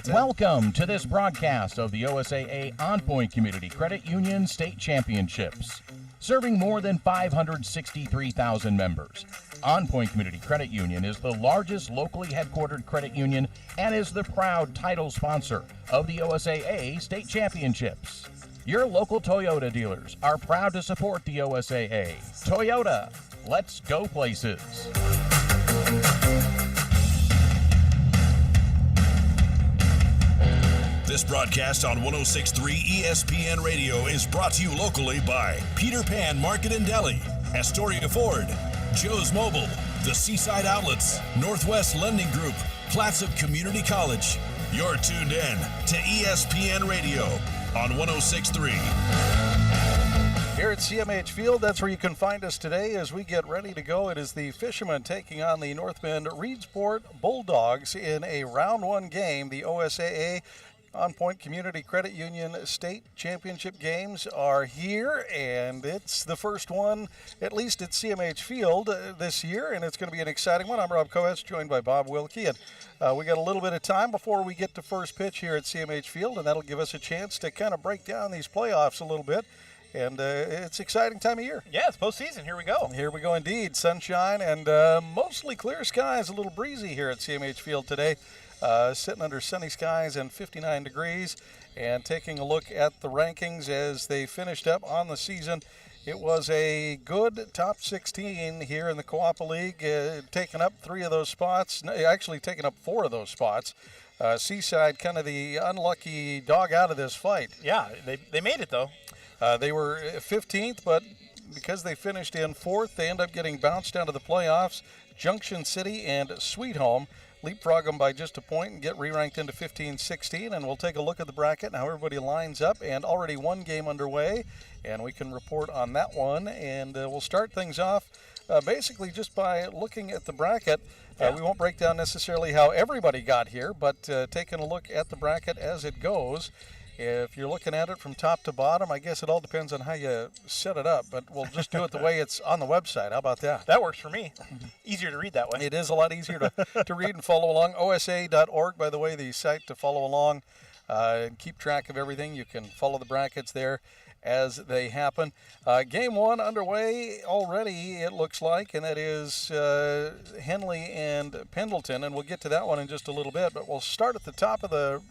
Welcome to this broadcast of the OSAA OnPoint Community Credit Union State Championships. Serving more than 563,000 members, OnPoint Community Credit Union is the largest locally headquartered credit union and is the proud title sponsor of the OSAA State Championships. Your local Toyota dealers are proud to support the OSAA. Toyota, let's go places. This broadcast on 106.3 ESPN Radio is brought to you locally by Peter Pan Market and Deli, Astoria Ford, Joe's Mobile, the Seaside Outlets, Northwest Lending Group, Clatsop Community College. You're tuned in to ESPN Radio on 106.3. Here at CMH Field, that's where you can find us today as we get ready to go. It is the Fishermen taking on the North Bend Bulldogs in a round one game. The OSAA OnPoint Community Credit Union State Championship games are here, and it's the first one, at least at CMH Field this year, and it's going to be an exciting one. I'm Rob Coes, joined by Bob Wilkie, and we got a little bit of time before we get to first pitch here at CMH Field, and that'll give us a chance to kind of break down these playoffs a little bit. And it's an exciting time of year. Yeah, it's postseason. Here we go. Here we go indeed. Sunshine and mostly clear skies. A little breezy here at CMH Field today. Sitting under sunny skies and 59 degrees. And taking a look at the rankings as they finished up on the season. It was a good top 16 here in the Co-op League, taking up 3 of those spots. Actually taking up 4 of those spots. Seaside kind of the unlucky dog out of this fight. Yeah, they made it though. They were 15th, but because they finished in 4th, they end up getting bounced down to the playoffs. Junction City and Sweet Home leapfrog them by just a point and get re-ranked into 15-16. And we'll take a look at the bracket and how everybody lines up. And already one game underway, and we can report on that one. And we'll start things off basically just by looking at the bracket. We won't break down necessarily how everybody got here, but taking a look at the bracket as it goes. If you're looking at it from top to bottom, I guess it all depends on how you set it up, but we'll just do it the way it's on the website. How about that? That works for me. Easier to read that way. It is a lot easier to read and follow along. OSAA.org, by the way, the site to follow along and keep track of everything. You can follow the brackets there as they happen. Game one underway already, it looks like, and that is Henley and Pendleton, and we'll get to that one in just a little bit, but we'll start at the top of the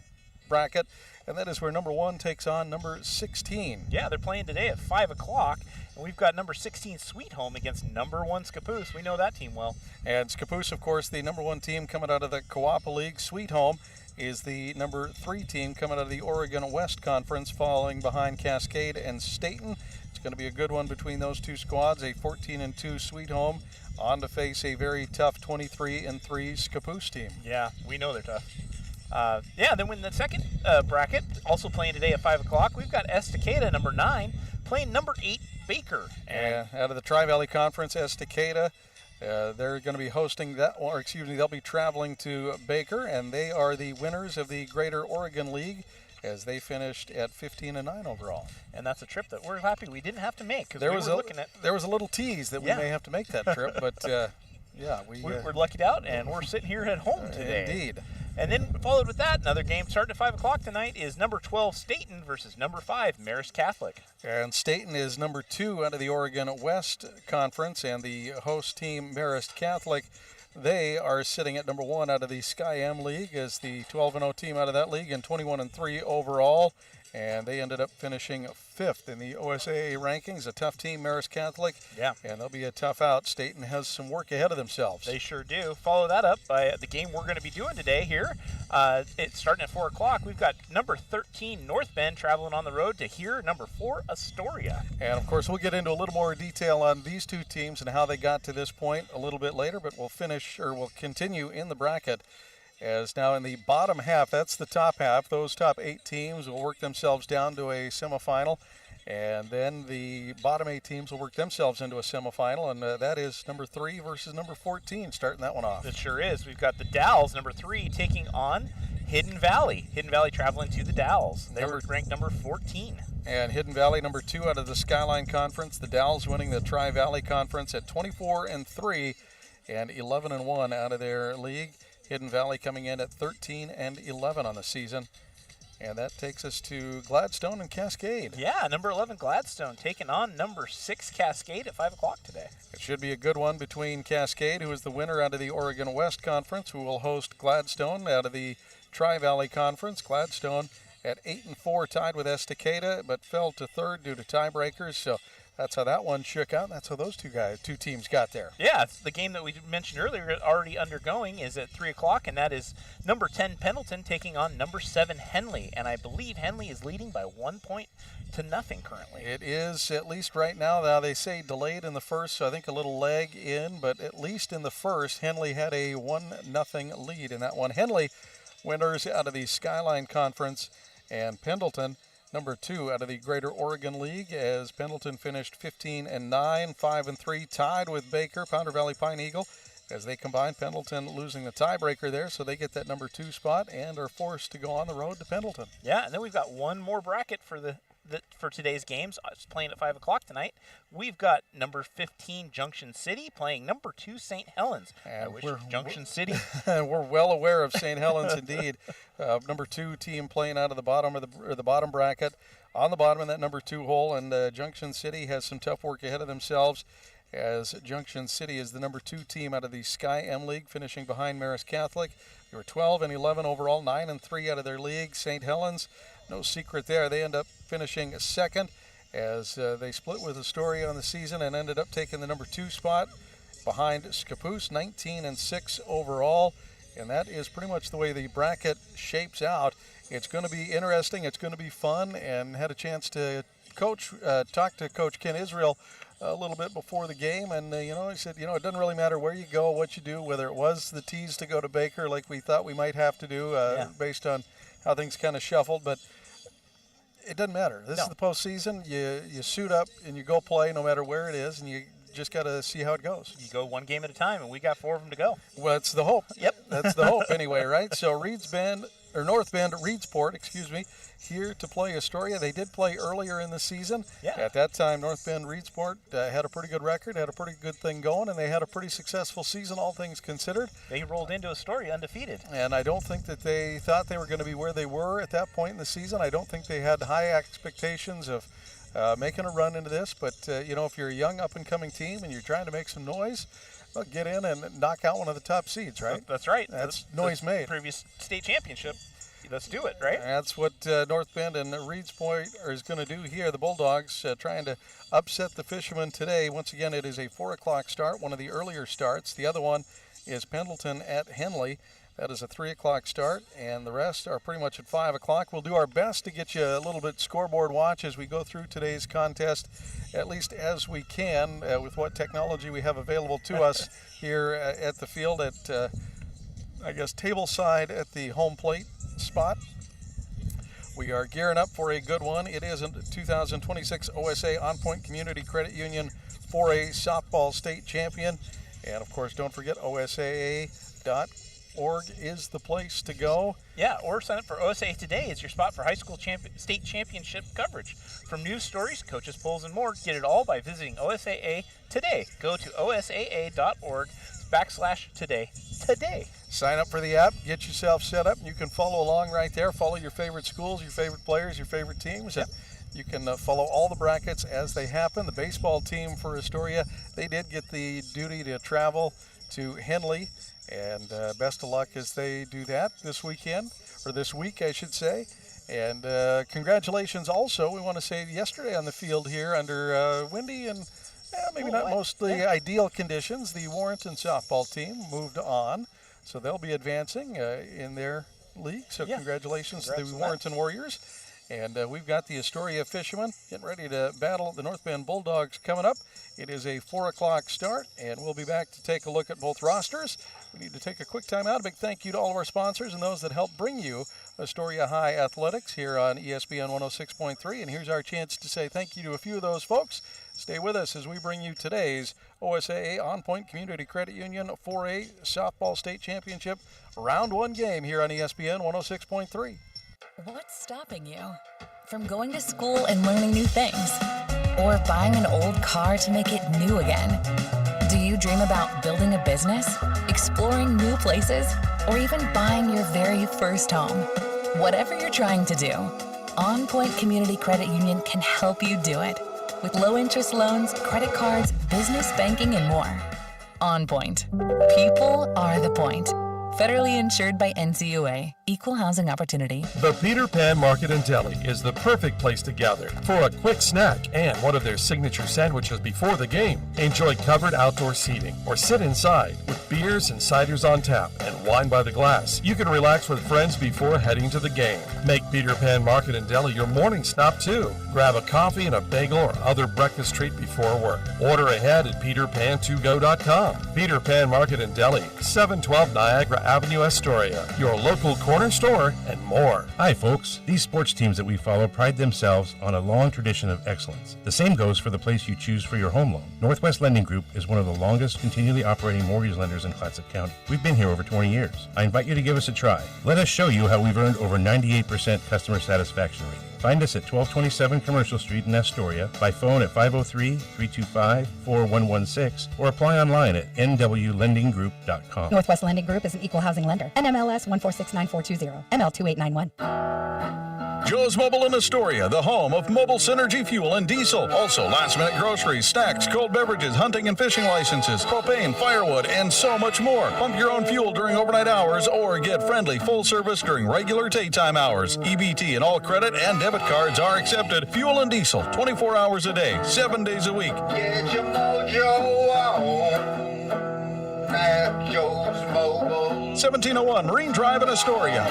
bracket. And that is where number 1 takes on number 16. Yeah, they're playing today at 5 o'clock. And we've got number 16 Sweet Home against number 1 Scappoose. We know that team well. And Scappoose, of course, the number 1 team coming out of the Co-op League. Sweet Home is the number 3 team coming out of the Oregon West Conference, falling behind Cascade and Staten. It's going to be a good one between those two squads. A 14-2 Sweet Home on to face a very tough 23-3 Scappoose team. Yeah, we know they're tough. Then in the second bracket, also playing today at 5 o'clock, we've got Estacada, number 9, playing number 8, Baker. And out of the Tri-Valley Conference, Estacada, they're going to be hosting that, or they'll be traveling to Baker, and they are the winners of the Greater Oregon League as they finished at 15-9 overall. And that's a trip that we're happy we didn't have to make. There was a little tease that we may have to make that trip, but we're lucky out, and we're sitting here at home today. Indeed. And then followed with that, another game starting at 5 o'clock tonight is number 12 Staten versus number 5 Marist Catholic. And Staten is number 2 out of the Oregon West Conference, and the host team Marist Catholic, they are sitting at number 1 out of the Sky M League as the 12-0 team out of that league and 21-3 overall. And they ended up finishing 5th in the OSAA rankings. A tough team, Marist Catholic. Yeah. And they'll be a tough out. Staten has some work ahead of themselves. They sure do. Follow that up by the game we're going to be doing today here. It's starting at 4 o'clock. We've got number 13 North Bend traveling on the road to here, number 4 Astoria. And, of course, we'll get into a little more detail on these two teams and how they got to this point a little bit later, but we'll continue in the bracket. As now in the bottom half, that's the top half, those top 8 teams will work themselves down to a semifinal. And then the bottom 8 teams will work themselves into a semifinal, and that is number 3 versus number 14, starting that one off. It sure is. We've got the Dowls, number 3, taking on Hidden Valley. Hidden Valley traveling to the Dowls. They were ranked number 14. And Hidden Valley, number 2 out of the Skyline Conference. The Dowls winning the Tri-Valley Conference at 24-3 and 11-1 out of their league. Hidden Valley coming in at 13-11 on the season. And that takes us to Gladstone and Cascade. Yeah, number 11 Gladstone taking on number 6 Cascade at 5 o'clock today. It should be a good one between Cascade, who is the winner out of the Oregon West Conference, who will host Gladstone out of the Tri-Valley Conference. Gladstone at 8-4, tied with Estacada, but fell to third due to tiebreakers. So that's how that one shook out. That's how those two teams got there. Yeah, the game that we mentioned earlier, already undergoing, is at 3 o'clock, and that is number 10 Pendleton taking on number 7 Henley. And I believe Henley is leading by 1 point to nothing currently. It is, at least right now. Now they say delayed in the first, so I think a little leg in, but at least in the first, Henley had a 1-0 lead in that one. Henley winners out of the Skyline Conference, and Pendleton number 2 out of the Greater Oregon League, as Pendleton finished 15-9, 5-3, tied with Baker, Pounder Valley Pine Eagle, as they combine. Pendleton losing the tiebreaker there, so they get that number 2 spot and are forced to go on the road to Pendleton. Yeah, and then we've got one more bracket for for today's games. It's playing at 5 o'clock tonight. We've got number 15 Junction City playing number 2 St. Helens. I wish Junction City. We're well aware of St. Helens indeed. Number 2 team playing out of the bottom of the bottom bracket, on the bottom of that number 2 hole, and Junction City has some tough work ahead of themselves, as Junction City is the number 2 team out of the Sky M League, finishing behind Marist Catholic. They were 12-11 overall, 9-3 out of their league. St. Helens, no secret there. They end up finishing second, as they split with Astoria on the season and ended up taking the number 2 spot behind Scappoose, 19-6 overall. And that is pretty much the way the bracket shapes out. It's going to be interesting. It's going to be fun, and had a chance to talk to Coach Ken Israel a little bit before the game, and he said, it doesn't really matter where you go, what you do, whether it was the tease to go to Baker like we thought we might have to do based on how things kind of shuffled, but it doesn't matter. This is the postseason. You suit up and you go play no matter where it is, and you just got to see how it goes. You go one game at a time, and we got 4 of them to go. Well, that's the hope. Yep. That's the hope anyway, right? So North Bend, Reedsport, here to play Astoria. They did play earlier in the season. Yeah. At that time, North Bend, Reedsport had a pretty good record, had a pretty good thing going, and they had a pretty successful season, all things considered. They rolled into Astoria undefeated. And I don't think that they thought they were going to be where they were at that point in the season. I don't think they had high expectations of making a run into this. But, if you're a young up-and-coming team and you're trying to make some noise, well, get in and knock out one of the top seeds, right? That's right. That's noise made. Previous state championship. Let's do it, right? That's what North Bend and Reedsport is going to do here. The Bulldogs trying to upset the Fishermen today. Once again, it is a 4 o'clock start, one of the earlier starts. The other one is Pendleton at Henley. That is a 3 o'clock start, and the rest are pretty much at 5 o'clock. We'll do our best to get you a little bit scoreboard watch as we go through today's contest, at least as we can, with what technology we have available to us here at the field at, tableside at the home plate spot. We are gearing up for a good one. It is a 2026 OSAA OnPoint Community Credit Union 4A softball state champion. And of course, don't forget OSAA.org is the place to go. Yeah, or sign up for OSAA Today. It's your spot for high school state championship coverage. From news stories, coaches, polls, and more, get it all by visiting OSAA Today. Go to OSAA.org/today today. Sign up for the app, get yourself set up, and you can follow along right there. Follow your favorite schools, your favorite players, your favorite teams. Yep. You can follow all the brackets as they happen. The baseball team for Astoria, they did get the duty to travel to Henley, and best of luck as they do that this weekend, or this week, I should say. And congratulations also, we want to say, yesterday on the field here under windy and maybe not mostly ideal conditions. The Warrenton softball team moved on, so they'll be advancing in their league. So congratulations to the Warrenton Warriors. And we've got the Astoria Fishermen getting ready to battle the North Bend Bulldogs coming up. It is a 4 o'clock start, and we'll be back to take a look at both rosters. We need to take a quick time out. A big thank you to all of our sponsors and those that help bring you Astoria High Athletics here on ESPN 106.3. And here's our chance to say thank you to a few of those folks. Stay with us as we bring you today's OSAA OnPoint Community Credit Union 4A Softball State Championship Round 1 game here on ESPN 106.3. What's stopping you from going to school and learning new things? Or buying an old car to make it new again? Do you dream about building a business? Exploring new places? or even buying your very first home. Whatever you're trying to do, OnPoint Community Credit Union can help you do it. With low-interest loans, credit cards, business banking, and more. OnPoint. People are the point. Federally insured by NCUA. Equal housing opportunity. The Peter Pan Market and Deli is the perfect place to gather for a quick snack and one of their signature sandwiches before the game. Enjoy covered outdoor seating or sit inside with beers and ciders on tap and wine by the glass. You can relax with friends before heading to the game. Make Peter Pan Market and Deli your morning stop too. Grab a coffee and a bagel or other breakfast treat before work. Order ahead at peterpan2go.com. Peter Pan Market and Deli, 712 Niagara Avenue, Astoria, your local corner store and more. Hi, folks. These sports teams that we follow pride themselves on a long tradition of excellence. The same goes for the place you choose for your home loan. Northwest Lending Group is one of the longest continually operating mortgage lenders in Clatsop County. We've been here over 20 years. I invite you to give us a try. Let us show you how we've earned over 98% customer satisfaction rating. Find us at 1227 Commercial Street in Astoria, by phone at 503-325-4116, or apply online at nwlendinggroup.com. Northwest Lending Group is an equal housing lender. NMLS 1469420, ML22891. Joe's Mobile in Astoria, the home of Mobile Synergy Fuel and Diesel. Also, last-minute groceries, snacks, cold beverages, hunting and fishing licenses, propane, firewood, and so much more. Pump your own fuel during overnight hours or get friendly full service during regular daytime hours. EBT and all credit and debit cards are accepted. Fuel and diesel, 24 hours a day, 7 days a week. Get your mojo on at Joe's Mobile. 1701 Marine Drive in Astoria.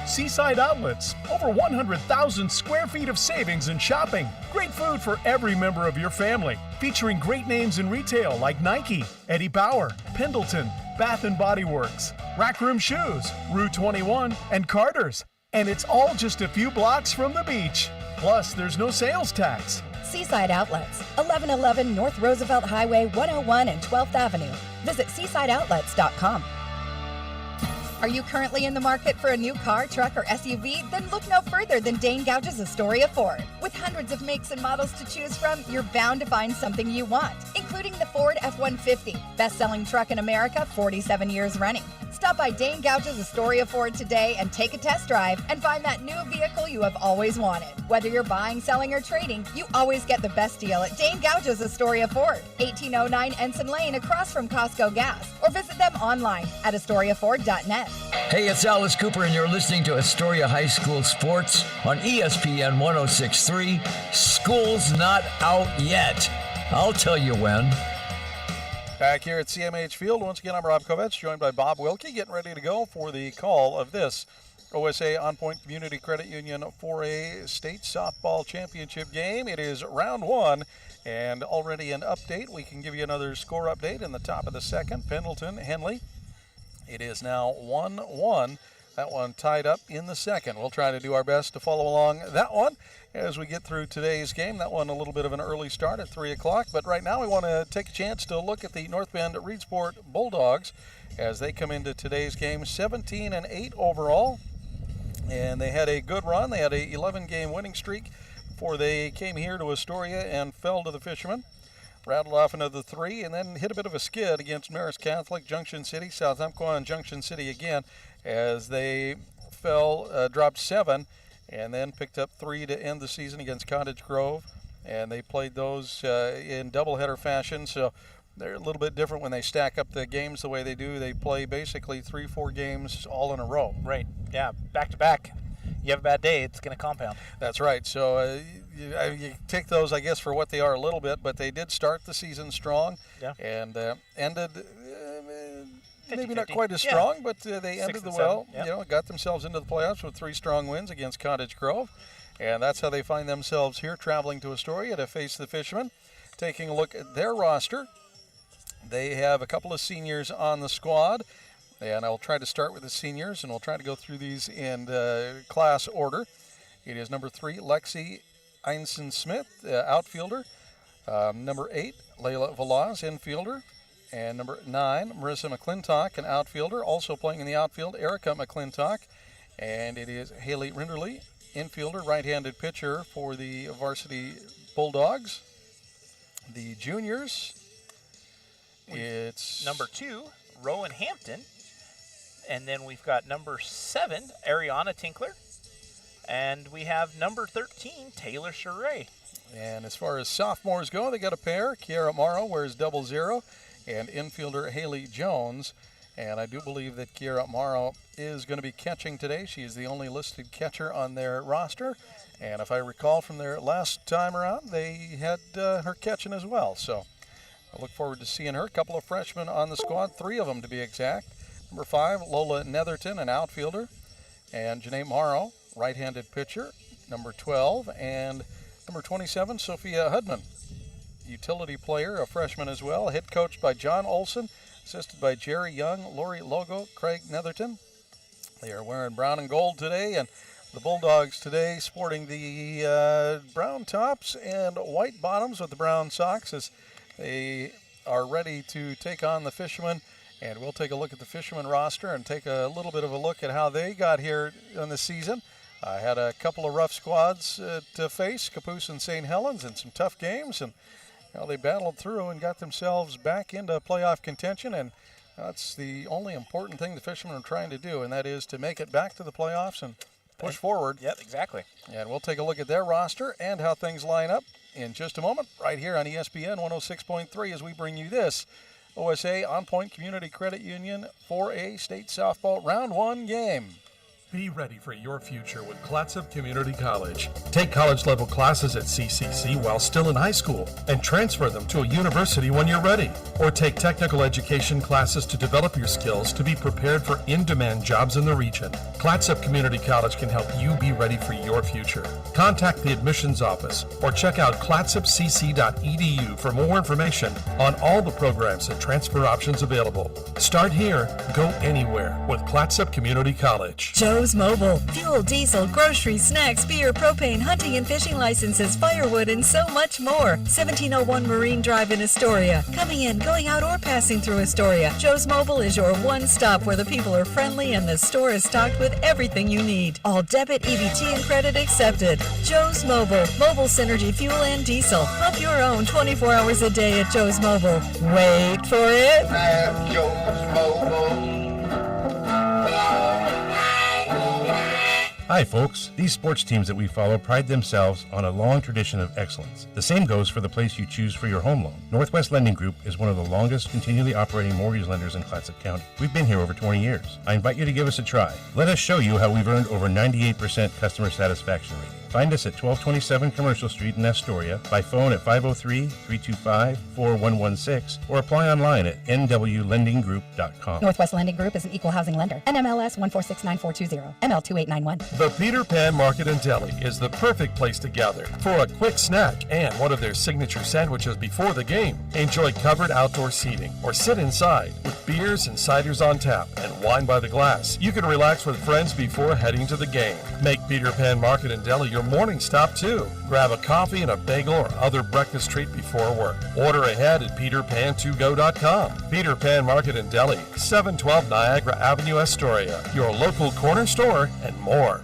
Seaside Outlets, over 100,000 square feet of savings and shopping. Great food for every member of your family. Featuring great names in retail like Nike, Eddie Bauer, Pendleton, Bath & Body Works, Rack Room Shoes, Rue 21, and Carter's. And it's all just a few blocks from the beach. Plus, there's no sales tax. Seaside Outlets, 1111 North Roosevelt Highway 101 and 12th Avenue. Visit seasideoutlets.com. Are you currently in the market for a new car, truck, or SUV? Then look no further than Dane Gouge's Astoria Ford. With hundreds of makes and models to choose from, you're bound to find something you want, including the Ford F-150, best-selling truck in America, 47 years running. Stop by Dane Gouge's Astoria Ford today and take a test drive and find that new vehicle you have always wanted. Whether you're buying, selling, or trading, you always get the best deal at Dane Gouge's Astoria Ford, 1809 Ensign Lane across from Costco Gas, or visit them online at astoriaford.net. Hey, it's Alice Cooper, and you're listening to Astoria High School Sports on ESPN 106.3. School's not out yet. I'll tell you when. Back here at CMH Field, once again, I'm Rob Kovets, joined by Bob Wilkie, getting ready to go for the call of this OSAA OnPoint Community Credit Union 4A State Softball Championship game. It is round one, and already an update. We can give you another score update in the top of the second. Pendleton, Henley. It is now 1-1. That one tied up in the second. We'll try to do our best to follow along that one as we get through today's game. That one a little bit of an early start at 3 o'clock. But right now we want to take a chance to look at the North Bend Reedsport Bulldogs as they come into today's game 17-8 overall. And they had a good run. They had a 11-game winning streak before they came here to Astoria and fell to the Fishermen. Rattled off another 3 and then hit a bit of a skid against Marist Catholic, Junction City, South Umpqua, and Junction City again as they fell, dropped 7 and then picked up 3 to end the season against Cottage Grove. And they played those in doubleheader fashion, so they're a little bit different when they stack up the games the way they do. They play basically 3-4 games all in a row. Right, yeah, back to back. You have a bad day, it's going to compound. That's right. So you take those, I guess, for what they are a little bit, but they did start the season strong and ended maybe not quite as strong, but they ended the well. Yep. You know, got themselves into the playoffs with 3 strong wins against Cottage Grove, and that's how they find themselves here traveling to Astoria to face the Fishermen. Taking a look at their roster, they have a couple of seniors on the squad. And I'll try to start with the seniors, and we'll try to go through these in class order. It is number 3, Lexi Einson-Smith, outfielder. Number 8, Layla Velaz, infielder. And number 9, Marissa McClintock, an outfielder. Also playing in the outfield, Erica McClintock. And it is Haley Rinderly, infielder, right-handed pitcher for the varsity Bulldogs. The juniors, it's number 2, Rowan Hampton. And then we've got number 7, Ariana Tinkler. And we have number 13, Taylor Charay. And as far as sophomores go, they got a pair. Kiara Morrow wears 00, and infielder Haley Jones. And I do believe that Kiara Morrow is going to be catching today. She is the only listed catcher on their roster. And if I recall from their last time around, they had her catching as well. So I look forward to seeing her. A couple of freshmen on the squad, 3 of them to be exact. Number 5, Lola Netherton, an outfielder. And Janae Morrow, right-handed pitcher. Number 12, and number 27, Sophia Hudman, utility player, a freshman as well, head coached by John Olson, assisted by Jerry Young, Lori Logo, Craig Netherton. They are wearing brown and gold today, and the Bulldogs today sporting the brown tops and white bottoms with the brown socks as they are ready to take on the Fishermen. And we'll take a look at the Fishermen roster and take a little bit of a look at how they got here in the season. I had a couple of rough squads to face, Caboose and St. Helens, and some tough games, and they battled through and got themselves back into playoff contention, and that's the only important thing the Fishermen are trying to do, and that is to make it back to the playoffs and push forward. Yep, exactly. And we'll take a look at their roster and how things line up in just a moment, right here on ESPN 106.3 as we bring you this OSAA OnPoint Community Credit Union 4A State Softball Round 1 game. Be ready for your future with Clatsop Community College. Take college-level classes at CCC while still in high school and transfer them to a university when you're ready. Or take technical education classes to develop your skills to be prepared for in-demand jobs in the region. Clatsop Community College can help you be ready for your future. Contact the admissions office or check out clatsopcc.edu for more information on all the programs and transfer options available. Start here, go anywhere with Clatsop Community College. Joe's Mobile. Fuel, diesel, groceries, snacks, beer, propane, hunting and fishing licenses, firewood, and so much more. 1701 Marine Drive in Astoria. Coming in, going out, or passing through Astoria. Joe's Mobile is your one stop where the people are friendly and the store is stocked with everything you need. All debit, EBT, and credit accepted. Joe's Mobile. Mobile Synergy fuel and diesel. Pump your own 24 hours a day at Joe's Mobile. Wait for it. At Joe's Mobile. Hi, folks. These sports teams that we follow pride themselves on a long tradition of excellence. The same goes for the place you choose for your home loan. Northwest Lending Group is one of the longest continually operating mortgage lenders in Clatsop County. We've been here over 20 years. I invite you to give us a try. Let us show you how we've earned over 98% customer satisfaction rate. Find us at 1227 Commercial Street in Astoria, by phone at 503-325-4116, or apply online at nwlendinggroup.com. Northwest Lending Group is an equal housing lender. NMLS 1469420, ML2891. The Peter Pan Market and Deli is the perfect place to gather for a quick snack and one of their signature sandwiches before the game. Enjoy covered outdoor seating or sit inside with beers and ciders on tap and wine by the glass. You can relax with friends before heading to the game. Make Peter Pan Market and Deli your morning stop too. Grab a coffee and a bagel or other breakfast treat before work. Order ahead at peterpan2go.com. Peter Pan Market and Deli, 712 Niagara Avenue, Astoria. Your local corner store and more.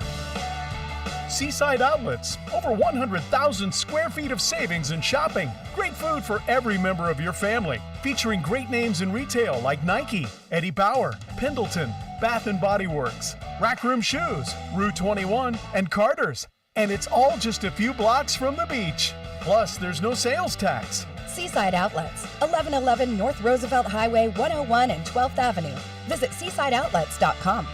Seaside Outlets, over 100,000 square feet of savings and shopping. Great food for every member of your family. Featuring great names in retail like Nike, Eddie Bauer, Pendleton, Bath & Body Works, Rack Room Shoes, Rue 21, and Carter's. And it's all just a few blocks from the beach. Plus, there's no sales tax. Seaside Outlets, 1111 North Roosevelt Highway 101 and 12th Avenue. Visit seasideoutlets.com.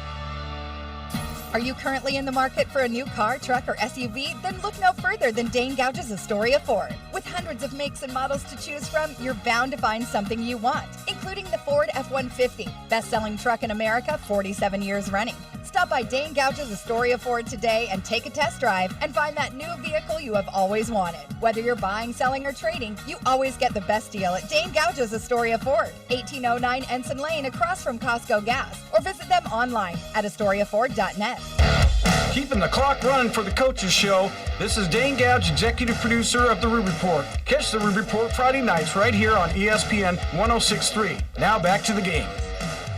Are you currently in the market for a new car, truck, or SUV? Then look no further than Dane Gouge's Astoria Ford. With hundreds of makes and models to choose from, you're bound to find something you want, including the Ford F-150, best-selling truck in America, 47 years running. Stop by Dane Gouge's Astoria Ford today and take a test drive and find that new vehicle you have always wanted. Whether you're buying, selling, or trading, you always get the best deal at Dane Gouge's Astoria Ford, 1809 Ensign Lane across from Costco Gas, or visit them online at AstoriaFord.net. Keeping the clock running for the Coaches Show, this is Dane Gouge, executive producer of The Rube Report. Catch The Rube Report Friday nights right here on ESPN 106.3. Now back to the game.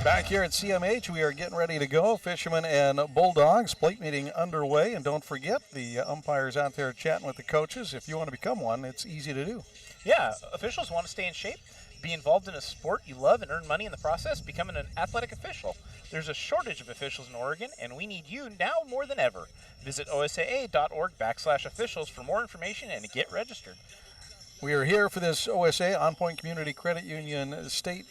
Back here at CMH, we are getting ready to go. Fishermen and Bulldogs, plate meeting underway. And don't forget, the umpires out there chatting with the coaches. If you want to become one, it's easy to do. Yeah, officials want to stay in shape. Be involved in a sport you love and earn money in the process, becoming an athletic official. There's a shortage of officials in Oregon, and we need you now more than ever. Visit osaa.org/officials for more information and to get registered. We are here for this OSAA, OnPoint Community Credit Union State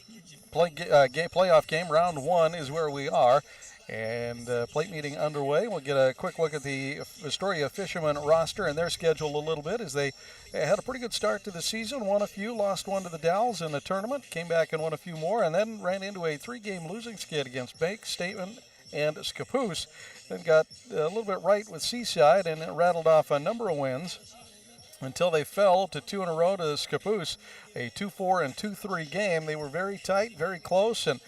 playoff game. Round 1 is where we are. And plate meeting underway. We'll get a quick look at the Astoria Fishermen roster and their schedule a little bit, as they had a pretty good start to the season. Won a few, lost one to the Dalles in the tournament, came back and won a few more, and then ran into a 3-game losing skid against Bake, Stateman, and Scappoose. Then got a little bit right with Seaside and rattled off a number of wins until they fell to 2 in a row to Scappoose, a 2-4 and 2-3 game. They were very tight, very close, and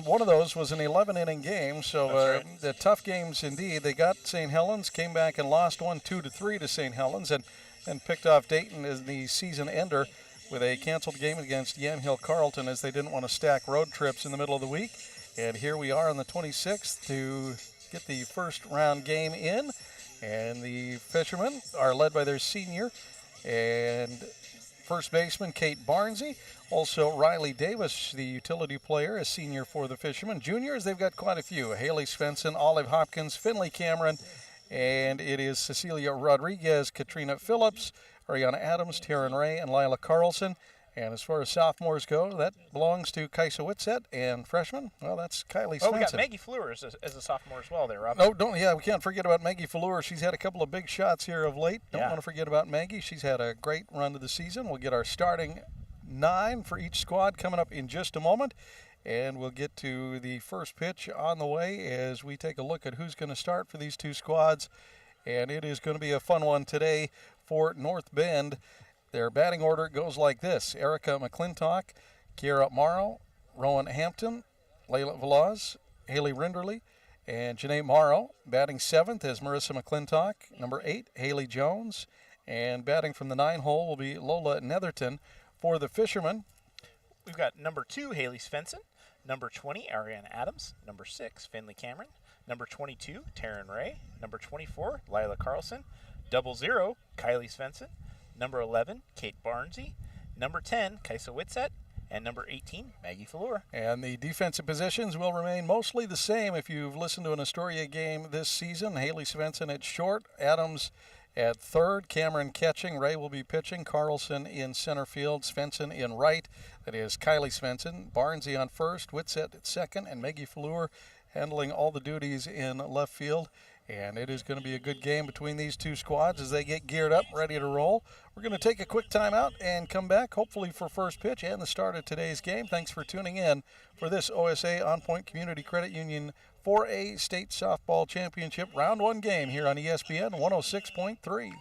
one of those was an 11-inning game, so the tough games indeed. They got St. Helens, came back and lost one 2-3 to St. Helens, and picked off Dayton as the season ender with a canceled game against Yamhill Carleton, as they didn't want to stack road trips in the middle of the week. And here we are on the 26th to get the first round game in, and the Fishermen are led by their senior and first baseman Kate Barnsey. Also, Riley Davis, the utility player, a senior for the Fishermen. Juniors, they've got quite a few. Haley Svensson, Olive Hopkins, Finley Cameron, and it is Cecilia Rodriguez, Katrina Phillips, Ariana Adams, Taryn Ray, and Lila Carlson. And as far as sophomores go, that belongs to Kaisa Whitsett, and freshmen, well, that's Kylie Svensson. Oh, we got Maggie Fleur as a sophomore as well there, Rob. No, we can't forget about Maggie Fleur. She's had a couple of big shots here of late. Don't want to forget about Maggie. She's had a great run to the season. We'll get our starting 9 for each squad coming up in just a moment, and we'll get to the first pitch on the way as we take a look at who's going to start for these two squads. And it is going to be a fun one today for North Bend. Their batting order goes like this: Erica McClintock, Kiera Morrow, Rowan Hampton, Layla Velaz, Haley Rinderly, and Janae Morrow. Batting 7th is Marissa McClintock. Number 8, Haley Jones. And batting from the 9 hole will be Lola Netherton. For the Fishermen, we've got number 2, Haley Svensson, number 20, Ariana Adams, number 6, Finley Cameron, number 22, Taryn Ray, number 24, Lila Carlson, 00, Kylie Svensson, number 11, Kate Barnsey, number 10, Kaisa Whitsett, and number 18, Maggie Fleur. And the defensive positions will remain mostly the same if you've listened to an Astoria game this season. Haley Svensson at short, Adams at third, Cameron catching, Ray will be pitching, Carlson in center field, Svensson in right. That is Kylie Svensson, Barnsey on first, Whitsett at second, and Maggie Fleur handling all the duties in left field. And it is going to be a good game between these two squads as they get geared up, ready to roll. We're going to take a quick timeout and come back, hopefully for first pitch and the start of today's game. Thanks for tuning in for this OSAA OnPoint Community Credit Union 4A State Softball Championship Round 1 game here on ESPN 106.3.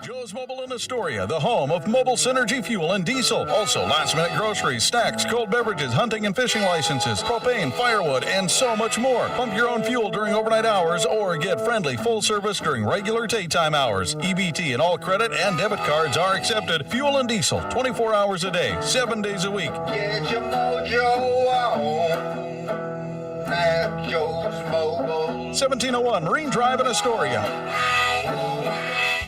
Joe's Mobile in Astoria, the home of mobile synergy fuel and diesel. Also, last-minute groceries, snacks, cold beverages, hunting and fishing licenses, propane, firewood, and so much more. Pump your own fuel during overnight hours or get friendly full service during regular daytime hours. EBT and all credit and debit cards are accepted. Fuel and diesel, 24 hours a day, 7 days a week. Get your mojo on at Joe's Mobile. 1701 Marine Drive in Astoria.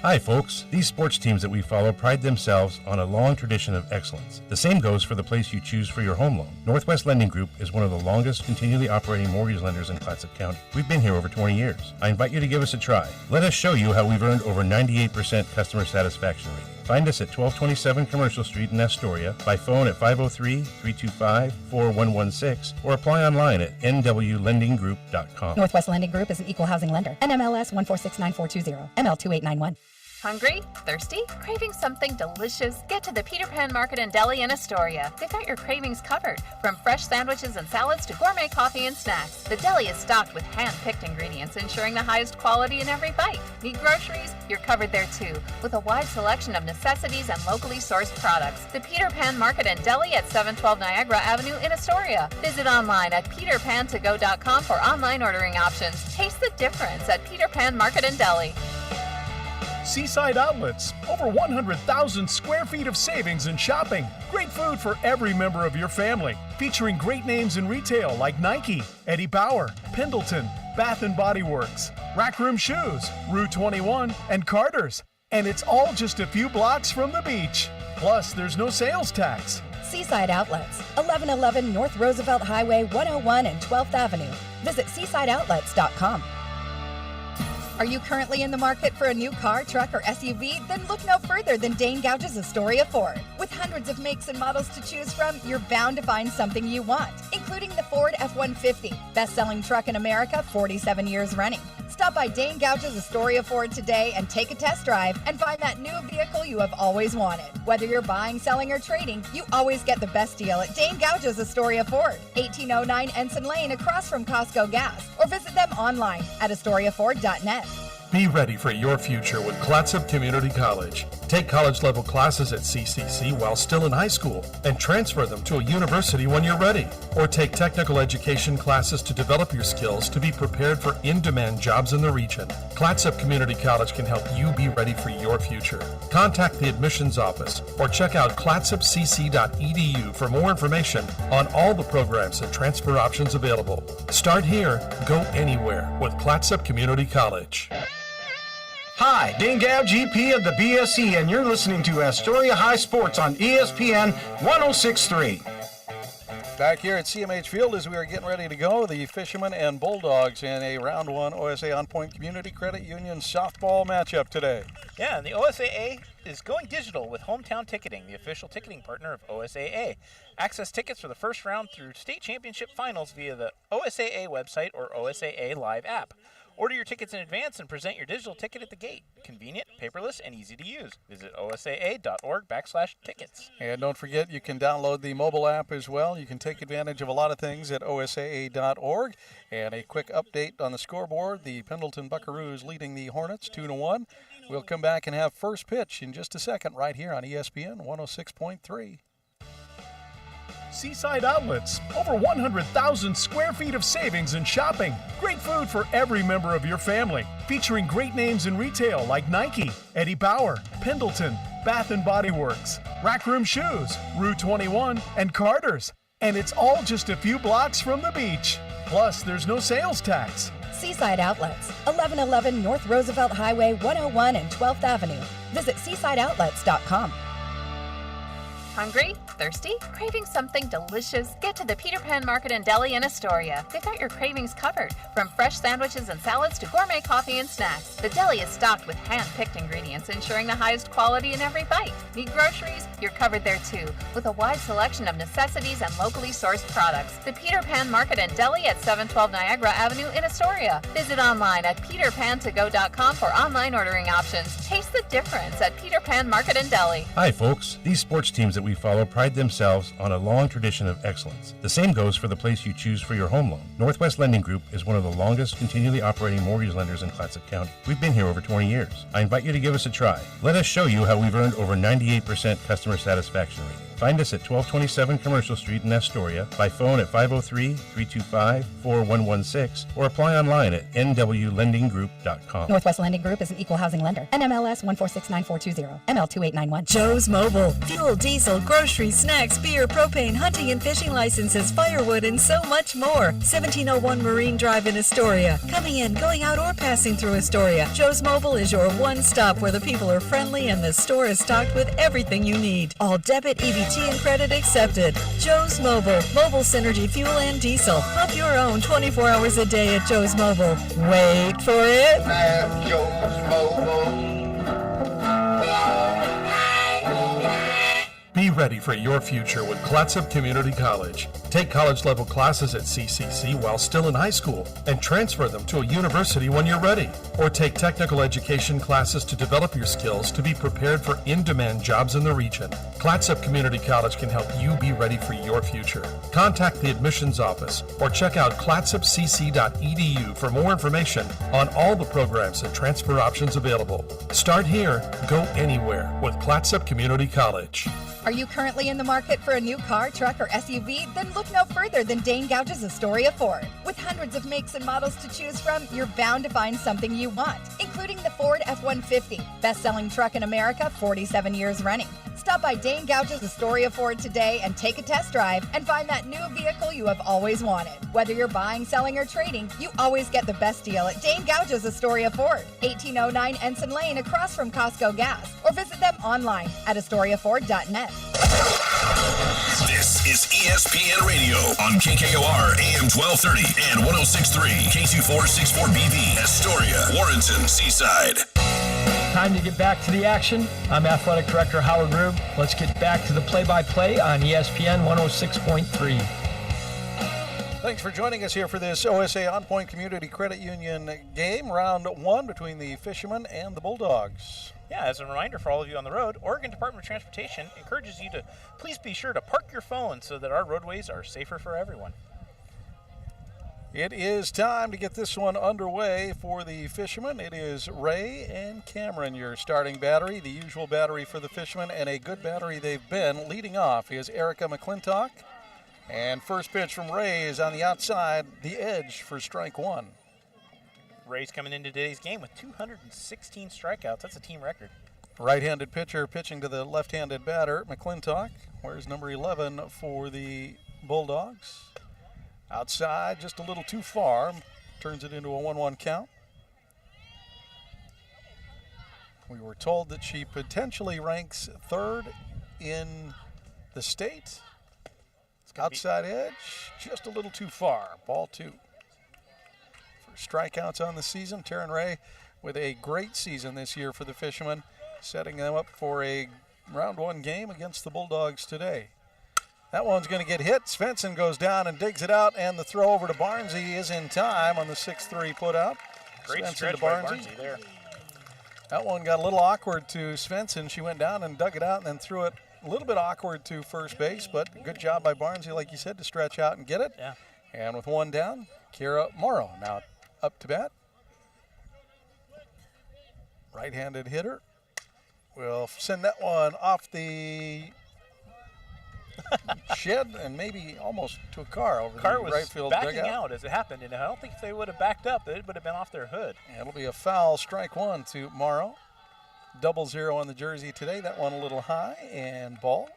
Hi folks, these sports teams that we follow pride themselves on a long tradition of excellence. The same goes for the place you choose for your home loan. Northwest Lending Group is one of the longest continually operating mortgage lenders in Clatsop County. We've been here over 20 years. I invite you to give us a try. Let us show you how we've earned over 98% customer satisfaction rate. Find us at 1227 Commercial Street in Astoria, by phone at 503-325-4116, or apply online at nwlendinggroup.com. Northwest Lending Group is an equal housing lender. NMLS 1469420, ML2891. Hungry? Thirsty? Craving something delicious? Get to the Peter Pan Market and Deli in Astoria. They've got your cravings covered, from fresh sandwiches and salads to gourmet coffee and snacks. The deli is stocked with hand-picked ingredients, ensuring the highest quality in every bite. Need groceries? You're covered there too, with a wide selection of necessities and locally sourced products. The Peter Pan Market and Deli at 712 Niagara Avenue in Astoria. Visit online at peterpantogo.com for online ordering options. Taste the difference at Peter Pan Market and Deli. Seaside Outlets, over 100,000 square feet of savings and shopping. Great food for every member of your family. Featuring great names in retail like Nike, Eddie Bauer, Pendleton, Bath & Body Works, Rack Room Shoes, Rue 21, and Carter's. And it's all just a few blocks from the beach. Plus, there's no sales tax. Seaside Outlets, 1111 North Roosevelt Highway 101 and 12th Avenue. Visit seasideoutlets.com. Are you currently in the market for a new car, truck, or SUV? Then look no further than Dane Gouge's Astoria Ford. With hundreds of makes and models to choose from, you're bound to find something you want, including the Ford F-150, best-selling truck in America, 47 years running. Stop by Dane Gouge's Astoria Ford today and take a test drive and find that new vehicle you have always wanted. Whether you're buying, selling, or trading, you always get the best deal at Dane Gouge's Astoria Ford, 1809 Ensign Lane across from Costco Gas, or visit them online at AstoriaFord.net. Be ready for your future with Clatsop Community College. Take college-level classes at CCC while still in high school and transfer them to a university when you're ready. Or take technical education classes to develop your skills to be prepared for in-demand jobs in the region. Clatsop Community College can help you be ready for your future. Contact the admissions office or check out clatsopcc.edu for more information on all the programs and transfer options available. Start here, go anywhere with Clatsop Community College. Hi, Dane Gouge, EP of the BSE, and you're listening to Astoria High Sports on ESPN 106.3. Back here at CMH Field as we are getting ready to go, the Fishermen and Bulldogs in a Round 1 OSAA OnPoint Community Credit Union softball matchup today. Yeah, and the OSAA is going digital with Hometown Ticketing, the official ticketing partner of OSAA. Access tickets for the first round through state championship finals via the OSAA website or OSAA Live app. Order your tickets in advance and present your digital ticket at the gate. Convenient, paperless, and easy to use. Visit osaa.org/tickets. And don't forget, you can download the mobile app as well. You can take advantage of a lot of things at osaa.org. And a quick update on the scoreboard. The Pendleton Buckaroos leading the Hornets 2-1. We'll come back and have first pitch in just a second right here on ESPN 106.3. Seaside Outlets, over 100,000 square feet of savings and shopping. Great food for every member of your family. Featuring great names in retail like Nike, Eddie Bauer, Pendleton, Bath & Body Works, Rack Room Shoes, Rue 21, and Carter's. And it's all just a few blocks from the beach. Plus, there's no sales tax. Seaside Outlets, 1111 North Roosevelt Highway 101 and 12th Avenue. Visit seasideoutlets.com. Hungry? Thirsty? Craving something delicious? Get to the Peter Pan Market and Deli in Astoria. They've got your cravings covered, from fresh sandwiches and salads to gourmet coffee and snacks. The deli is stocked with hand-picked ingredients, ensuring the highest quality in every bite. Need groceries? You're covered there too, with a wide selection of necessities and locally sourced products. The Peter Pan Market and Deli at 712 Niagara Avenue in Astoria. Visit online at peterpantogo.com for online ordering options. Taste the difference at Peter Pan Market and Deli. Hi, folks. These sports teams that we follow pride themselves on a long tradition of excellence. The same goes for the place you choose for your home loan. Northwest Lending Group is one of the longest continually operating mortgage lenders in Clatsop County. We've been here over 20 years. I invite you to give us a try. Let us show you how we've earned over 98% customer satisfaction rating. Find us at 1227 Commercial Street in Astoria, by phone at 503-325-4116, or apply online at nwlendinggroup.com. Northwest Lending Group is an equal housing lender. NMLS 1469420, ML2891. Joe's Mobile. Fuel, diesel, groceries, snacks, beer, propane, hunting and fishing licenses, firewood, and so much more. 1701 Marine Drive in Astoria. Coming in, going out, or passing through Astoria. Joe's Mobile is your one stop where the people are friendly and the store is stocked with everything you need. All debit, EBT, and credit accepted. Joe's Mobile. Mobile Synergy fuel and diesel. Pump your own 24 hours a day at Joe's Mobile. Wait for it. At Joe's Mobile. Be ready for your future with Clatsop Community College. Take college-level classes at CCC while still in high school and transfer them to a university when you're ready. Or take technical education classes to develop your skills to be prepared for in-demand jobs in the region. Clatsop Community College can help you be ready for your future. Contact the admissions office or check out clatsopcc.edu for more information on all the programs and transfer options available. Start here, go anywhere with Clatsop Community College. Are you currently in the market for a new car, truck, or SUV? Then look no further than Dane Gouge's Astoria Ford. With hundreds of makes and models to choose from, you're bound to find something you want, including the Ford F-150, best-selling truck in America, 47 years running. Stop by Dane Gouge's Astoria Ford today and take a test drive and find that new vehicle you have always wanted. Whether you're buying, selling, or trading, you always get the best deal at Dane Gouge's Astoria Ford, 1809 Ensign Lane across from Costco Gas, or visit them online at AstoriaFord.net. This is ESPN Radio on KKOR AM 1230 and 106.3 K2464BV, Astoria, Warrenton, Seaside. Time to get back to the action. I'm Athletic Director Howard Rube. Let's get back to the play-by-play on ESPN 106.3. Thanks for joining us here for this OSAA OnPoint Community Credit Union game, round one between the Fishermen and the Bulldogs. Yeah, as a reminder for all of you on the road, Oregon Department of Transportation encourages you to please be sure to park your phone so that our roadways are safer for everyone. It is time to get this one underway for the Fishermen. It is Ray and Cameron, your starting battery, the usual battery for the Fishermen, and a good battery they've been. Leading off is Erica McClintock, and first pitch from Ray is on the outside, the edge for strike one. Ray's coming into today's game with 216 strikeouts. That's a team record. Right-handed pitcher pitching to the left-handed batter, McClintock. Where's number 11 for the Bulldogs? Outside, just a little too far. Turns it into a 1-1 count. We were told that she potentially ranks third in the state. Outside edge, just a little too far. Ball two. For strikeouts on the season, Taryn Ray with a great season this year for the Fishermen, setting them up for a round one game against the Bulldogs today. That one's going to get hit. Svensson goes down and digs it out, and the throw over to Barnsey is in time on the 6-3 put out. Great Svensson stretch to by Barnsey there. That one got a little awkward to Svensson. She went down and dug it out and then threw it a little bit awkward to first base, but good job by Barnsey, like you said, to stretch out and get it. Yeah. And with one down, Kira Morrow now up to bat. Right-handed hitter will send that one off the shed and maybe almost to a car over the right field dugout. Backing out as it happened, and I don't think if they would have backed up, it would have been off their hood. It'll be a foul, strike one to Morrow. 0-0 on the jersey today. That one a little high and ball.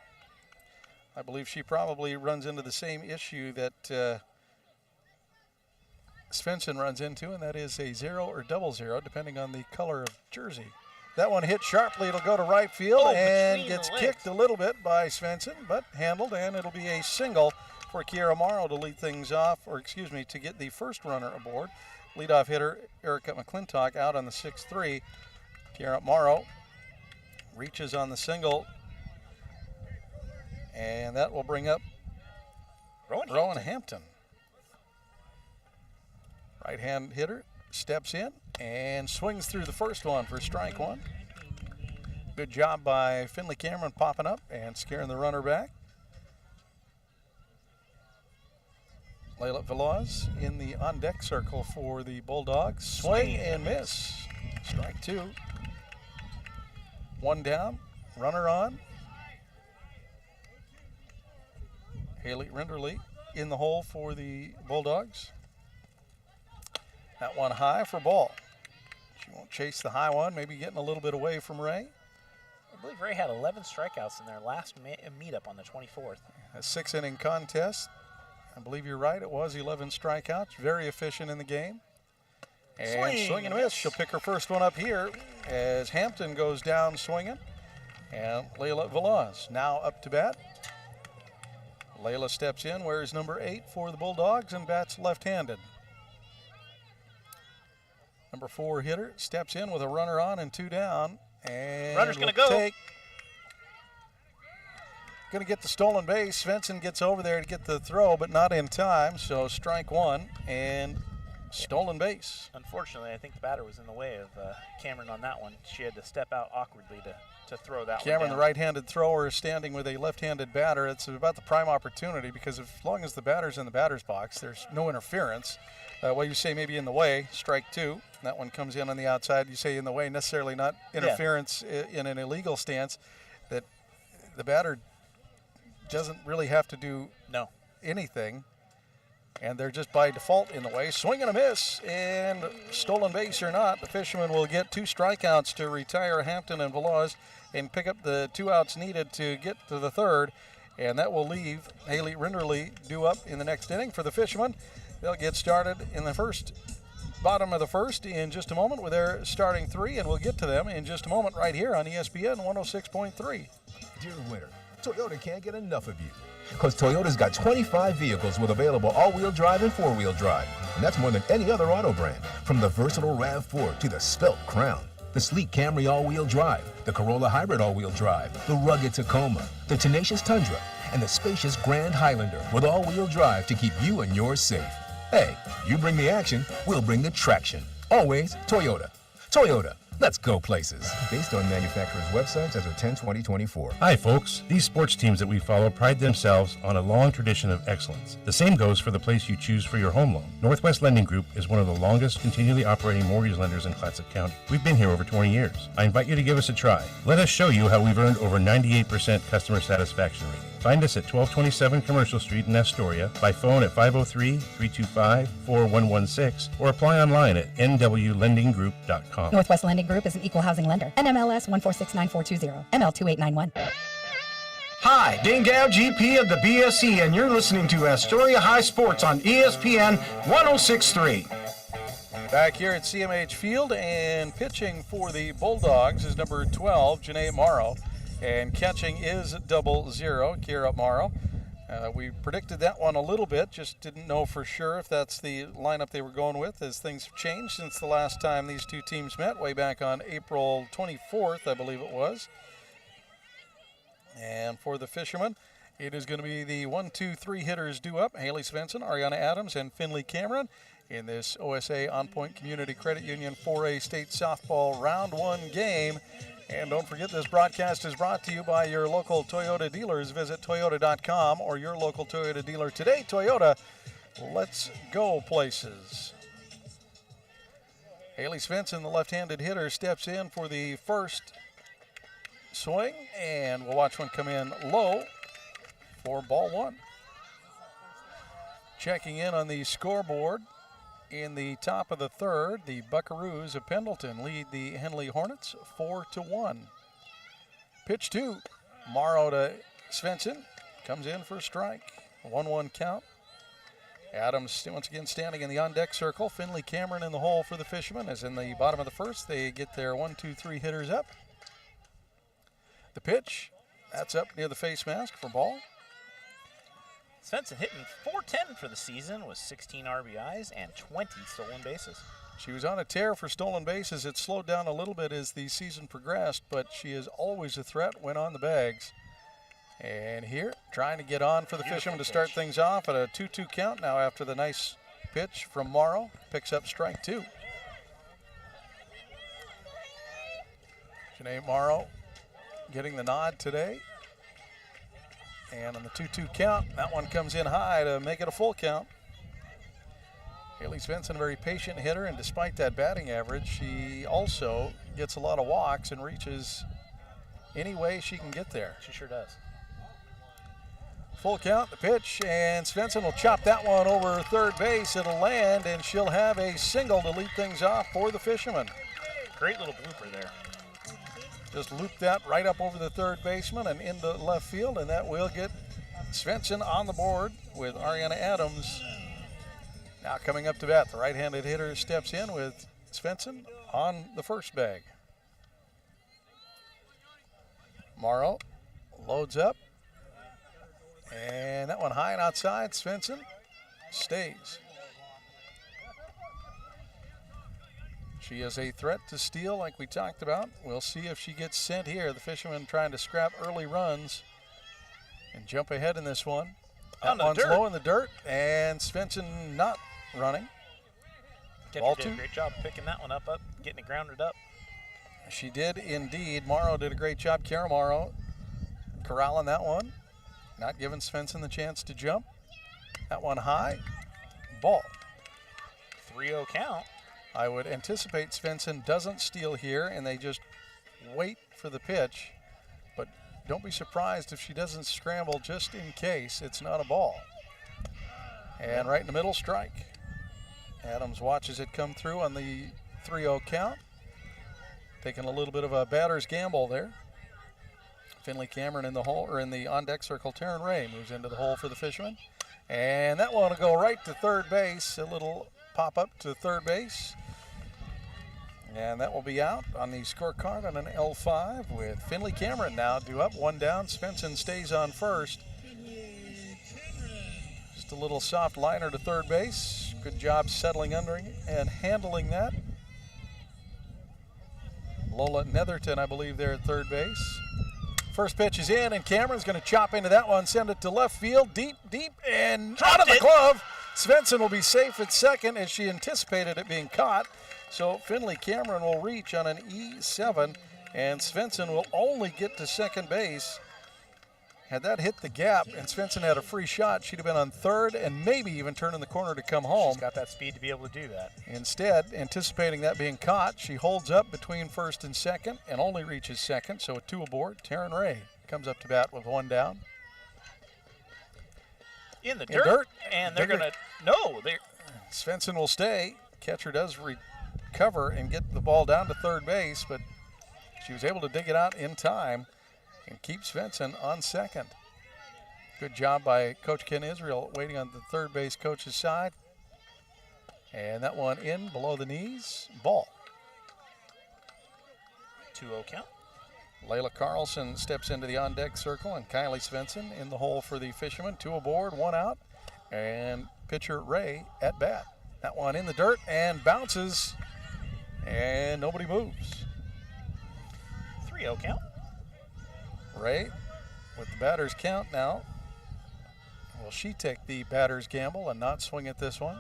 I believe she probably runs into the same issue that Svensson runs into, and that is a 0 or 0-0, depending on the color of jersey. That one hit sharply. It'll go to right field and gets kicked a little bit by Svensson, but handled, and it'll be a single for Kiera Morrow to lead things off, or excuse me, to get the first runner aboard. Leadoff hitter Erica McClintock out on the 6-3. Kiera Morrow reaches on the single, and that will bring up Rowan Hampton. Right-hand hitter steps in and swings through the first one for strike one. Good job by Finley Cameron popping up and scaring the runner back. Layla Veloz in the on-deck circle for the Bulldogs. Swing and miss. Strike two. One down, runner on. Haley Rinderly in the hole for the Bulldogs. That one high for ball. She won't chase the high one, maybe getting a little bit away from Ray. I believe Ray had 11 strikeouts in their last meetup on the 24th. A 6-inning contest. I believe you're right, it was 11 strikeouts. Very efficient in the game. And swing and miss. She'll pick her first one up here as Hampton goes down swinging. And Layla Veloz now up to bat. Layla steps in, wears number 8 for the Bulldogs, and bats left-handed. Number 4 hitter steps in with a runner on and 2 down. And runner's going to go. Going to get the stolen base. Svensson gets over there to get the throw, but not in time. So strike one and stolen base. Unfortunately, I think the batter was in the way of Cameron on that one. She had to step out awkwardly to throw that Cameron, one down. the right-handed thrower, standing with a left-handed batter. It's about the prime opportunity because as long as the batter's in the batter's box, there's no interference. Well, you say maybe in the way, strike two. That one comes in on the outside. You say in the way, necessarily not interference in an illegal stance. That the batter doesn't really have to do anything. And they're just by default in the way. Swing and a miss, and stolen base or not, the Fishermen will get 2 strikeouts to retire Hampton and Veloz and pick up the 2 outs needed to get to the third. And that will leave Haley Rinderly due up in the next inning for the Fishermen. They'll get started in the bottom of the first in just a moment with their starting 3, and we'll get to them in just a moment right here on ESPN 106.3. Dear winner, Toyota can't get enough of you. Because Toyota's got 25 vehicles with available all-wheel drive and four-wheel drive. And that's more than any other auto brand. From the versatile RAV4 to the Svelte Crown, the sleek Camry all-wheel drive, the Corolla Hybrid all-wheel drive, the rugged Tacoma, the tenacious Tundra, and the spacious Grand Highlander with all-wheel drive to keep you and yours safe. Hey, you bring the action, we'll bring the traction. Always Toyota. Toyota. Let's go places. Based on manufacturer's websites as of 10/20/24. Hi, folks. These sports teams that we follow pride themselves on a long tradition of excellence. The same goes for the place you choose for your home loan. Northwest Lending Group is one of the longest continually operating mortgage lenders in Clatsop County. We've been here over 20 years. I invite you to give us a try. Let us show you how we've earned over 98% customer satisfaction rating. Find us at 1227 Commercial Street in Astoria, by phone at 503-325-4116, or apply online at nwlendinggroup.com. Northwest Lending Group is an equal housing lender. NMLS 1469420, ML2891. Hi, Dane Gow, GP of the BSE, and you're listening to Astoria High Sports on ESPN 106.3. Back here at CMH Field, and pitching for the Bulldogs is number 12, Janae Morrow. And catching is 00, Kira Morrow. We predicted that one a little bit, just didn't know for sure if that's the lineup they were going with, as things have changed since the last time these two teams met, way back on April 24th, I believe it was. And for the Fishermen, it is going to be the 1-2-3 hitters due up, Haley Svensson, Ariana Adams, and Finley Cameron, in this OSAA OnPoint Community Credit Union 4A State Softball Round 1 game. And don't forget, this broadcast is brought to you by your local Toyota dealers. Visit Toyota.com or your local Toyota dealer today. Toyota, let's go places. Haley Svensson, the left-handed hitter, steps in for the first swing, and we'll watch one come in low for ball 1. Checking in on the scoreboard. In the top of the third, the Buckaroos of Pendleton lead the Henley Hornets 4-1. Pitch 2, Morrow to Svensson, comes in for a strike. 1-1 count. Adams once again standing in the on-deck circle. Finley Cameron in the hole for the Fishermen, as in the bottom of the first. They get their 1-2-3 hitters up. The pitch, that's up near the face mask for ball. Svensson hitting .410 for the season with 16 RBIs and 20 stolen bases. She was on a tear for stolen bases. It slowed down a little bit as the season progressed, but she is always a threat when on the bags. And here, trying to get on for the Fishermen to start things off at a 2-2 count now after the nice pitch from Morrow. Picks up strike 2. Janae Morrow getting the nod today. And on the 2-2 count, that one comes in high to make it a full count. Haley Svensson, a very patient hitter, and despite that batting average, she also gets a lot of walks and reaches any way she can get there. She sure does. Full count, the pitch, and Svensson will chop that one over third base. It'll land, and she'll have a single to lead things off for the Fishermen. Great little blooper there. Just loop that right up over the third baseman and into left field, and that will get Svensson on the board with Ariana Adams now coming up to bat. The right-handed hitter steps in with Svensson on the first bag. Morrow loads up, and that one high and outside. Svensson stays. She is a threat to steal like we talked about. We'll see if she gets sent here. The Fishermen trying to scrap early runs and jump ahead in this one. That one's low in the dirt, and Svensson not running. Catcher did a great job picking that one up, getting it grounded up. She did indeed. Morrow did a great job. Kara Morrow corralling that one, not giving Svensson the chance to jump. That one high, ball. 3-0 count. I would anticipate Svensson doesn't steal here, and they just wait for the pitch. But don't be surprised if she doesn't scramble just in case it's not a ball. And right in the middle, strike. Adams watches it come through on the 3-0 count. Taking a little bit of a batter's gamble there. Finley Cameron in the hole, or in the on-deck circle. Taryn Ray moves into the hole for the Fishermen. And that one will go right to third base. A little pop-up to third base. And that will be out on the scorecard on an L5 with Finley Cameron now due up, one down. Svensson stays on first. Just a little soft liner to third base. Good job settling under and handling that. Lola Netherton, I believe, there at third base. First pitch is in, and Cameron's going to chop into that one, send it to left field, deep, and out of the glove. Svensson will be safe at second as she anticipated it being caught. So Finley Cameron will reach on an E7, and Svensson will only get to second base. Had that hit the gap and Svensson had a free shot, she'd have been on third and maybe even turning the corner to come home. She's got that speed to be able to do that. Instead, anticipating that being caught, she holds up between first and second and only reaches second, so a 2 aboard. Taryn Ray comes up to bat with 1 down. In the dirt. And they're going to, no. Svensson will stay. Catcher does recover and get the ball down to third base, but she was able to dig it out in time and keep Svensson on second. Good job by Coach Ken Israel waiting on the third base coach's side. And that one in below the knees. Ball. 2-0 count. Layla Carlson steps into the on-deck circle, and Kylie Svensson in the hole for the Fishermen. 2 aboard, 1 out, and pitcher Ray at bat. That one in the dirt and bounces, and nobody moves. 3-0 count. Ray with the batter's count now. Will she take the batter's gamble and not swing at this one?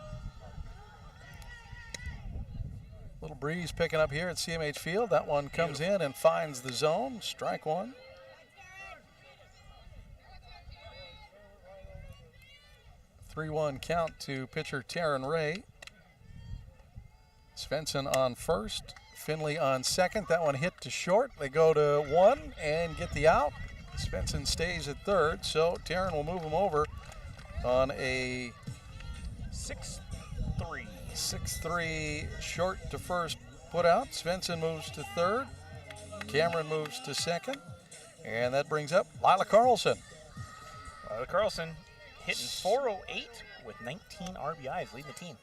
Little breeze picking up here at CMH Field. That one comes in and finds the zone. Strike one. Three-one count to pitcher Taryn Ray. Svensson on first. Finley on second. That one hit to short. They go to 1 and get the out. Svensson stays at third, so Taryn will move him over on a 6-3. 6-3 short to first put out. Svensson moves to third. Cameron moves to second. And that brings up Lila Carlson. Lila Carlson hitting .408 with 19 RBIs, leading the team.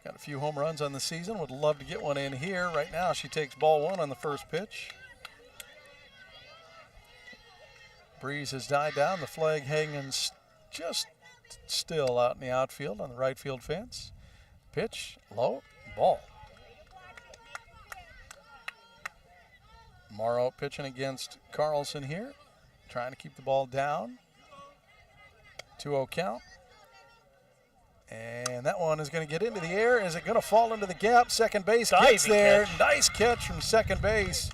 Got a few home runs on the season. Would love to get one in here. Right now she takes ball 1 on the first pitch. Breeze has died down. The flag hanging just still out in the outfield on the right field fence. Pitch, low, ball. Morrow pitching against Carlson here. Trying to keep the ball down. 2-0 count. And that one is going to get into the air. Is it going to fall into the gap? Second base gets there. Nice catch from second base.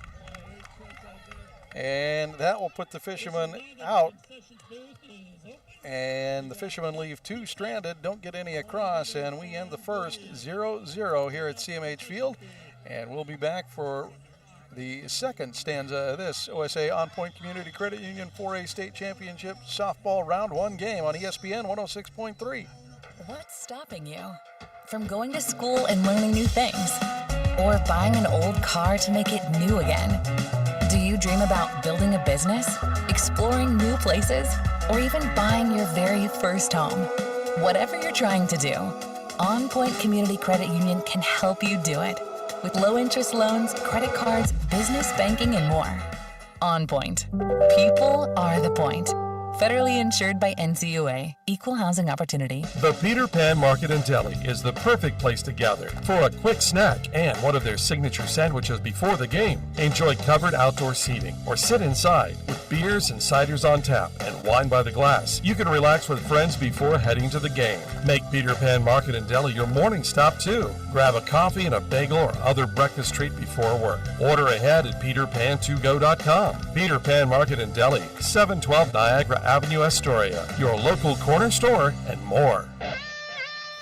And that will put the Fishermen out. And the Fishermen leave 2 stranded, don't get any across, and we end the first 0-0 here at CMH Field. And we'll be back for the second stanza of this OSAA OnPoint Community Credit Union 4A State Championship Softball Round 1 game on ESPN 106.3. What's stopping you from going to school and learning new things? Or buying an old car to make it new again? Do you dream about building a business, exploring new places, or even buying your very first home? Whatever you're trying to do, OnPoint Community Credit Union can help you do it. With low-interest loans, credit cards, business banking, and more. OnPoint. People are the point. Federally insured by NCUA. Equal housing opportunity. The Peter Pan Market and Deli is the perfect place to gather for a quick snack and one of their signature sandwiches before the game. Enjoy covered outdoor seating or sit inside with beers and ciders on tap and wine by the glass. You can relax with friends before heading to the game. Make Peter Pan Market and Deli your morning stop too. Grab a coffee and a bagel or other breakfast treat before work. Order ahead at peterpan2go.com. Peter Pan Market and Deli, 712 Niagara Avenue, Astoria. Your local corner store and more.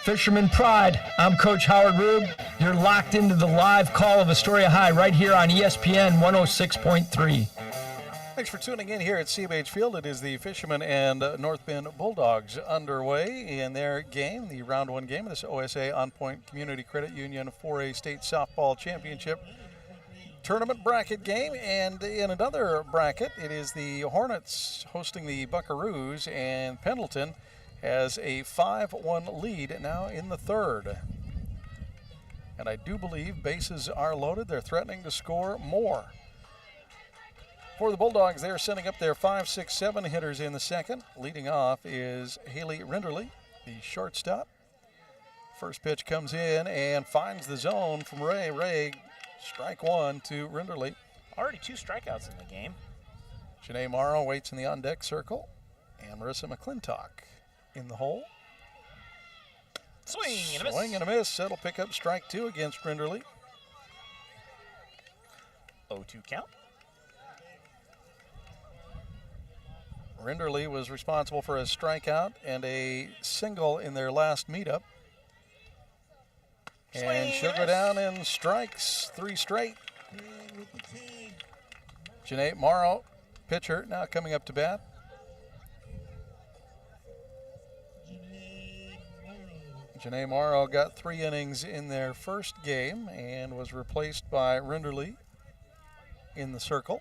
Fisherman Pride, I'm Coach Howard Rube. You're locked into the live call of Astoria High right here on ESPN 106.3. Thanks for tuning in here at CMH Field. It is the Fishermen and North Bend Bulldogs underway in their game, the round one game of this OSAA OnPoint Community Credit Union 4A State Softball Championship Tournament bracket game. And in another bracket, it is the Hornets hosting the Buckaroos, and Pendleton has a 5-1 lead now in the third. And I do believe bases are loaded. They're threatening to score more. For the Bulldogs, they're sending up their 5, 6, 7 hitters in the second. Leading off is Haley Rinderly, the shortstop. First pitch comes in and finds the zone from Ray. Ray, strike one to Rinderly. Already 2 strikeouts in the game. Janae Morrow waits in the on-deck circle. And Marissa McClintock in the hole. Swing and a miss. Swing and a miss. That'll pick up strike 2 against Rinderly. 0-2 count. Rinderly was responsible for a strikeout and a single in their last meetup. And she'll go down and strikes 3 straight. Janae Morrow, pitcher, now coming up to bat. Janae Morrow got 3 innings in their first game and was replaced by Rinderly in the circle.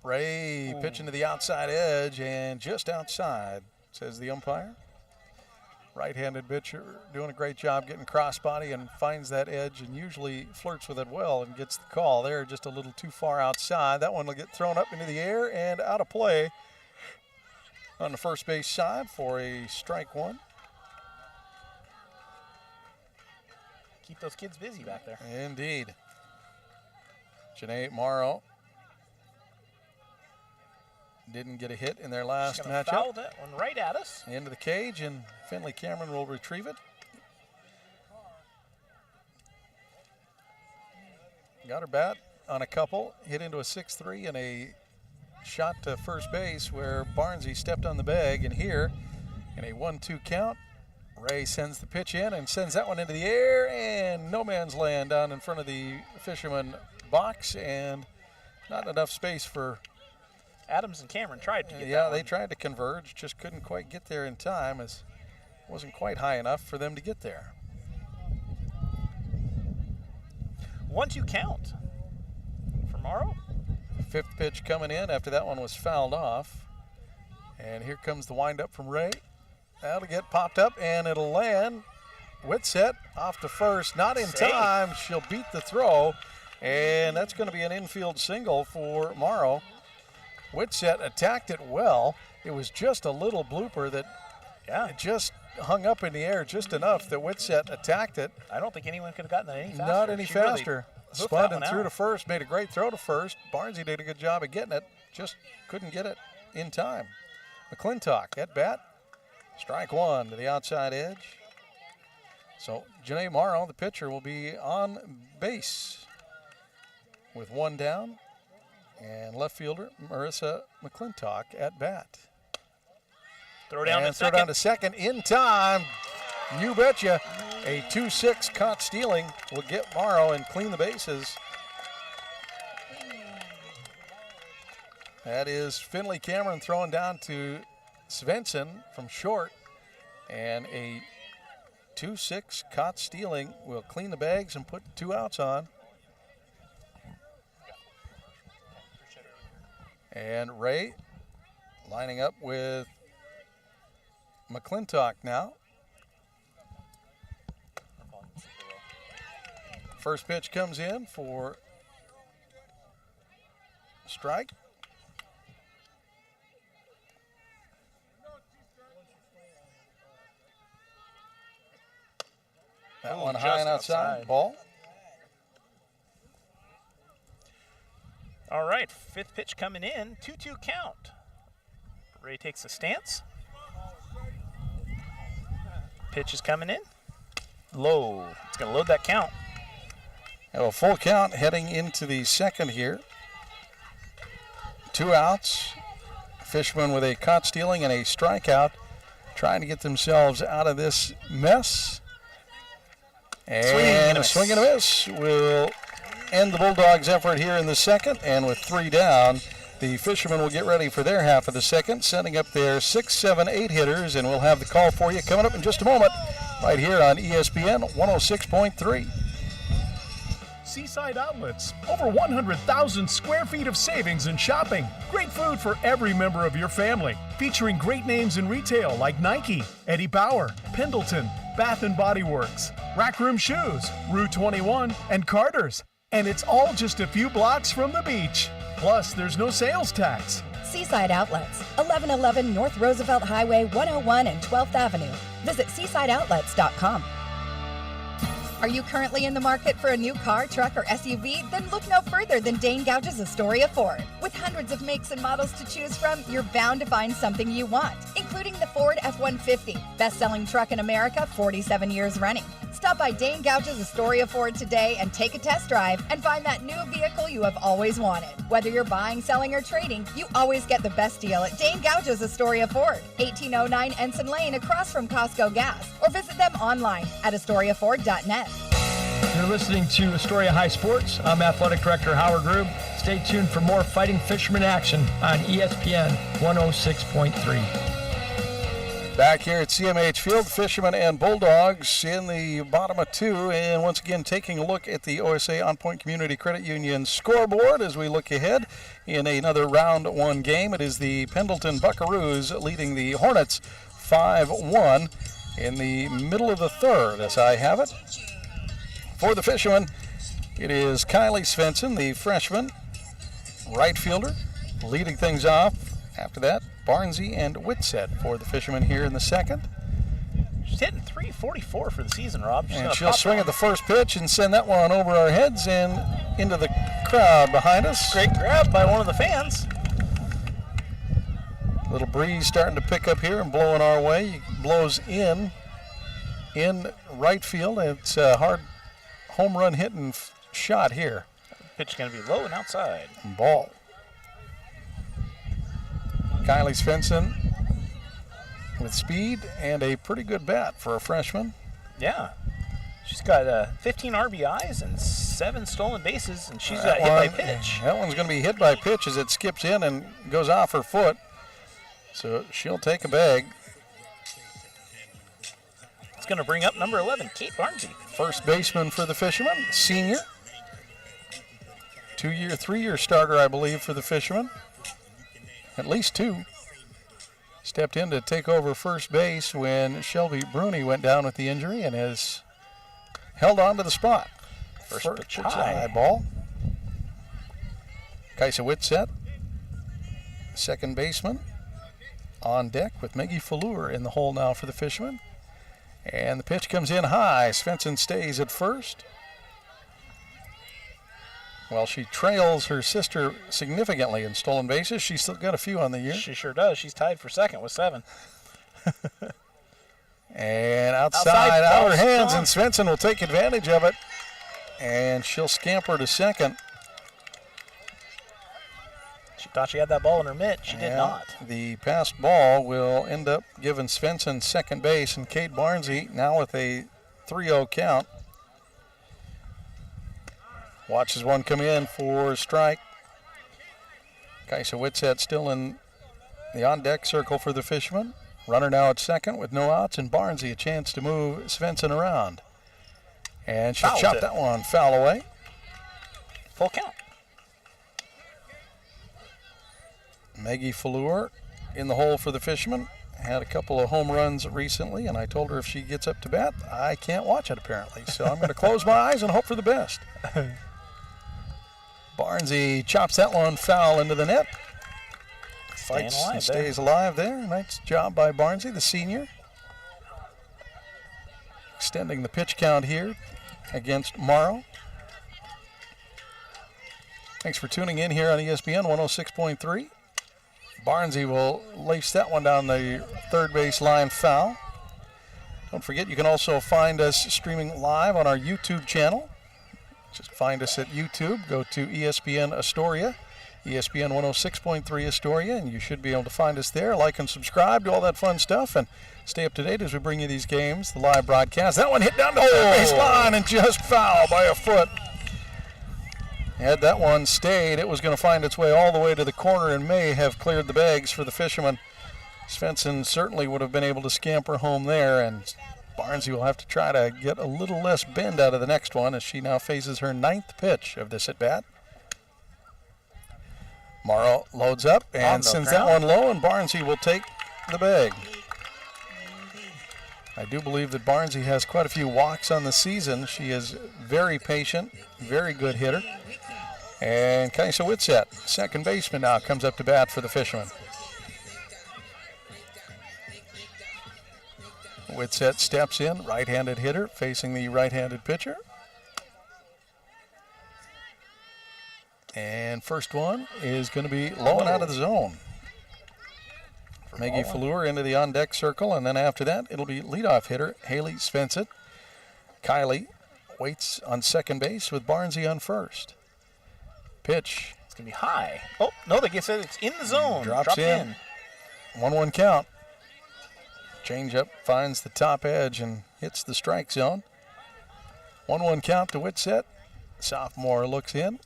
Ray pitching to the outside edge and just outside, says the umpire. Right-handed pitcher doing a great job getting crossbody and finds that edge and usually flirts with it well and gets the call there just a little too far outside. That one will get thrown up into the air and out of play on the first base side for a strike 1. Keep those kids busy back there. Indeed. Janae Morrow didn't get a hit in their last matchup. Foul that one right at us. Into the cage, and Finley Cameron will retrieve it. Got her bat on a couple, hit into a 6-3 and a shot to first base where Barnesy stepped on the bag. And here, in a 1-2 count, Ray sends the pitch in and sends that one into the air, and no man's land down in front of the Fisherman box, and not enough space for Adams and Cameron tried to get that they tried to converge, just couldn't quite get there in time, as it wasn't quite high enough for them to get there. 1-2 count for Morrow. 5th pitch coming in after that one was fouled off. And here comes the windup from Ray. That'll get popped up and it'll land. Whitsett off to first, not in time. She'll beat the throw, and that's going to be an infield single for Morrow. Whitsett attacked it well. It was just a little blooper that it just hung up in the air just enough that Whitsett attacked it. I don't think anyone could have gotten that any faster. Not any faster. Really spun and threw to first, made a great throw to first. Barnesy did a good job of getting it, just couldn't get it in time. McClintock at bat. Strike 1 to the outside edge. So Janae Morrow, the pitcher, will be on base with 1 down. And left fielder Marissa McClintock at bat. Throw down and throw down to second in time. You betcha. A 2-6 caught stealing will get Morrow and clean the bases. That is Finley Cameron throwing down to Svensson from short. And a 2-6 caught stealing will clean the bags and put 2 outs on. And Ray lining up with McClintock now. First pitch comes in for strike. That one high and outside. Ball. All right, 5th pitch coming in, 2-2 count. Ray takes a stance. Pitch is coming in. Low. It's going to load that count. Have a full count heading into the second here. 2 outs. Fishermen with a caught stealing and a strikeout, trying to get themselves out of this mess. And a swing and a miss will end the Bulldogs' effort here in the second, and with 3 down, the Fishermen will get ready for their half of the second, sending up their 6, 7, 8 hitters, and we'll have the call for you coming up in just a moment right here on ESPN 106.3. Seaside Outlets, over 100,000 square feet of savings and shopping. Great food for every member of your family. Featuring great names in retail like Nike, Eddie Bauer, Pendleton, Bath & Body Works, Rack Room Shoes, Rue 21, and Carter's. And it's all just a few blocks from the beach. Plus, there's no sales tax. Seaside Outlets, 1111 North Roosevelt Highway 101 and 12th Avenue. Visit seasideoutlets.com. Are you currently in the market for a new car, truck, or SUV? Then look no further than Dane Gouge's Astoria Ford. With hundreds of makes and models to choose from, you're bound to find something you want, including the Ford F-150, best-selling truck in America, 47 years running. Stop by Dane Gouge's Astoria Ford today and take a test drive and find that new vehicle you have always wanted. Whether you're buying, selling, or trading, you always get the best deal at Dane Gouge's Astoria Ford, 1809 Ensign Lane across from Costco Gas, or visit them online at AstoriaFord.net. You're listening to Astoria High Sports. I'm Athletic Director Howard Rube. Stay tuned for more Fighting Fisherman action on ESPN 106.3. Back here at CMH Field, Fishermen and Bulldogs in the bottom of 2, and once again taking a look at the OSAA OnPoint Community Credit Union scoreboard as we look ahead in another round 1 game. It is the Pendleton Buckaroos leading the Hornets 5-1 in the middle of the third, as I have it. For the Fishermen, it is Kylie Svensson, the freshman right fielder, leading things off. After that, Barnsey and Whitsett for the Fishermen here in the second. She's hitting .344 for the season, Rob. She'll swing at the first pitch and send that one over our heads and into the crowd behind us. Great grab by one of the fans. Little breeze starting to pick up here and blowing our way. Blows in right field. It's a hard home run hitting shot here. Pitch is going to be low and outside. Ball. Kylie Svensson with speed and a pretty good bat for a freshman. Yeah. She's got 15 RBIs and 7 stolen bases, and she's got hit by pitch. That one's going to be hit by pitch as it skips in and goes off her foot. So she'll take a bag. It's going to bring up number 11, Kate Barnsey. First baseman for the Fishermen, senior. 3-year starter, I believe, for the Fishermen. At least 2. Stepped in to take over first base when Shelby Bruni went down with the injury and has held on to the spot. First pitch high ball. Kaisa Whitsett, second baseman, on deck with Maggie Fallour in the hole now for the Fishermen. And the pitch comes in high. Svensson stays at first. While she trails her sister significantly in stolen bases, she's still got a few on the year. She sure does. She's tied for second with 7. And outside out her hands, and Svensson will take advantage of it. And she'll scamper to second. She thought she had that ball in her mitt. She did not. The passed ball will end up giving Svensson second base, and Kate Barnsey now with a 3-0 count. Watches one come in for a strike. Kaisa Whitsett still in the on-deck circle for the Fishermen. Runner now at second with no outs, and Barnsey a chance to move Svensson around. And she'll chop that one foul away. Full count. Maggie Fallour in the hole for the Fishermen. Had a couple of home runs recently, and I told her if she gets up to bat, I can't watch it apparently. So I'm going to close my eyes and hope for the best. Barnsey chops that one foul into the net. Fights and stays alive there. Nice job by Barnsey, the senior. Extending the pitch count here against Morrow. Thanks for tuning in here on ESPN 106.3. Barnsey will lace that one down the third base line foul. Don't forget, you can also find us streaming live on our YouTube channel. Just find us at YouTube. Go to ESPN Astoria, ESPN 106.3 Astoria, and you should be able to find us there. Like and subscribe, do all that fun stuff, and stay up to date as we bring you these games, the live broadcast. That one hit down the third base line and just foul by a foot. Had that one stayed, it was going to find its way all the way to the corner and may have cleared the bags for the Fishermen. Svensson certainly would have been able to scamper home there, and Barnsey will have to try to get a little less bend out of the next one as she now faces her 9th pitch of this at-bat. Morrow loads up and sends that one low, and Barnsey will take the bag. I do believe that Barnsey has quite a few walks on the season. She is very patient, very good hitter. And Kaisa Whitsett, second baseman, now comes up to bat for the Fishermen. Whitsett steps in, right-handed hitter, facing the right-handed pitcher. And first one is going to be low and out of the zone. Maggie Fleur into the on-deck circle, and then after that, it'll be leadoff hitter Haley Svensson. Kylie waits on second base with Barnsey on first. Pitch. It's going to be high. Oh, no, they said it's in the zone. Dropped in. 1-1 count. Changeup finds the top edge and hits the strike zone. 1-1 count to Whitsett. Sophomore looks in.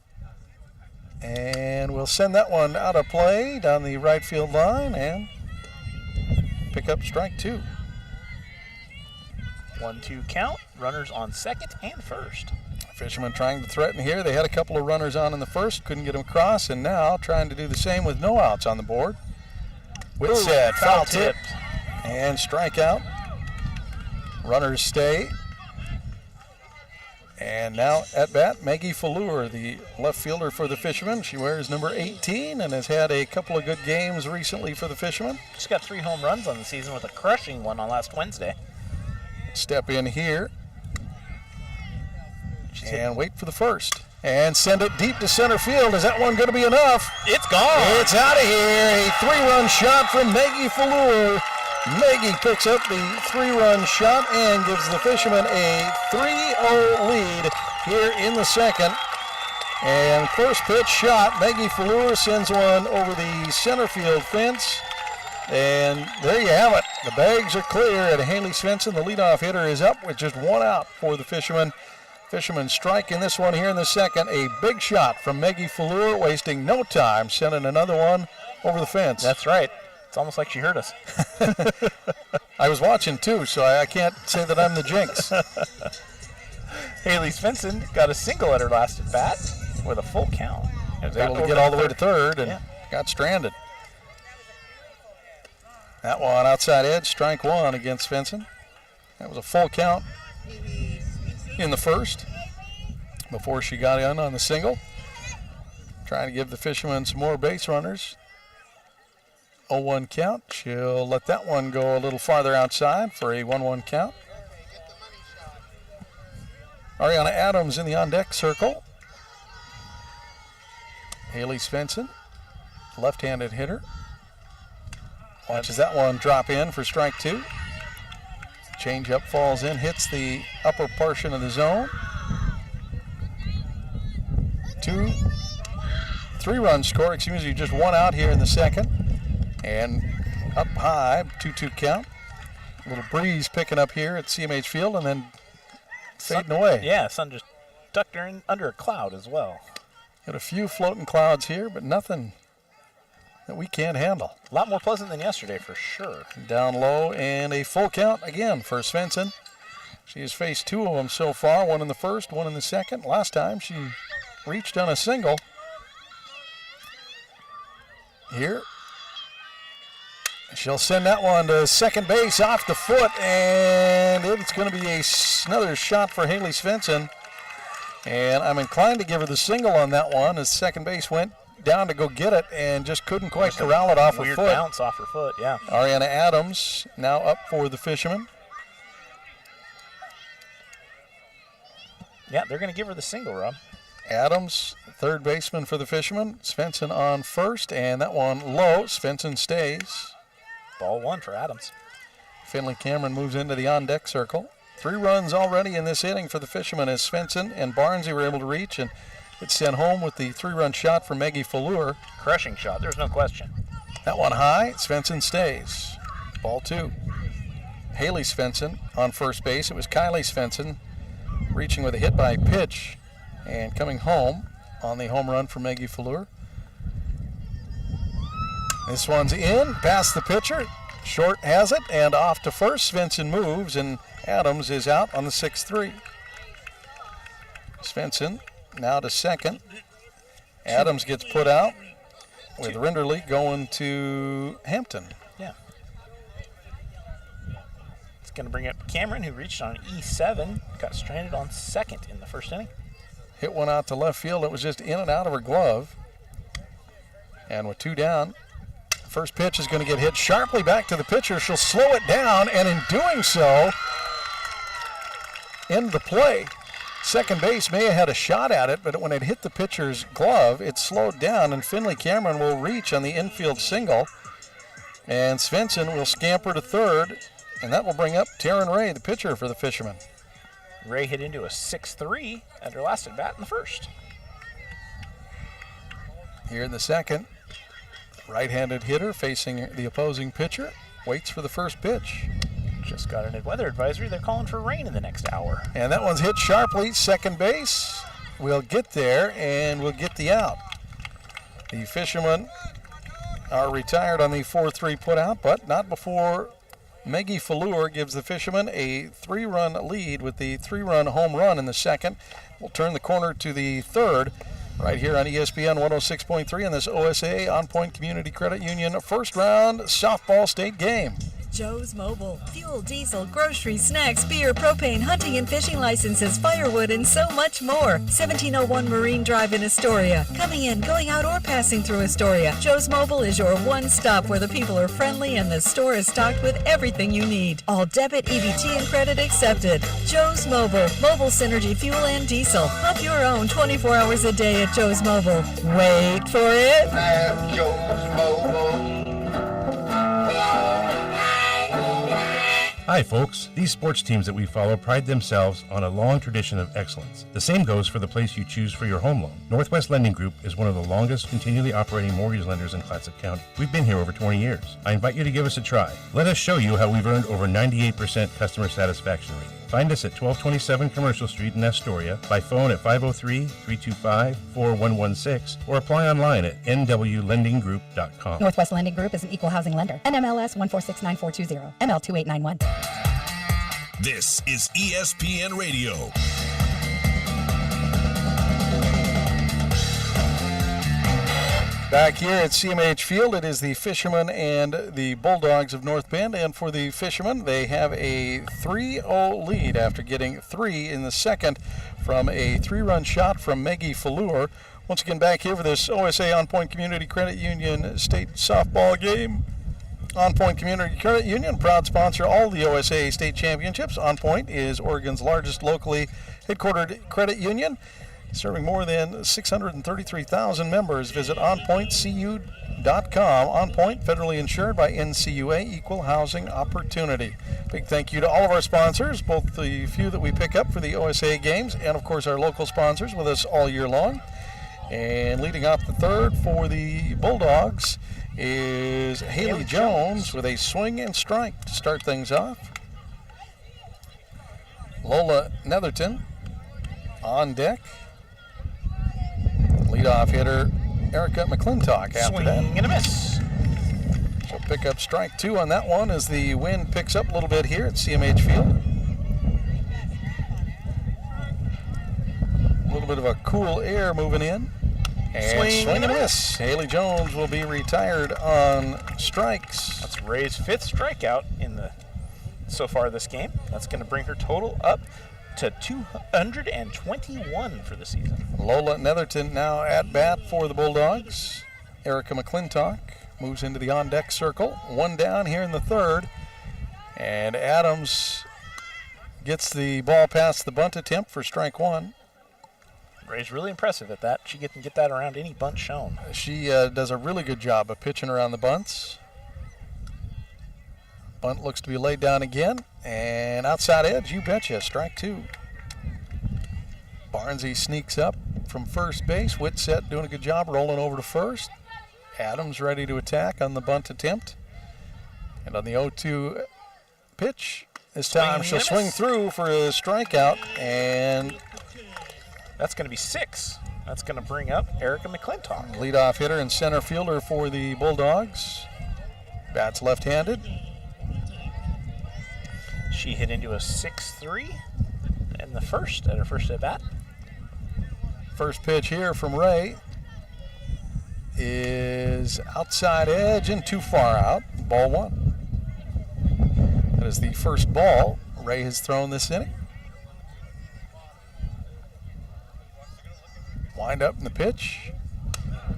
And we'll send that one out of play down the right field line and pick up strike 2. 1-2 count. Runners on second and first. Fishermen trying to threaten here. They had a couple of runners on in the first, couldn't get them across, and now trying to do the same with no outs on the board. Whitsett, foul tip, and strikeout. Runners stay. And now at bat, Maggie Fleur, the left fielder for the Fishermen. She wears number 18 and has had a couple of good games recently for the Fishermen. She's got 3 home runs on the season with a crushing one on last Wednesday. Step in here. And wait for the first. And send it deep to center field. Is that one going to be enough? It's gone. It's out of here. A 3-run shot from Maggie Fleur. Maggie picks up the 3-run shot and gives the Fishermen a 3-0 lead here in the second. And first pitch shot, Maggie Fleur sends one over the center field fence. And there you have it. The bags are clear, and Haley Svensson, the leadoff hitter, is up with just 1 out for the Fishermen. Fishermen strike in this one here in the second. A big shot from Maggie Fleur, wasting no time, sending another one over the fence. That's right. It's almost like she heard us. I was watching too, so I can't say that I'm the jinx. Haley Svensson got a single at her last at bat with a full count. Was able to get all the way to third and got stranded. That one outside edge, strike 1 against Svensson. That was a full count in the first before she got in on the single. Trying to give the Fishermen some more base runners. 0-1 count. She'll let that one go a little farther outside for a 1-1 count. Ariana Adams in the on-deck circle. Haley Svensson, left-handed hitter. Watches that one drop in for strike 2. Changeup falls in, hits the upper portion of the zone. 3-run score, just 1 out here in the second. And up high, 2-2 count. A little breeze picking up here at CMH Field and then fading away. Yeah, sun just tucked her in under a cloud as well. Got a few floating clouds here, but nothing that we can't handle. A lot more pleasant than yesterday for sure. Down low and a full count again for Svensson. She has faced 2 of them so far, 1 in the first, 1 in the second. Last time she reached on a single. Here. She'll send that one to second base off the foot, and it's going to be another shot for Haley Svensson. And I'm inclined to give her the single on that one as second base went down to go get it and just couldn't quite corral it off her foot. Weird bounce off her foot, yeah. Ariana Adams now up for the Fishermen. Yeah, they're going to give her the single, Rob. Adams, third baseman for the Fishermen. Svensson on first, and that one low. Svensson stays. Ball 1 for Adams. Finley Cameron moves into the on-deck circle. 3 runs already in this inning for the Fishermen as Svensson and Barnsey were able to reach, and it's sent home with the 3-run shot for Maggie Fleur. Crushing shot, there's no question. That one high, Svensson stays. Ball 2. Haley Svensson on first base. It was Kylie Svensson reaching with a hit by pitch and coming home on the home run for Maggie Fleur. This one's in, past the pitcher. Short has it, and off to first. Svensson moves, and Adams is out on the 6-3. Svensson now to second. Adams gets put out with Rinderle going to Hampton. Yeah. It's going to bring up Cameron, who reached on E7, got stranded on second in the first inning. Hit one out to left field. It was just in and out of her glove. And with 2 down, first pitch is going to get hit sharply back to the pitcher. She'll slow it down, and in doing so, end the play. Second base may have had a shot at it, but when it hit the pitcher's glove, it slowed down, and Finley Cameron will reach on the infield single. And Svensson will scamper to third, and that will bring up Taryn Ray, the pitcher for the Fishermen. Ray hit into a 6-3 at her last at bat in the first. Here in the second, right-handed hitter facing the opposing pitcher, waits for the first pitch. Just got a weather advisory. They're calling for rain in the next hour. And that one's hit sharply, second base. We'll get there, and we'll get the out. The Fishermen are retired on the 4-3 putout, but not before Maggie Fleur gives the Fishermen a 3-run lead with the 3-run home run in the second. We'll turn the corner to the third right here on ESPN 106.3 in this OSAA OnPoint Community Credit Union first round softball state game. Joe's Mobile. Fuel, diesel, groceries, snacks, beer, propane, hunting and fishing licenses, firewood, and so much more. 1701 Marine Drive in Astoria. Coming in, going out, or passing through Astoria. Joe's Mobile is your one stop where the people are friendly and the store is stocked with everything you need. All debit, EBT, and credit accepted. Joe's Mobile. Mobile Synergy fuel and diesel. Pump your own 24 hours a day at Joe's Mobile. Wait for it. At Joe's Mobile. Hi, folks. These sports teams that we follow pride themselves on a long tradition of excellence. The same goes for the place you choose for your home loan. Northwest Lending Group is one of the longest continually operating mortgage lenders in Clatsop County. We've been here over 20 years. I invite you to give us a try. Let us show you how we've earned over 98% customer satisfaction rate. Find us at 1227 Commercial Street in Astoria, by phone at 503-325-4116, or apply online at nwlendinggroup.com. Northwest Lending Group is an equal housing lender. NMLS 1469420, ML2891. This is ESPN Radio. Back here at CMH Field, it is the Fishermen and the Bulldogs of North Bend. And for the Fishermen, they have a 3-0 lead after getting 3 in the second from a 3-run shot from Maggie Fleur. Once again, back here for this OSAA OnPoint Community Credit Union state softball game. OnPoint Community Credit Union, proud sponsor all the OSAA state championships. OnPoint is Oregon's largest locally headquartered credit union, serving more than 633,000 members. Visit onpointcu.com. OnPoint, federally insured by NCUA, Equal Housing Opportunity. Big thank you to all of our sponsors, both the few that we pick up for the OSAA games and, of course, our local sponsors with us all year long. And leading off the third for the Bulldogs is Haley Jones with a swing and strike to start things off. Lola Netherton on deck. Leadoff hitter Erica McClintock after Swing that. and a miss. She'll pick up strike 2 on that one as the wind picks up a little bit here at CMH Field. A little bit of a cool air moving in. And swing and a miss. Haley Jones will be retired on strikes. That's Ray's 5th strikeout so far this game. That's going to bring her total up to 221 for the season. Lola Netherton now at bat for the Bulldogs. Erica McClintock moves into the on-deck circle. 1 down here in the third. And Adams gets the ball past the bunt attempt for strike 1. Ray's really impressive at that. She can get that around any bunt shown. She does a really good job of pitching around the bunts. Bunt looks to be laid down again. And outside edge, you betcha, strike 2. Barnsey sneaks up from first base. Whitsett doing a good job rolling over to first. Adams ready to attack on the bunt attempt. And on the 0-2 pitch, this time she'll swing through for a strikeout. And that's going to be 6 That's going to bring up Erica McClintock. Leadoff hitter and center fielder for the Bulldogs. Bat's left-handed. She hit into a 6-3 in the first at her first at bat. First pitch here from Ray is outside edge and too far out. Ball one. That is the first ball Ray has thrown this inning. Wind up in the pitch.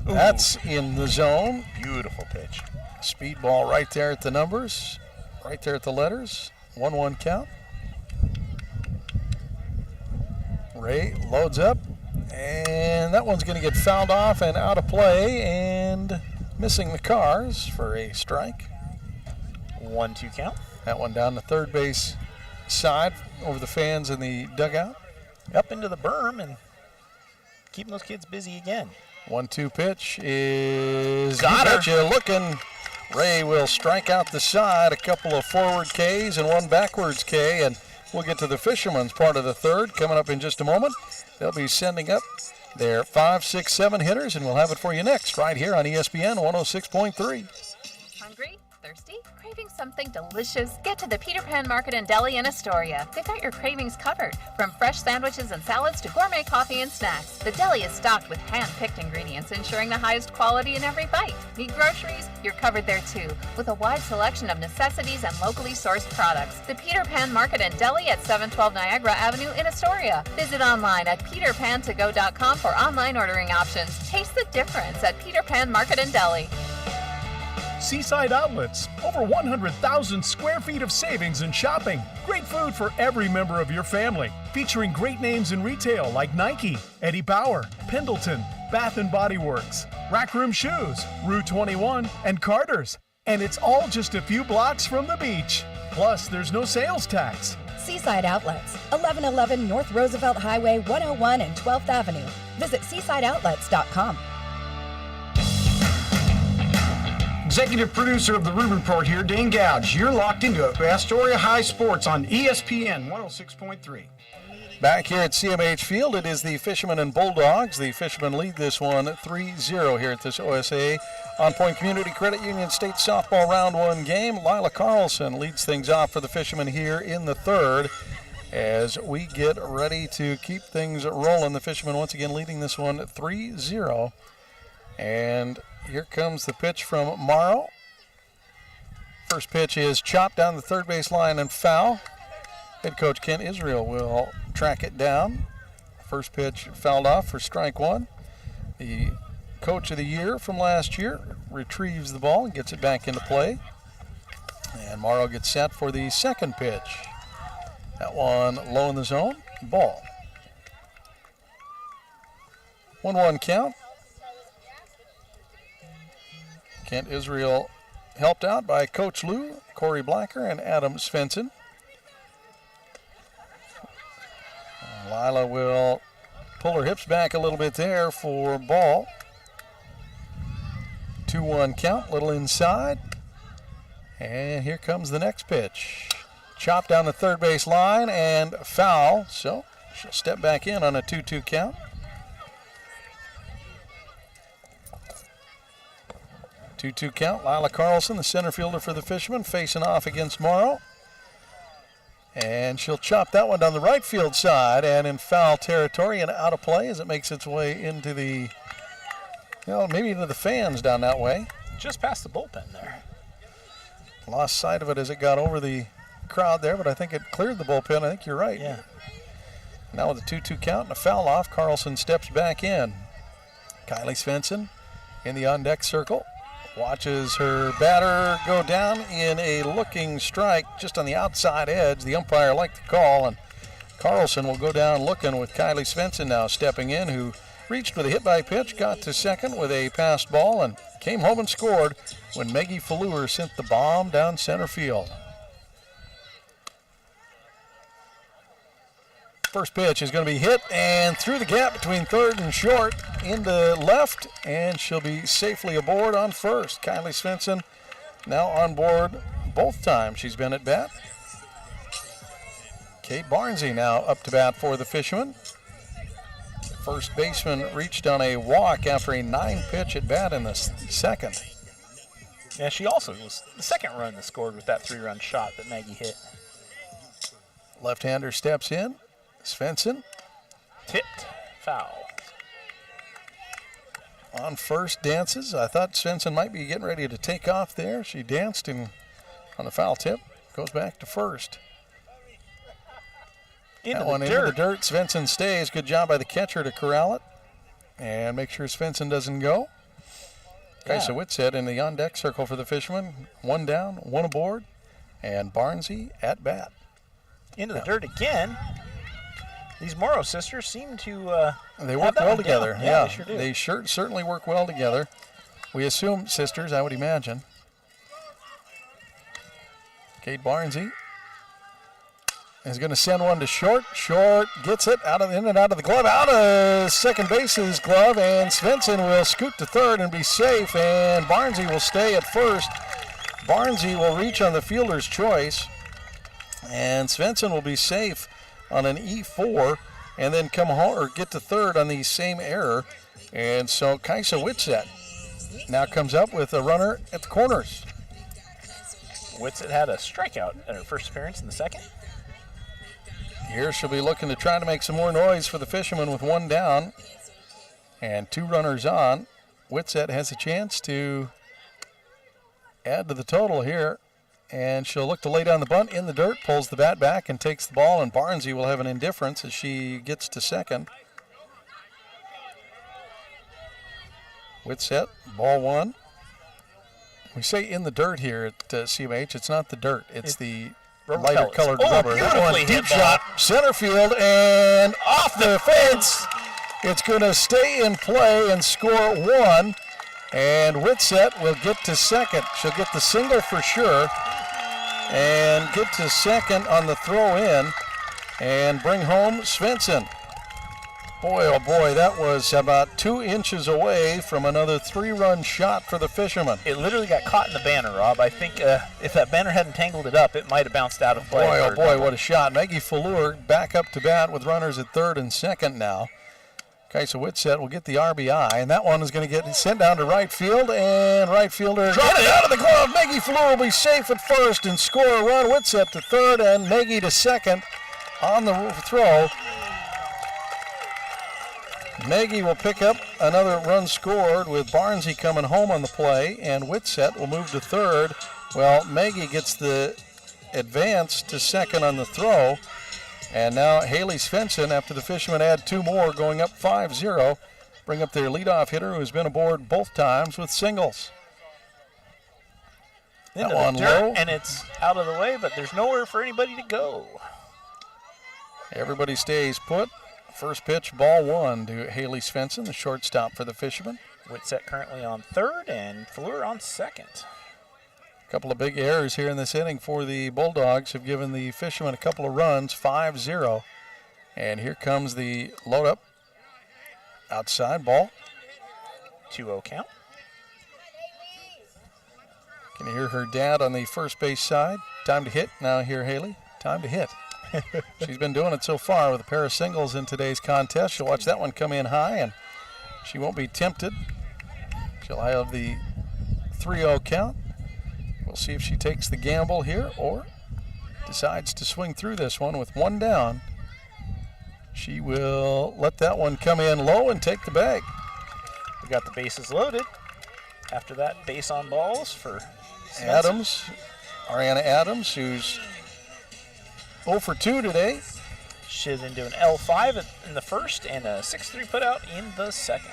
Ooh. That's in the zone. Beautiful pitch. Speed ball right there at the numbers, right there at the letters. 1-1 count. Ray loads up, and that one's going to get fouled off and out of play and missing the cars for a strike. 1-2 count. That one down the third base side over the fans in the dugout. Up into the berm and keeping those kids busy again. 1-2 pitch is Got her. Betcha looking. Ray will strike out the side, a couple of forward Ks and one backwards K, and we'll get to the Fishermen's part of the third coming up in just a moment. They'll be sending up their 5, 6, 7 hitters, and we'll have it for you next right here on ESPN 106.3. Hungry? Thirsty? Craving something delicious? Get to the Peter Pan Market and Deli in Astoria. They've got your cravings covered. From fresh sandwiches and salads to gourmet coffee and snacks, the deli is stocked with hand-picked ingredients, ensuring the highest quality in every bite. Need groceries? You're covered there too, with a wide selection of necessities and locally sourced products. The Peter Pan Market and Deli at 712 Niagara Avenue in Astoria. Visit online at peterpantogo.com for online ordering options. Taste the difference at Peter Pan Market and Deli. Seaside Outlets, over 100,000 square feet of savings and shopping. Great food for every member of your family. Featuring great names in retail like Nike, Eddie Bauer, Pendleton, Bath & Body Works, Rack Room Shoes, Rue 21, and Carter's. And it's all just a few blocks from the beach. Plus, there's no sales tax. Seaside Outlets, 1111 North Roosevelt Highway 101 and 12th Avenue. Visit seasideoutlets.com. Executive producer of the Rue Report here, Dane Gouge. You're locked into Astoria High Sports on ESPN 106.3. Back here at CMH Field, it is the Fishermen and Bulldogs. The Fishermen lead this one 3-0 here at this OSAA OnPoint Community Credit Union State Softball Round 1 game. Lila Carlson leads things off for the Fishermen here in the third as we get ready to keep things rolling. The Fishermen once again leading this one 3-0. And here comes the pitch from Morrow. First pitch is chopped down the third base line and foul. Head coach Kent Israel will track it down. First pitch fouled off for strike one. The coach of the year from last year retrieves the ball and gets it back into play. And Morrow gets set for the second pitch. That one low in the zone, ball. 1-1 count. Kent Israel helped out by Coach Lou, Corey Blacker, and Adam Svensson. Lila will pull her hips back a little bit there for ball. 2-1 count, little inside. And here comes the next pitch. Chopped down the third base line and foul. So she'll step back in on a 2-2 count. 2-2 count. Lila Carlson, the center fielder for the Fishermen, facing off against Morrow. And she'll chop that one down the right field side and in foul territory and out of play as it makes its way into the, maybe into the fans down that way. Just past the bullpen there. Lost sight of it as it got over the crowd there, but I think it cleared the bullpen. I think you're right. Yeah. Now with a 2-2 count and a foul off, Carlson steps back in. Kylie Svensson in the on-deck circle. Watches her batter go down in a looking strike just on the outside edge. The umpire liked the call, and Carlson will go down looking with Kylie Svensson now stepping in, who reached with a hit by pitch, got to second with a passed ball, and came home and scored when Maggie Falluer sent the bomb down center field. First pitch is going to be hit and through the gap between third and short into left, and she'll be safely aboard on first. Kylie Svensson now on board both times she's been at bat. Kate Barnsey now up to bat for the Fishermen. First baseman reached on a walk after a 9-pitch at bat in the second. Yeah, she also was the second run that scored with that 3-run shot that Maggie hit. Left-hander steps in. Svensson. Tipped. Foul. On first, dances. I thought Svensson might be getting ready to take off there. She danced and on the foul tip. Goes back to first. Into the dirt. Svensson stays. Good job by the catcher to corral it and make sure Svensson doesn't go. Kaisa Whitsett in the on-deck circle for the Fishermen. 1 down, 1 aboard, and Barnsey at bat. Into the dirt again. These Morrow sisters seem to they work well together. Yeah, they sure do. They certainly work well together. We assume sisters, I would imagine. Kate Barnsey is going to send one to short. Short gets it in and out of the glove. Out of second base's glove, and Svensson will scoot to third and be safe, and Barnsey will stay at first. Barnsey will reach on the fielder's choice, and Svensson will be safe on an E4 and then come home or get to third on the same error. And so Kaisa Whitsett now comes up with a runner at the corners. Whitsett had a strikeout at her first appearance in the second. Here she'll be looking to try to make some more noise for the Fishermen with 1 down and 2 runners on. Whitsett has a chance to add to the total here, and she'll look to lay down the bunt in the dirt, pulls the bat back and takes the ball, and Barnsey will have an indifference as she gets to second. Whitsett, ball 1. We say in the dirt here at CMH. It's not the dirt. It's the lighter colored rubber. That one, deep shot, center field, and off the fence. It's going to stay in play and score 1. And Whitsett will get to second. She'll get the single for sure and get to second on the throw in and bring home Svensson. Boy, oh boy, that was about 2 inches away from another 3-run shot for the Fishermen. It literally got caught in the banner, Rob. I think if that banner hadn't tangled it up, it might have bounced out of play. Boy, oh boy, what a shot. Maggie Fleur back up to bat with runners at third and second now. Kaisa Whitsett will get the RBI, and that one is going to get sent down to right field, and right fielder get it out of the glove. Maggie Fleur will be safe at first and score a run. Whitsett to third, and Maggie to second on the throw. Maggie will pick up another run scored with Barnsey coming home on the play, and Whitsett will move to third. Well, Maggie gets the advance to second on the throw. And now Haley Svensson, after the Fishermen add 2 more, going up 5-0, bring up their leadoff hitter who's been aboard both times with singles. Into the dirt, and it's out of the way, but there's nowhere for anybody to go. Everybody stays put. First pitch, ball 1 to Haley Svensson, the shortstop for the Fishermen. Whitsett currently on third, and Fleur on second. Couple of big errors here in this inning for the Bulldogs have given the Fishermen a couple of runs, 5-0. And here comes the load up. Outside ball. 2-0 count. Can you hear her dad on the first base side? Time to hit. Now hear Haley. Time to hit. She's been doing it so far with a pair of singles in today's contest. She'll watch that one come in high, and she won't be tempted. She'll have the 3-0 count. We'll see if she takes the gamble here or decides to swing through this one with 1 down. She will let that one come in low and take the bag. We got the bases loaded after that base on balls for Svensson. Adams, Ariana Adams, who's 0 for 2 today. She's been doing L5 in the first and a 6-3 put out in the second.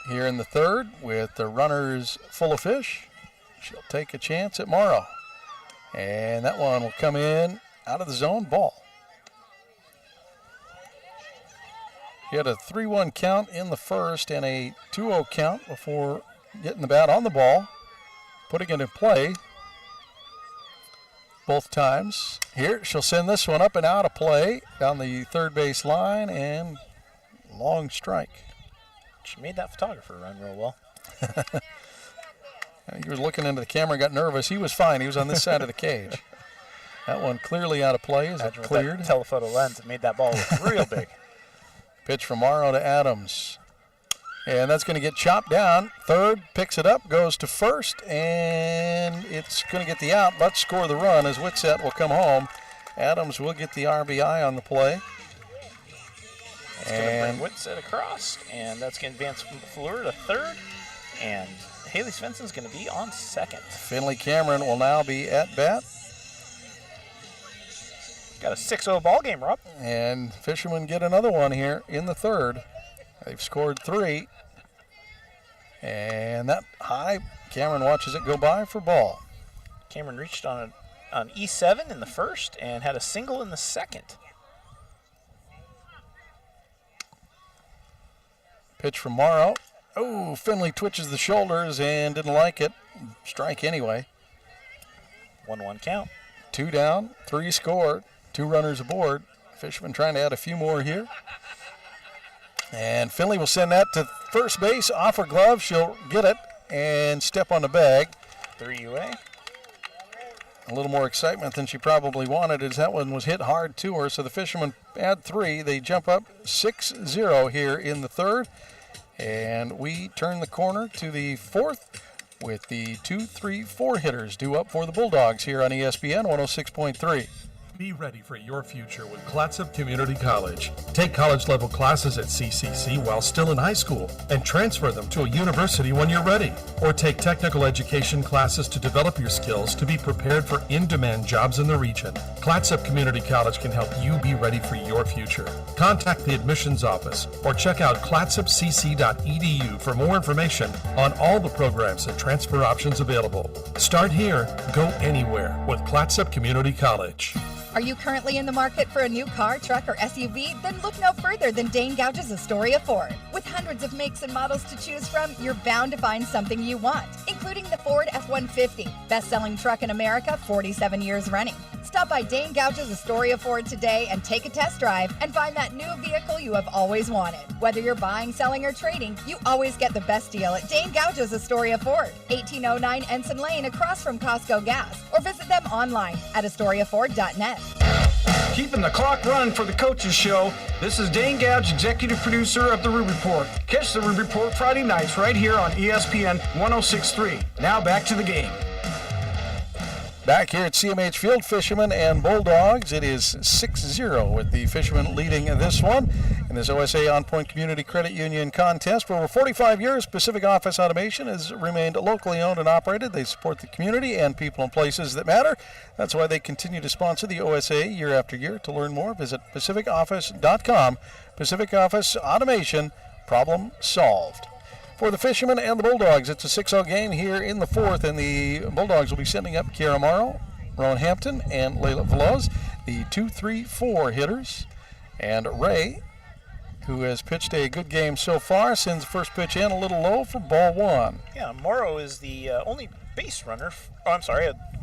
Here in the third with the runners full of fish. She'll take a chance at Morrow. And that one will come in out of the zone, ball. She had a 3-1 count in the first and a 2-0 count before getting the bat on the ball, putting it in play both times. Here, she'll send this one up and out of play down the third base line and long strike. She made that photographer run real well. He was looking into the camera and got nervous. He was fine. He was on this side of the cage. That one clearly out of play as it cleared. That telephoto lens, it made that ball look real big. Pitch from Morrow to Adams. And that's going to get chopped down. Third picks it up, goes to first, and it's going to get the out, but score the run as Whitsett will come home. Adams will get the RBI on the play. It's going to bring Whitsett across, and that's going to advance Fleur to third, and Haley Svensson's going to be on second. Finley Cameron will now be at bat. Got a 6-0 ball game, Rob. And Fishermen get another one here in the third. They've scored 3. And that high, Cameron watches it go by for ball. Cameron reached on E7 in the first and had a single in the second. Pitch from Morrow. Oh, Finley twitches the shoulders and didn't like it. Strike anyway. 1-1 count. 2 down, 3 scored, 2 runners aboard. Fishermen trying to add a few more here. And Finley will send that to first base, off her glove. She'll get it and step on the bag. 3 away. A little more excitement than she probably wanted as that one was hit hard to her. So the Fishermen add 3. They jump up 6-0 here in the third. And we turn the corner to the fourth with the 2, 3, 4 hitters due up for the Bulldogs here on ESPN 106.3. Be ready for your future with Clatsop Community College. Take college-level classes at CCC while still in high school and transfer them to a university when you're ready. Or take technical education classes to develop your skills to be prepared for in-demand jobs in the region. Clatsop Community College can help you be ready for your future. Contact the admissions office or check out clatsopcc.edu for more information on all the programs and transfer options available. Start here, go anywhere with Clatsop Community College. Are you currently in the market for a new car, truck, or SUV? Then look no further than Dane Gouge's Astoria Ford. With hundreds of makes and models to choose from, you're bound to find something you want, including the Ford F-150, best-selling truck in America, 47 years running. Stop by Dane Gouge's Astoria Ford today and take a test drive and find that new vehicle you have always wanted. Whether you're buying, selling, or trading, you always get the best deal at Dane Gouge's Astoria Ford, 1809 Ensign Lane across from Costco Gas, or visit them online at AstoriaFord.net. Keeping the clock running for the Coaches Show, this is Dane Gouge, executive producer of The Rube Report. Catch The Rube Report Friday nights right here on ESPN 106.3. Now back to the game. Back here at CMH Field, Fishermen and Bulldogs. It is 6-0 with the Fishermen leading this one in this OSAA OnPoint Community Credit Union contest. For over 45 years, Pacific Office Automation has remained locally owned and operated. They support the community and people and places that matter. That's why they continue to sponsor the OSAA year after year. To learn more, visit pacificoffice.com. Pacific Office Automation, problem solved. For the Fishermen and the Bulldogs, it's a 6-0 game here in the fourth, and the Bulldogs will be sending up Kiara Morrow, Rowan Hampton, and Layla Veloz, the 2, 3, 4 hitters. And Ray, who has pitched a good game so far, sends the first pitch in a little low for ball 1. Yeah, Morrow is the only base runner,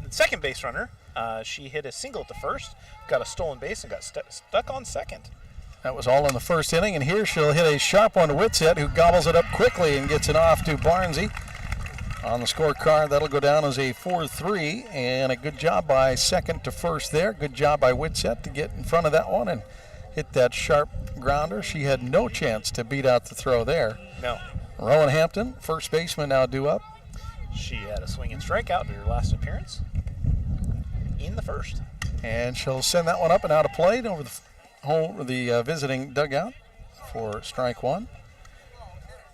second base runner. She hit a single at the first, got a stolen base, and got stuck on second. That was all in the first inning, and here she'll hit a sharp one to Whitsett, who gobbles it up quickly and gets it off to Barnsey. On the scorecard, that'll go down as a 4-3, and a good job by second to first there. Good job by Whitsett to get in front of that one and hit that sharp grounder. She had no chance to beat out the throw there. No. Rowan Hampton, first baseman, now due up. She had a swing and strikeout in her last appearance in the first. And she'll send that one up and out of play over the visiting dugout for strike 1.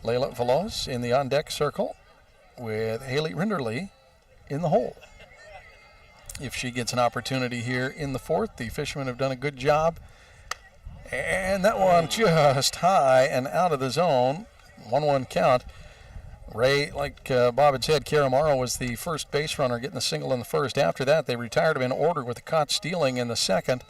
Layla Veloz in the on-deck circle with Haley Rinderly in the hole. If she gets an opportunity here in the fourth, the Fishermen have done a good job. And that one just high and out of the zone. 1-1 count. Ray, like Bob had said, Kiara Morrow was the first base runner getting the single in the first. After that, they retired him in order with a caught stealing in the second.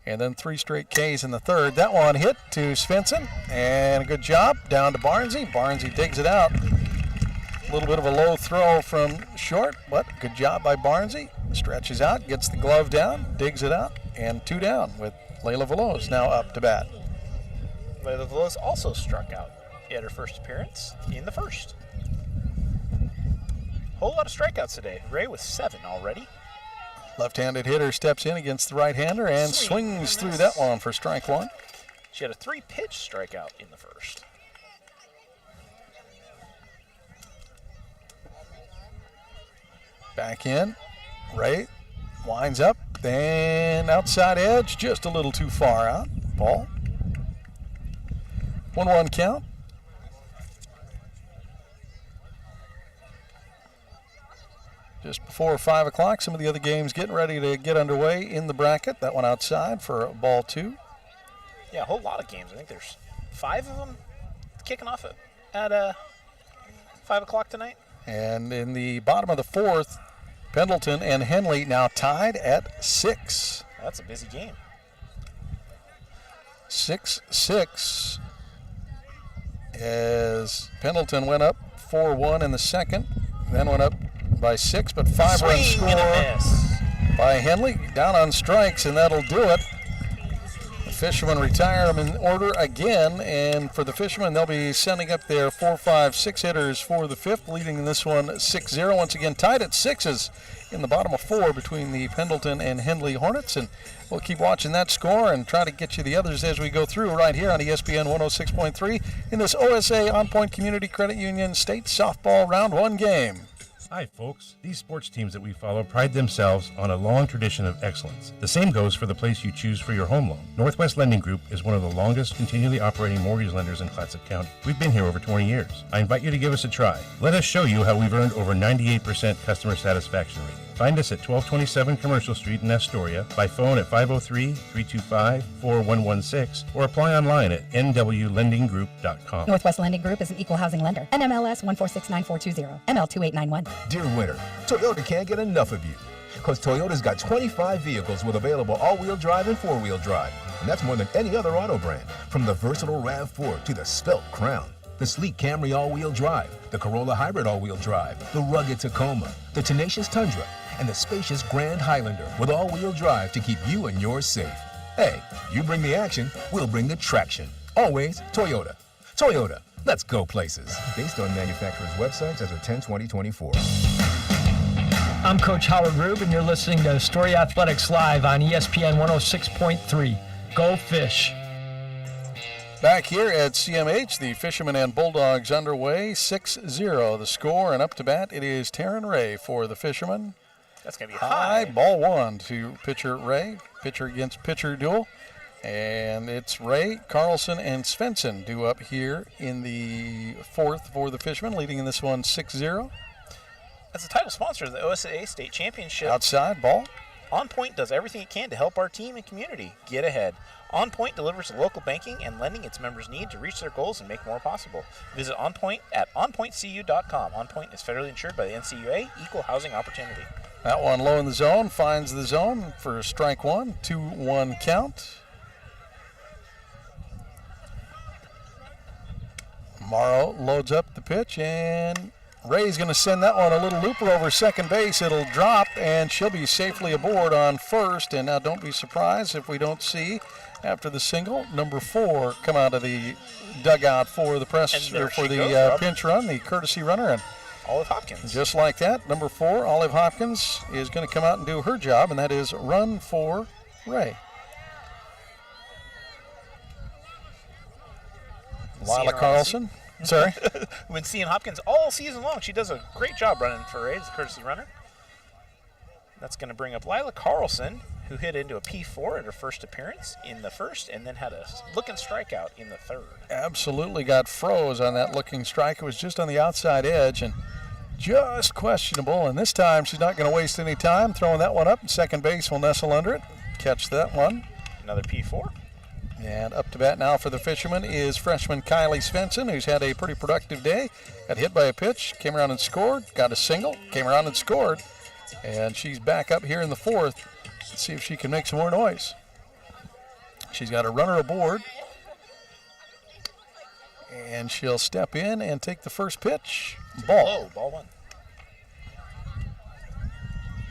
And then 3 straight Ks in the third. That one hit to Svensson, and a good job down to Barnsey. Barnsey digs it out. A little bit of a low throw from short, but good job by Barnsey. Stretches out, gets the glove down, digs it out, and 2 down with Layla Veloz now up to bat. Layla Veloz also struck out at her first appearance in the first. Whole lot of strikeouts today. Ray with 7 already. Left-handed hitter steps in against the right-hander and swings through that one for strike 1. She had a 3-pitch strikeout in the first. Back in. Ray winds up. Then outside edge, just a little too far out. Ball. 1-1 count. Just before 5 o'clock, some of the other games getting ready to get underway in the bracket. That one outside for ball 2. Yeah, a whole lot of games. I think there's 5 of them kicking off at 5 o'clock tonight. And in the bottom of the 4th, Pendleton and Henley now tied at 6. That's a busy game. 6-6 as Pendleton went up 4-1 in the second, then went up by 6, but 5-run score by Henley. Down on strikes, and that'll do it. The Fishermen retire them in order again, and for the Fishermen, they'll be sending up their 4, 5, 6 hitters for the 5th, leading this one 6-0. Once again, tied at 6s in the bottom of 4 between the Pendleton and Henley Hornets, and we'll keep watching that score and try to get you the others as we go through right here on ESPN 106.3 in this OSAA OnPoint Community Credit Union State Softball Round 1 game. Hi, folks. These sports teams that we follow pride themselves on a long tradition of excellence. The same goes for the place you choose for your home loan. Northwest Lending Group is one of the longest continually operating mortgage lenders in Clatsop County. We've been here over 20 years. I invite you to give us a try. Let us show you how we've earned over 98% customer satisfaction rate. Find us at 1227 Commercial Street in Astoria, by phone at 503-325-4116, or apply online at nwlendinggroup.com. Northwest Lending Group is an equal housing lender. NMLS 1469420, ML2891. Dear winter, Toyota can't get enough of you. Because Toyota's got 25 vehicles with available all-wheel drive and four-wheel drive. And that's more than any other auto brand. From the versatile RAV4 to the Svelte Crown, the sleek Camry all-wheel drive, the Corolla Hybrid all-wheel drive, the rugged Tacoma, the tenacious Tundra, and the spacious Grand Highlander with all-wheel drive to keep you and yours safe. Hey, you bring the action, we'll bring the traction. Always Toyota. Toyota, let's go places. Based on manufacturer's websites as of 10/20/24. I'm Coach Howard Rube, and you're listening to Astoria Athletics Live on ESPN 106.3. Go Fish. Back here at CMH, the Fishermen and Bulldogs underway, 6-0 the score, and up to bat it is Taryn Ray for the Fishermen. That's going to be high. Ball 1 to pitcher Ray, pitcher against pitcher duel. And it's Ray, Carlson, and Svensson due up here in the 4th for the Fishermen, leading in this one 6-0. As the title sponsor of the OSAA State Championship, Outside ball. OnPoint does everything it can to help our team and community get ahead. OnPoint delivers the local banking and lending its members need to reach their goals and make more possible. Visit OnPoint at onpointcu.com. OnPoint is federally insured by the NCUA, Equal Housing Opportunity. That one low in the zone, finds the zone for strike 1, 2-1 count. Morrow loads up the pitch, and Ray's going to send that one a little looper over second base. It'll drop, and she'll be safely aboard on first. And now don't be surprised if we don't see, after the single, number 4 come out of the dugout for the pinch run, the courtesy runner. And Olive Hopkins. Just like that, number 4, Olive Hopkins, is going to come out and do her job, and that is run for Ray. Lila Carlson. Sorry? We've been seeing Hopkins all season long. She does a great job running for Ray as a courtesy runner. That's going to bring up Lila Carlson, who hit into a P4 at her first appearance in the first and then had a looking strikeout in the third. Absolutely got froze on that looking strike. It was just on the outside edge and just questionable. And this time she's not going to waste any time throwing that one up. And second base will nestle under it. Catch that one. Another P4. And up to bat now for the Fishermen is freshman Kylie Svensson, who's had a pretty productive day. Got hit by a pitch, came around and scored, got a single, came around and scored. And she's back up here in the 4th. Let's see if she can make some more noise. She's got a runner aboard. And she'll step in and take the first pitch. Ball. Ball 1.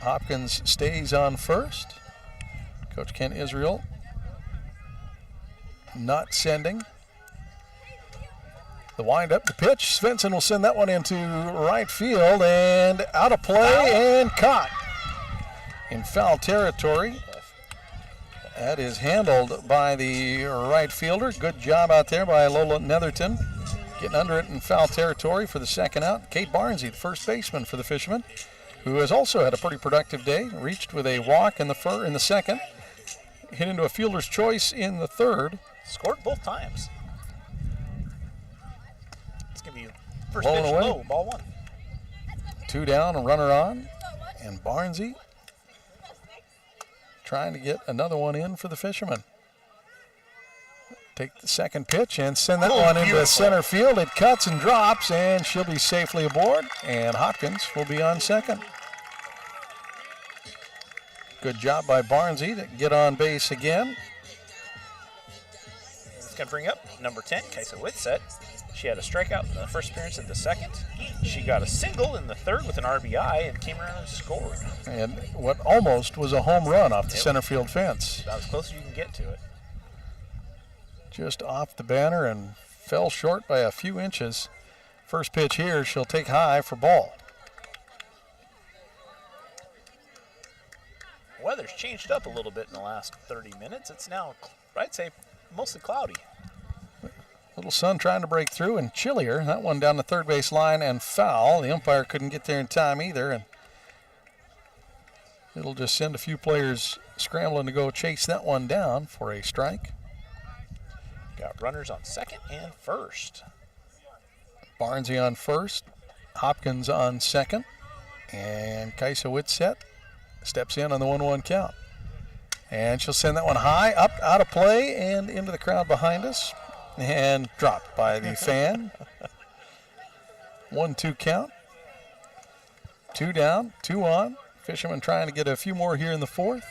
Hopkins stays on first. Coach Kent Israel not sending. The windup, the pitch. Svensson will send that one into right field and out of play and caught in foul territory. That is handled by the right fielder. Good job out there by Lola Netherton. Getting under it in foul territory for the second out. Kate Barnsey, the first baseman for the Fishermen, who has also had a pretty productive day. Reached with a walk in the second. Hit into a fielder's choice in the third. Scored both times. It's going to be first Blown pitch away. low, ball one. 2 down, a runner on. And Barnsey trying to get another one in for the Fishermen. Take the second pitch and send that one into center field. It cuts and drops, and she'll be safely aboard. And Hopkins will be on second. Good job by Barnsey to get on base again. It's going to bring up number 10, Kaisa Whitset. She had a strikeout in the first appearance of the second. She got a single in the third with an RBI and came around and scored. And what almost was a home run off the center field fence. About as close as you can get to it. Just off the banner and fell short by a few inches. First pitch here, she'll take high for ball. Weather's changed up a little bit in the last 30 minutes. It's now, I'd say, mostly cloudy. Little sun trying to break through and chillier. That one down the third base line and foul. The umpire couldn't get there in time either. And it'll just send a few players scrambling to go chase that one down for a strike. Got runners on second and first. Barnsey on first. Hopkins on second. And Kaisa Whitset steps in on the 1-1 count. And she'll send that one high, up, out of play, and into the crowd behind us. And dropped by the fan. 1-2 count. 2 down, 2 on. Fishermen trying to get a few more here in the fourth.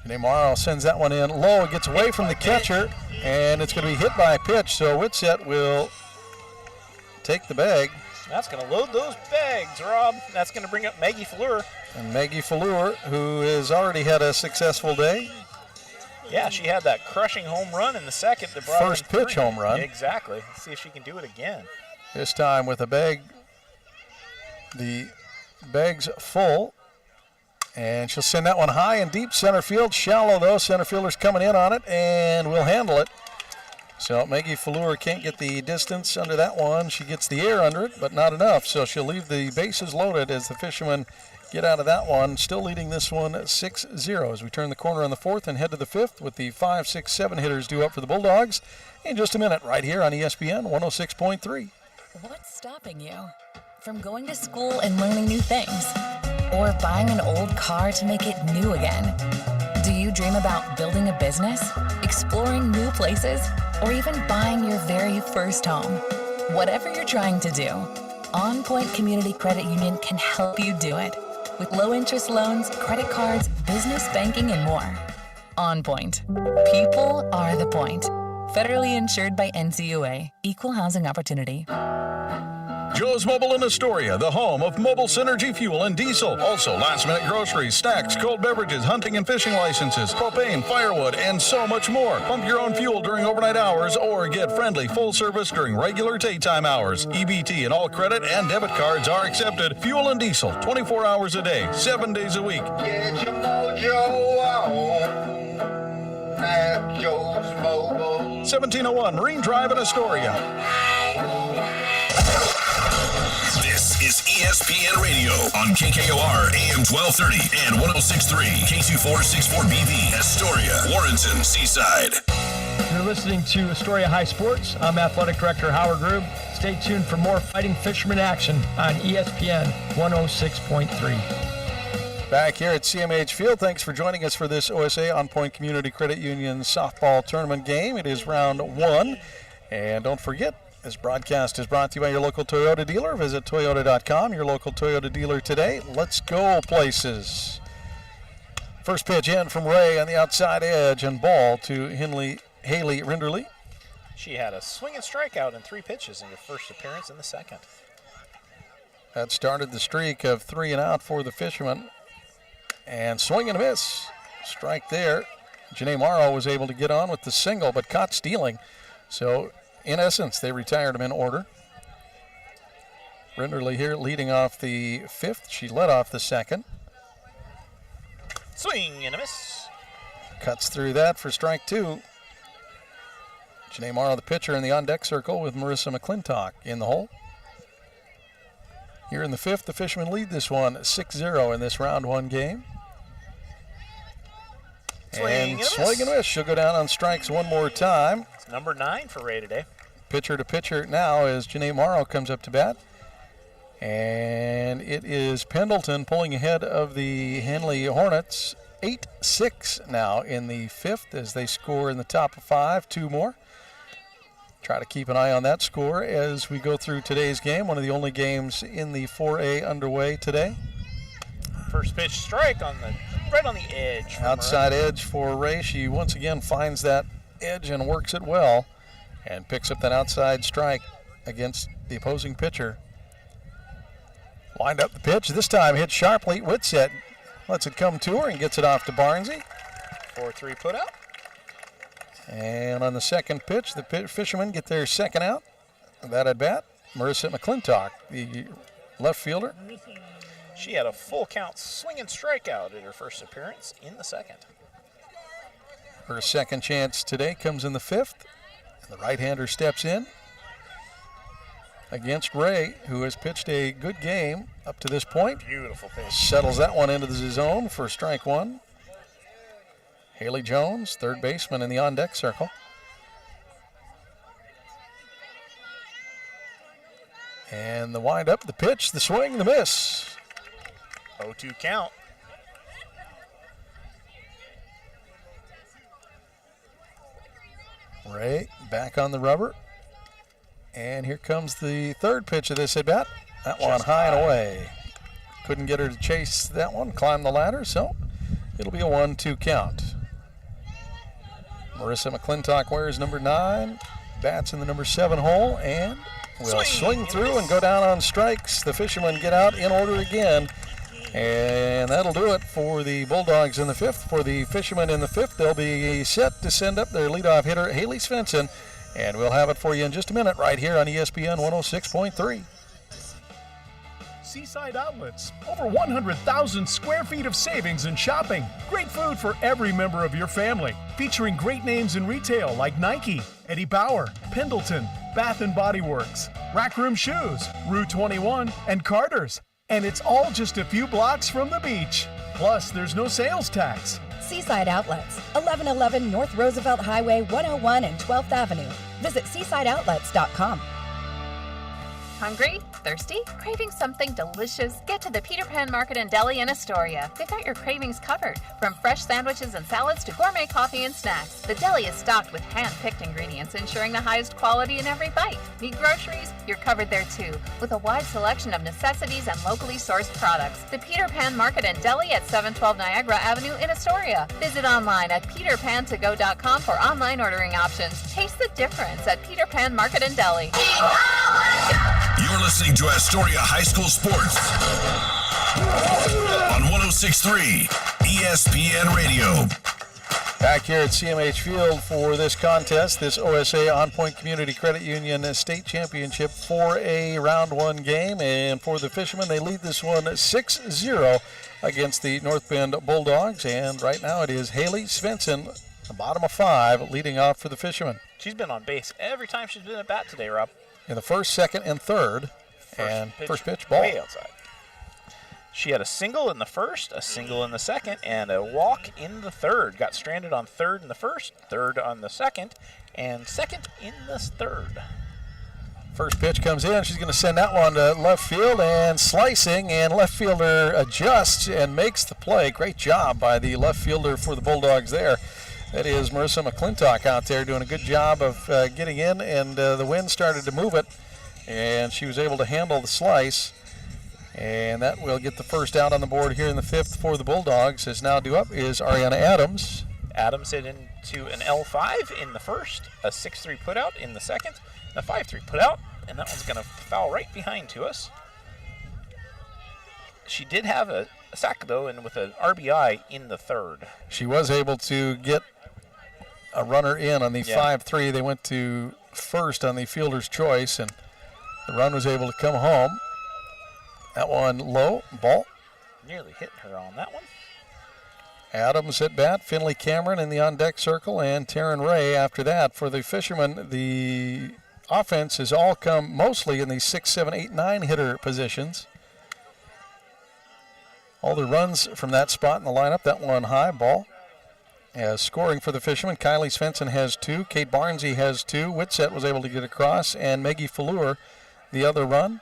Janae Morrow sends that one in low. It gets away from the catcher, and it's going to be hit by a pitch. So Whitset will take the bag. That's going to load those bags, Rob. That's going to bring up Maggie Fleur. And Maggie Fleur, who has already had a successful day. Yeah, she had that crushing home run in the second. That brought First pitch home run. Exactly. Let's see if she can do it again. This time with a bag. The bag's full. And she'll send that one high and deep center field. Shallow, though. Center fielder's coming in on it, and we'll handle it. So Maggie Fleur can't get the distance under that one. She gets the air under it, but not enough. So she'll leave the bases loaded as the Fishermen get out of that one. Still leading this one 6-0 as we turn the corner on the fourth and head to the fifth with the 5, 6, 7 hitters due up for the Bulldogs in just a minute right here on ESPN 106.3. What's stopping you from going to school and learning new things? Or buying an old car to make it new again? Do you dream about building a business, exploring new places, or even buying your very first home? Whatever you're trying to do, OnPoint Community Credit Union can help you do it. With low-interest loans, credit cards, business banking, and more. OnPoint. People are the point. Federally insured by NCUA. Equal housing opportunity. Joe's Mobile in Astoria, the home of mobile synergy fuel and diesel. Also, last-minute groceries, snacks, cold beverages, hunting and fishing licenses, propane, firewood, and so much more. Pump your own fuel during overnight hours or get friendly full service during regular daytime hours. EBT and all credit and debit cards are accepted. Fuel and diesel, 24 hours a day, 7 days a week. Get your mojo on at Joe's Mobile. 1701 Marine Drive in Astoria. This is ESPN Radio on KKOR AM 1230 and 106.3 K2464BV, Astoria, Warrenton, Seaside. You're listening to Astoria High Sports. I'm Athletic Director Howard Grube. Stay tuned for more Fighting Fishermen action on ESPN 106.3. Back here at CMH Field, thanks for joining us for this OSAA OnPoint Community Credit Union softball tournament game. It is round 1. And don't forget, this broadcast is brought to you by your local Toyota dealer. Visit Toyota.com, your local Toyota dealer today. Let's go places. First pitch in from Ray on the outside edge and ball to Haley Rinderly. She had a swing and strikeout in 3 pitches in her first appearance in the second. That started the streak of 3 and out for the Fishermen. And swing and a miss. Strike there. Janae Morrow was able to get on with the single, but caught stealing. So, in essence, they retired him in order. Rinderly here leading off the 5th. She led off the 2nd. Swing and a miss. Cuts through that for strike 2. Janae Morrow, the pitcher, in the on-deck circle with Marissa McClintock in the hole. Here in the 5th, the Fishermen lead this one 6-0 in this round 1 game. Swing and miss. She'll go down on strikes one more time. It's number 9 for Ray today. Pitcher to pitcher now as Janae Morrow comes up to bat. And it is Pendleton pulling ahead of the Henley Hornets. 8-6 now in the 5th as they score in the top of 5. 2 more. Try to keep an eye on that score as we go through today's game. One of the only games in the 4A underway today. First pitch strike on the right on the edge. Outside edge for Ray. She once again finds that edge and works it well and picks up that outside strike against the opposing pitcher. Lined up the pitch. This time hit sharply. Whitsett lets it come to her and gets it off to Barnsey. 4-3 put out. And on the second pitch, the Fishermen get their second out. That at bat, Marissa McClintock, the left fielder. She had a full count swing and strikeout in her first appearance in the 2nd. Her second chance today comes in the 5th. And the right-hander steps in against Ray, who has pitched a good game up to this point. Beautiful pitch. Settles that one into the zone for strike 1. Haley Jones, third baseman in the on-deck circle. And the wind-up, the pitch, the swing, the miss. 0-2 count. Ray back on the rubber. And here comes the third pitch of this at-bat. That one high and away. Couldn't get her to chase that one, climb the ladder, so it'll be a 1-2 count. Marissa McClintock wears number 9, bats in the number 7 hole, and will swing through and go down on strikes. The Fishermen get out in order again, and that'll do it for the Bulldogs in the 5th. For the Fishermen in the 5th, they'll be set to send up their leadoff hitter, Haley Svensson, and we'll have it for you in just a minute right here on ESPN 106.3. Seaside Outlets. Over 100,000 square feet of savings and shopping. Great food for every member of your family. Featuring great names in retail like Nike, Eddie Bauer, Pendleton, Bath & Body Works, Rack Room Shoes, Rue 21, and Carter's. And it's all just a few blocks from the beach. Plus, there's no sales tax. Seaside Outlets, 1111 North Roosevelt Highway 101 and 12th Avenue. Visit seasideoutlets.com. Hungry? Thirsty? Craving something delicious? Get to the Peter Pan Market and Deli in Astoria. They've got your cravings covered. From fresh sandwiches and salads to gourmet coffee and snacks. The deli is stocked with hand-picked ingredients, ensuring the highest quality in every bite. Need groceries? You're covered there too, with a wide selection of necessities and locally sourced products. The Peter Pan Market and Deli at 712 Niagara Avenue in Astoria. Visit online at peterpantogo.com for online ordering options. Taste the difference at Peter Pan Market and Deli. You're listening to Astoria High School Sports on 106.3 ESPN Radio. Back here at CMH Field for this contest, this OSAA OnPoint Community Credit Union State Championship 4A Round 1 game. And for the Fishermen, they lead this one 6-0 against the North Bend Bulldogs. And right now it is Haley Svensson, the bottom of 5, leading off for the Fishermen. She's been on base every time she's been at bat today, Rob. In the first, second, and third. First pitch, ball. Way outside. She had a single in the first, a single in the second, and a walk in the third. Got stranded on third in the first, third on the second, and second in the third. First pitch comes in. She's going to send that one to left field and slicing, and left fielder adjusts and makes the play. Great job by the left fielder for the Bulldogs there. That is Marissa McClintock out there doing a good job of getting in, and the wind started to move it, and she was able to handle the slice. And that will get the first out on the board here in the 5th for the Bulldogs. As now due up is Ariana Adams. Adams hit into an L5 in the first, a 6-3 putout in the second, a 5-3 putout, and that one's going to foul right behind to us. She did have a sack, though, and with an RBI in the third. She was able to get a runner in on the 5-3. They went to first on the fielder's choice, and the run was able to come home. That one low, ball. Nearly hit her on that one. Adams at bat, Finley Cameron in the on-deck circle, and Taryn Ray after that. For the Fishermen, the offense has all come mostly in the 6, 7, 8, 9 hitter positions. All the runs from that spot in the lineup. That one high, ball. As scoring for the Fishermen, Kylie Svensson has 2, Kate Barnesy has 2, Whitsett was able to get across, and Maggie Fallure the other run.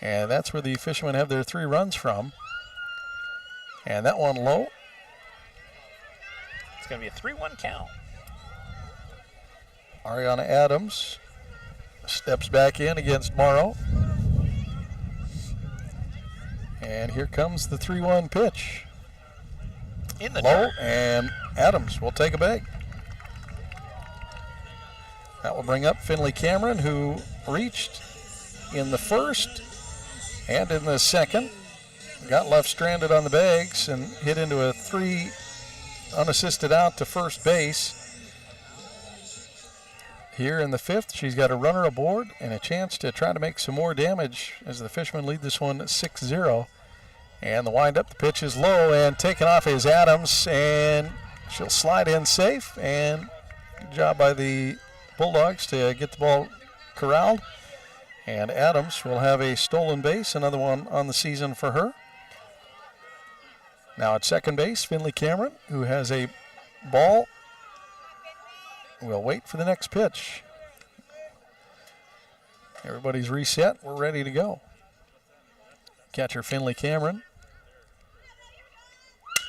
And that's where the Fishermen have their 3 runs from. And that one low. It's going to be a 3-1 count. Ariana Adams steps back in against Morrow. And here comes the 3-1 pitch. In the low, dirt. and Adams will take a bag. That will bring up Finley Cameron, who reached in the first and in the second. Got left stranded on the bags and hit into a 3 unassisted out to first base. Here in the 5th, she's got a runner aboard and a chance to try to make some more damage as the Fishermen lead this one 6-0. And the windup, the pitch is low, and taken off is Adams, and she'll slide in safe. And good job by the Bulldogs to get the ball corralled. And Adams will have a stolen base, another one on the season for her. Now at second base, Finley Cameron, who has a ball. We'll wait for the next pitch. Everybody's reset. We're ready to go. Catcher Finley Cameron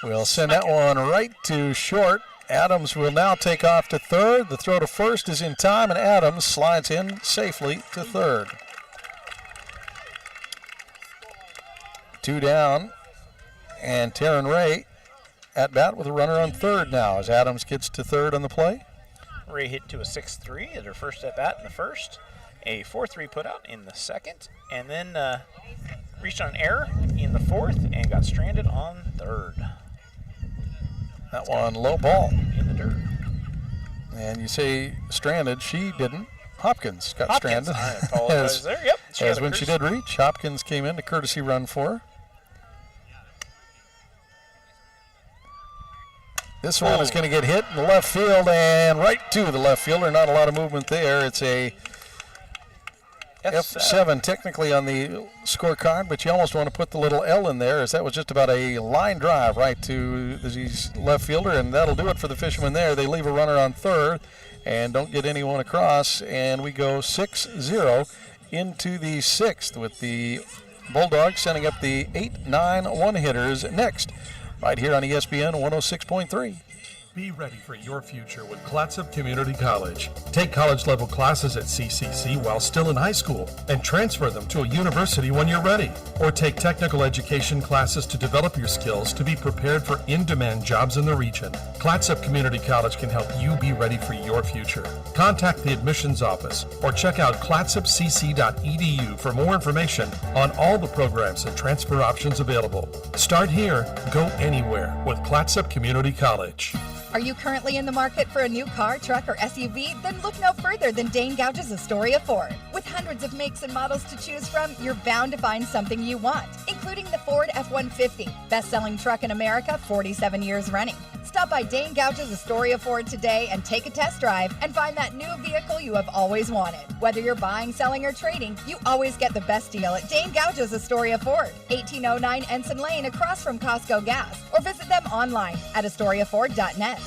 will send that one right to short. Adams will now take off to third. The throw to first is in time, and Adams slides in safely to third. 2 down, and Taryn Ray at bat with a runner on third now as Adams gets to third on the play. Ray hit to a 6-3 at her first at bat in the first, a 4-3 put out in the second, and then reached on an error in the fourth and got stranded on third. That one low ball. In the dirt. And you say stranded, she didn't. Hopkins got stranded. I apologize there. Yep. As when she did reach, Hopkins came in to courtesy run for her. This one is going to get hit in the left field and right to the left fielder. Not a lot of movement there. It's a F7 technically on the scorecard, but you almost want to put the little L in there, as that was just about a line drive right to the left fielder, and that'll do it for the Fishermen there. They leave a runner on third and don't get anyone across, and we go 6-0 into the 6th with the Bulldogs sending up the 8-9 one-hitters next, right here on ESPN 106.3. Be ready for your future with Clatsop Community College. Take college-level classes at CCC while still in high school and transfer them to a university when you're ready. Or take technical education classes to develop your skills to be prepared for in-demand jobs in the region. Clatsop Community College can help you be ready for your future. Contact the admissions office or check out clatsopcc.edu for more information on all the programs and transfer options available. Start here, go anywhere with Clatsop Community College. Are you currently in the market for a new car, truck, or SUV? Then look no further than Dane Gouge's Astoria Ford. With hundreds of makes and models to choose from, you're bound to find something you want, including the Ford F-150, best-selling truck in America, 47 years running. Stop by Dane Gouge's Astoria Ford today and take a test drive and find that new vehicle you have always wanted. Whether you're buying, selling, or trading, you always get the best deal at Dane Gouge's Astoria Ford, 1809 Ensign Lane across from Costco Gas, or visit them online at AstoriaFord.net.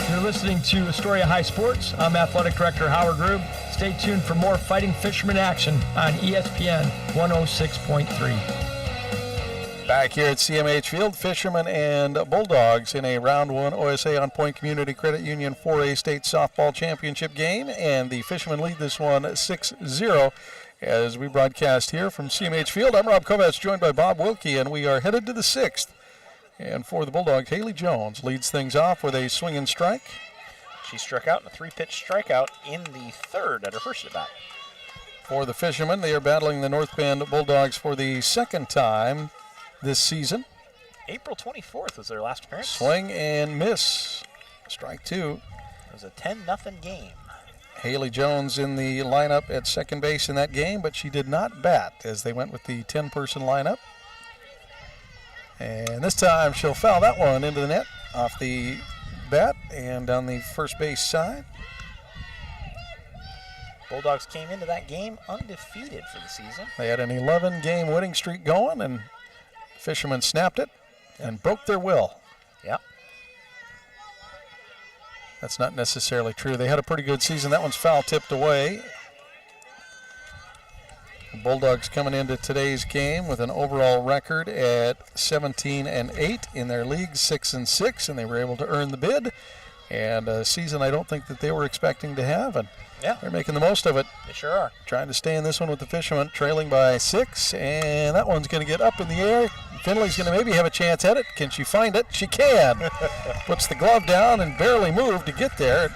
You're listening to Astoria High Sports. I'm Athletic Director Howard Rube. Stay tuned for more Fighting Fishermen action on ESPN 106.3. Back here at CMH Field, Fishermen and Bulldogs in a round 1 OSAA OnPoint Community Credit Union 4A State Softball Championship game, and the Fishermen lead this one 6-0 as we broadcast here from CMH Field. I'm Rob Kovacs, joined by Bob Wilkie, and we are headed to the 6th. And for the Bulldogs, Haley Jones leads things off with a swing and strike. She struck out in a 3-pitch strikeout in the third at her first at bat. For the Fishermen, they are battling the North Bend Bulldogs for the second time this season. April 24th was their last appearance. Swing and miss. Strike 2. It was a 10-0 game. Haley Jones in the lineup at second base in that game, but she did not bat as they went with the 10-person lineup. And this time she'll foul that one into the net off the bat and on the first base side. Bulldogs came into that game undefeated for the season. They had an 11-game winning streak going, and Fishermen snapped it and broke their will. Yep. That's not necessarily true. They had a pretty good season. That one's foul tipped away. The Bulldogs coming into today's game with an overall record at 17-8 in their league, 6-6, and they were able to earn the bid. And a season I don't think that they were expecting to have, and they're making the most of it. They sure are. Trying to stay in this one with the Fishermen, trailing by 6, and that one's going to get up in the air. Finley's going to maybe have a chance at it. Can she find it? She can. Puts the glove down and barely moved to get there.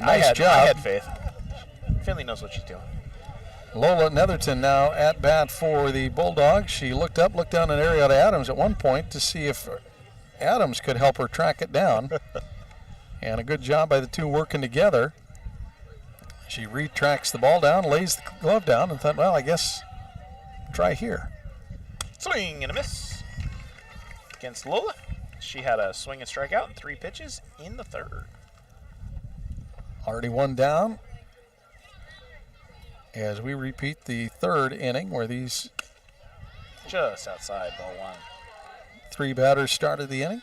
Nice job. I had faith. Finley knows what she's doing. Lola Netherton now at bat for the Bulldogs. She looked up, looked down at Arietta Adams at one point to see if Adams could help her track it down. And a good job by the two working together. She retracts the ball down, lays the glove down, and thought, well, I guess try here. Swing and a miss against Lola. She had a swing and strikeout and 3 pitches in the third. Already one down. As we repeat the third inning where these just outside ball 1. 3 batters started the inning.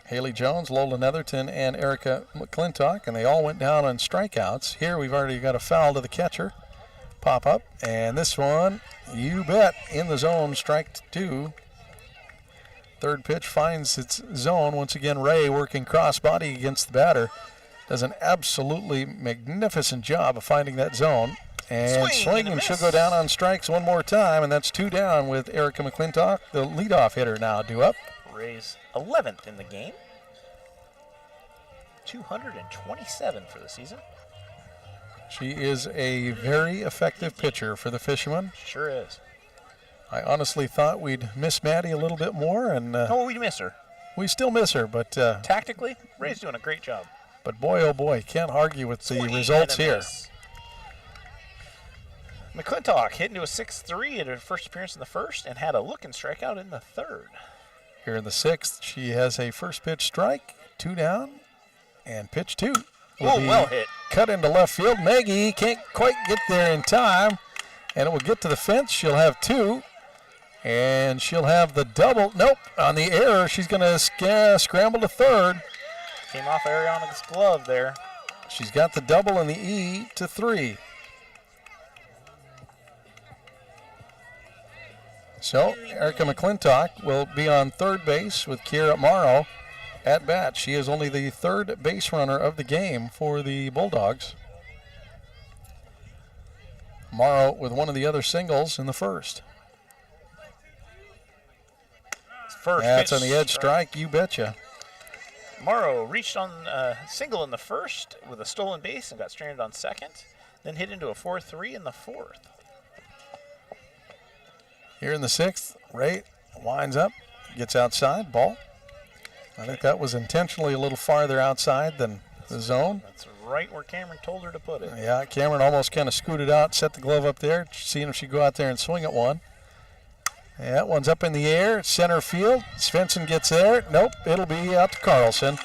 Haley Jones, Lola Netherton, and Erica McClintock, and they all went down on strikeouts. Here we've already got a foul to the catcher. Pop up, and this one, you bet, in the zone, strike 2. Third pitch finds its zone. Once again, Ray working cross-body against the batter. Does an absolutely magnificent job of finding that zone. And swing and she'll go down on strikes one more time, and that's 2 down with Erica McClintock, the leadoff hitter, now due up. Ray's 11th in the game. 227 for the season. She is a very effective pitcher for the Fishermen. Sure is. I honestly thought we'd miss Maddie a little bit more, and we'd miss her. We still miss her, but tactically, Ray's doing a great job. But boy, oh boy, can't argue with the results here. Miss. McClintock hit into a 6-3 at her first appearance in the first and had a looking strikeout in the third. Here in the 6th, she has a first pitch strike, 2 down, and pitch 2. Well hit. Cut into left field. Maggie can't quite get there in time, and it will get to the fence. She'll have 2, and she'll have the double. Nope, on the error, she's going to scramble to third. Came off Ariana's glove there. She's got the double and the E to 3. So Erica McClintock will be on third base with Kiera Morrow at bat. She is only the third base runner of the game for the Bulldogs. Morrow with one of the other singles in the first. That's on the edge strike, you betcha. Morrow reached on a single in the first with a stolen base and got stranded on second, then hit into a 4-3 in the fourth. Here in the 6th, Ray winds up, gets outside, ball. I think that was intentionally a little farther outside than the zone. That's right where Cameron told her to put it. Yeah, Cameron almost kind of scooted out, set the glove up there, seeing if she'd go out there and swing at one. Yeah, that one's up in the air, center field. Svensson gets there. Nope, it'll be out to Carlson.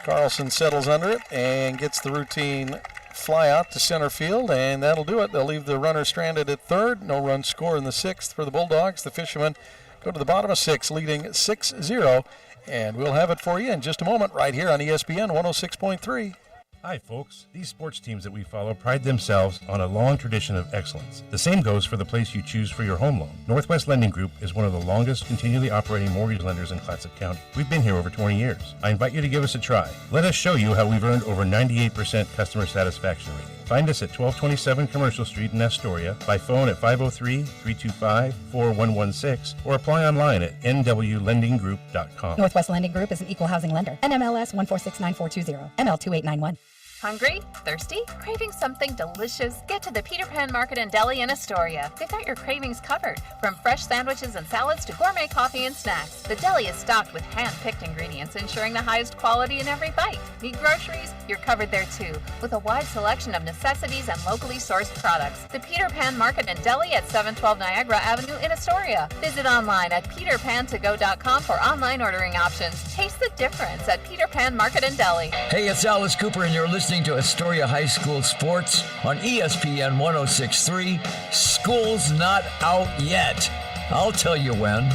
Carlson settles under it and gets the routine fly out to center field, and that'll do it. They'll leave the runner stranded at third. No run score in the 6th for the Bulldogs. The Fishermen go to the bottom of 6, leading 6-0, and we'll have it for you in just a moment right here on ESPN 106.3. Hi, folks. These sports teams that we follow pride themselves on a long tradition of excellence. The same goes for the place you choose for your home loan. Northwest Lending Group is one of the longest continually operating mortgage lenders in Clatsop County. We've been here over 20 years. I invite you to give us a try. Let us show you how we've earned over 98% customer satisfaction rating. Find us at 1227 Commercial Street in Astoria, by phone at 503-325-4116, or apply online at nwlendinggroup.com. Northwest Lending Group is an equal housing lender. NMLS 1469420, ML2891. Hungry? Thirsty? Craving something delicious? Get to the Peter Pan Market and Deli in Astoria. They've got your cravings covered, from fresh sandwiches and salads to gourmet coffee and snacks. The deli is stocked with hand-picked ingredients, ensuring the highest quality in every bite. Need groceries? You're covered there too, with a wide selection of necessities and locally sourced products. The Peter Pan Market and Deli at 712 Niagara Avenue in Astoria. Visit online at peterpantogo.com for online ordering options. Taste the difference at Peter Pan Market and Deli. Hey, it's Alice Cooper, and you're listening to Astoria High School Sports on ESPN 106.3. School's not out yet. I'll tell you when.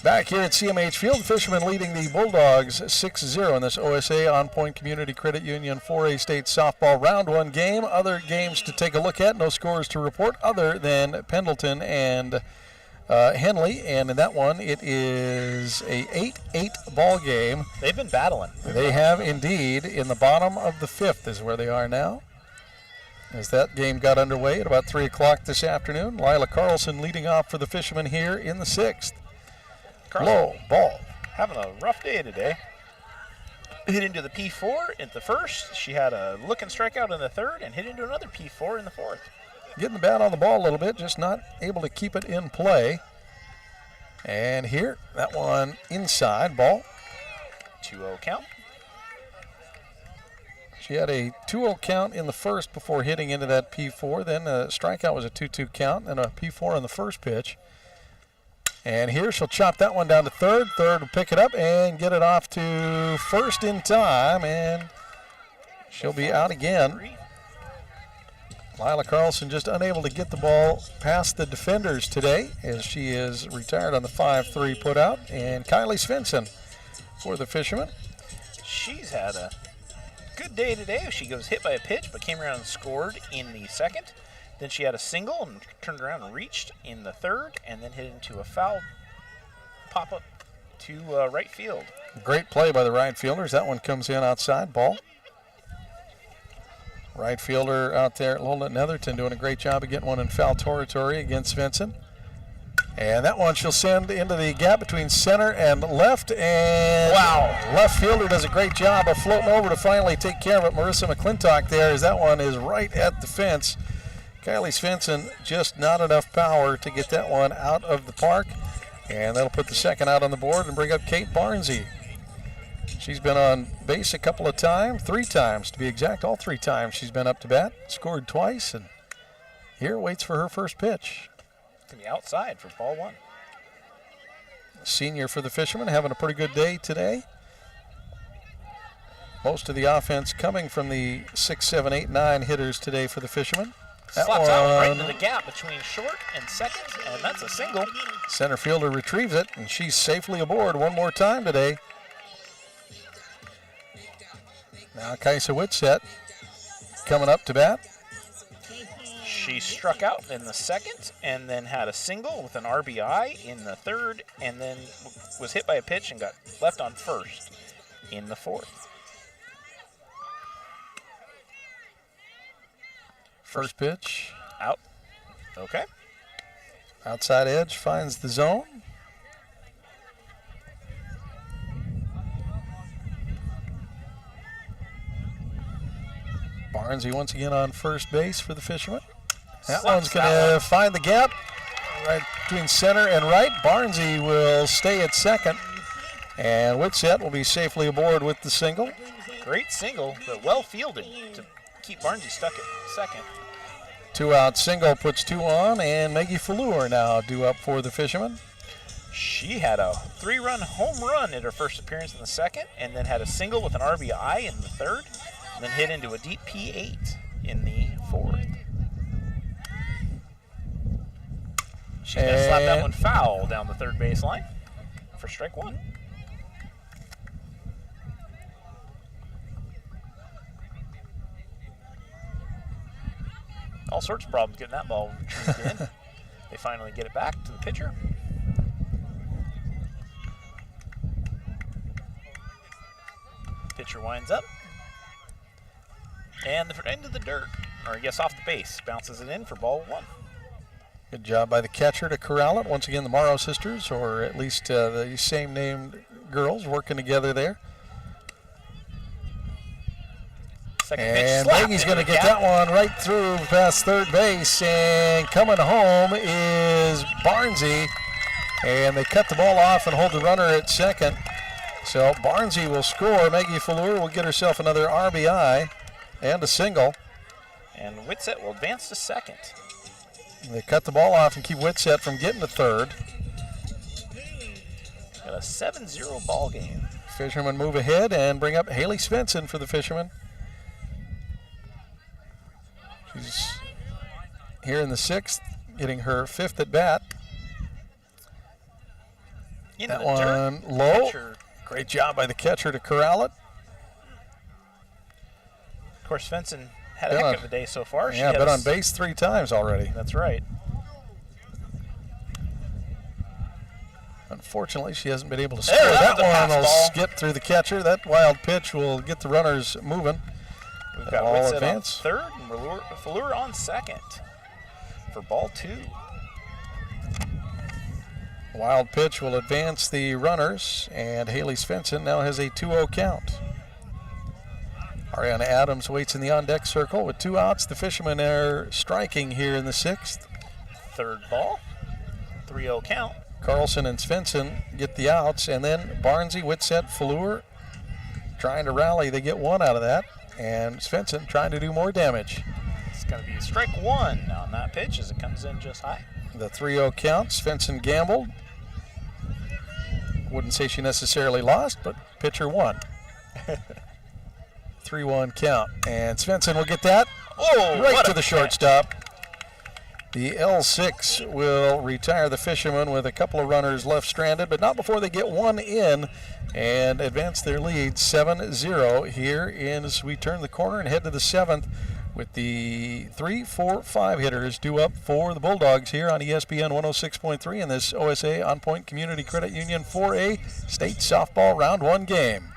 Back here at CMH Field, Fishermen leading the Bulldogs 6-0 in this OSAA OnPoint Community Credit Union 4A State Softball Round 1 game. Other games to take a look at, no scores to report other than Pendleton and Henley, and in that one it is a 8-8 ball game. They've been battling. They have indeed. In the bottom of the 5th is where they are now, as that game got underway at about 3 o'clock this afternoon. Lila Carlson leading off for the Fishermen here in the 6th. Low ball. Having a rough day today. Hit into the P4 in the first. She had a looking strikeout in the third and hit into another P4 in the fourth. Getting the bat on the ball a little bit, just not able to keep it in play. And here, that one inside, ball. 2-0 count. She had a 2-0 count in the first before hitting into that P4. Then the strikeout was a 2-2 count and a P4 on the first pitch. And here she'll chop that one down to third. Third will pick it up and get it off to first in time, and she'll be out again. Lila Carlson just unable to get the ball past the defenders today, as she is retired on the 5-3 putout. And Kylie Svensson for the Fishermen. She's had a good day today. She goes hit by a pitch, but came around and scored in the second. Then she had a single and turned around and reached in the third, and then hit into a foul pop-up to right field. Great play by the right fielders. That one comes in outside, ball. Right fielder out there, Lola Netherton, doing a great job of getting one in foul territory against Svensson. And that one she'll send into the gap between center and left. And wow, left fielder does a great job of floating over to finally take care of it. Marissa McClintock there, as that one is right at the fence. Kylie Svensson, just not enough power to get that one out of the park. And that'll put the second out on the board and bring up Kate Barnsey. She's been on base a couple of times, 3 times to be exact. All 3 times she's been up to bat, scored twice, and here waits for her first pitch. It's going to be outside for ball 1. Senior for the Fishermen, having a pretty good day today. Most of the offense coming from the 6, 7, 8, 9 hitters today for the Fishermen. Slaps out right into the gap between short and second, and that's a single. Center fielder retrieves it, and she's safely aboard one more time today. Now Kaisa Whitsett coming up to bat. She struck out in the second and then had a single with an RBI in the third, and then was hit by a pitch and got left on first in the fourth. First pitch. Out. Okay. Outside edge finds the zone. Barnsey once again on first base for the Fishermen. That one's going to find the gap right between center and right. Barnsey will stay at second, and Whitsett will be safely aboard with the single. Great single, but well fielded to keep Barnsey stuck at second. 2-out single puts 2 on, and Maggie Fallour now due up for the Fishermen. She had a 3-run home run in her first appearance in the second, and then had a single with an RBI in the third, and then hit into a deep P8 in the fourth. She's going to slap that one foul down the third baseline for strike 1. All sorts of problems getting that ball retrieved in. They finally get it back to the pitcher. Pitcher winds up. And into the dirt, or I guess off the base, bounces it in for ball 1. Good job by the catcher to corral it. Once again, the Morrow sisters, or at least the same named girls, working together there. Second pitch And slapped Maggie's into going to the get gap. that one right through past third base. And coming home is Barnesy. And they cut the ball off and hold the runner at second. So Barnesy will score. Maggie Fleur will get herself another RBI and a single. And Whitsett will advance to second. They cut the ball off and keep Whitsett from getting to third. Got a 7-0 ball game. Fishermen move ahead and bring up Haley Svensson for the Fishermen. She's here in the sixth, getting her fifth at bat. That one low. Catcher. Great job by the catcher to corral it. Of course, Svensson had a heck of a day so far. Yeah, been on base 3 times already. That's right. Unfortunately, she hasn't been able to score. That one will skip through the catcher. That wild pitch will get the runners moving. We've got Ball Whitsett on advance. third and Fleur on second for ball 2. Wild pitch will advance the runners, and Haley Svensson now has a 2-0 count. Ariana Adams waits in the on-deck circle with 2 outs. The Fishermen are striking here in the sixth. Third ball, 3-0 count. Carlson and Svensson get the outs, and then Barnesy, Whitsett, Fleur trying to rally. They get 1 out of that, and Svensson trying to do more damage. It's going to be strike 1 on that pitch as it comes in just high. The 3-0 count. Svensson gambled. Wouldn't say she necessarily lost, but pitcher won. 3-1 count, and Svensson will get that right to the shortstop. The L6 will retire the Fishermen with a couple of runners left stranded, but not before they get 1 in and advance their lead 7-0 here as we turn the corner and head to the 7th with the 3, 4, 5 hitters due up for the Bulldogs here on ESPN 106.3 in this OSAA OnPoint Community Credit Union 4A State Softball Round 1 game.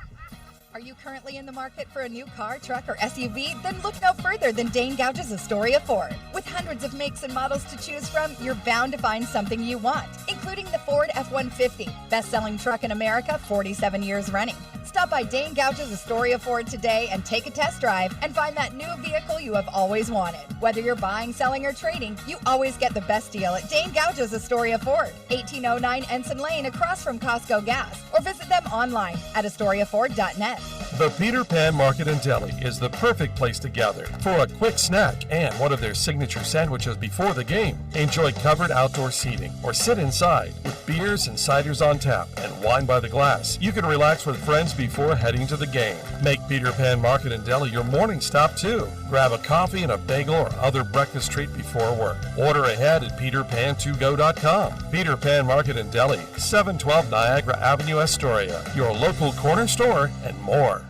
Are you currently in the market for a new car, truck, or SUV? Then look no further than Dane Gouge's Astoria Ford. With hundreds of makes and models to choose from, you're bound to find something you want, including the Ford F-150, best-selling truck in America, 47 years running. Stop by Dane Gouge's Astoria Ford today and take a test drive and find that new vehicle you have always wanted. Whether you're buying, selling, or trading, you always get the best deal at Dane Gouge's Astoria Ford, 1809 Ensign Lane across from Costco Gas, or visit them online at AstoriaFord.net. The Peter Pan Market and Deli is the perfect place to gather for a quick snack and one of their signature sandwiches before the game. Enjoy covered outdoor seating or sit inside with beers and ciders on tap and wine by the glass. You can relax with friends before heading to the game. Make Peter Pan Market and Deli your morning stop too. Grab a coffee and a bagel or other breakfast treat before work. Order ahead at peterpan2go.com. Peter Pan Market and Deli, 712 Niagara Avenue, Astoria. Your local corner store and more.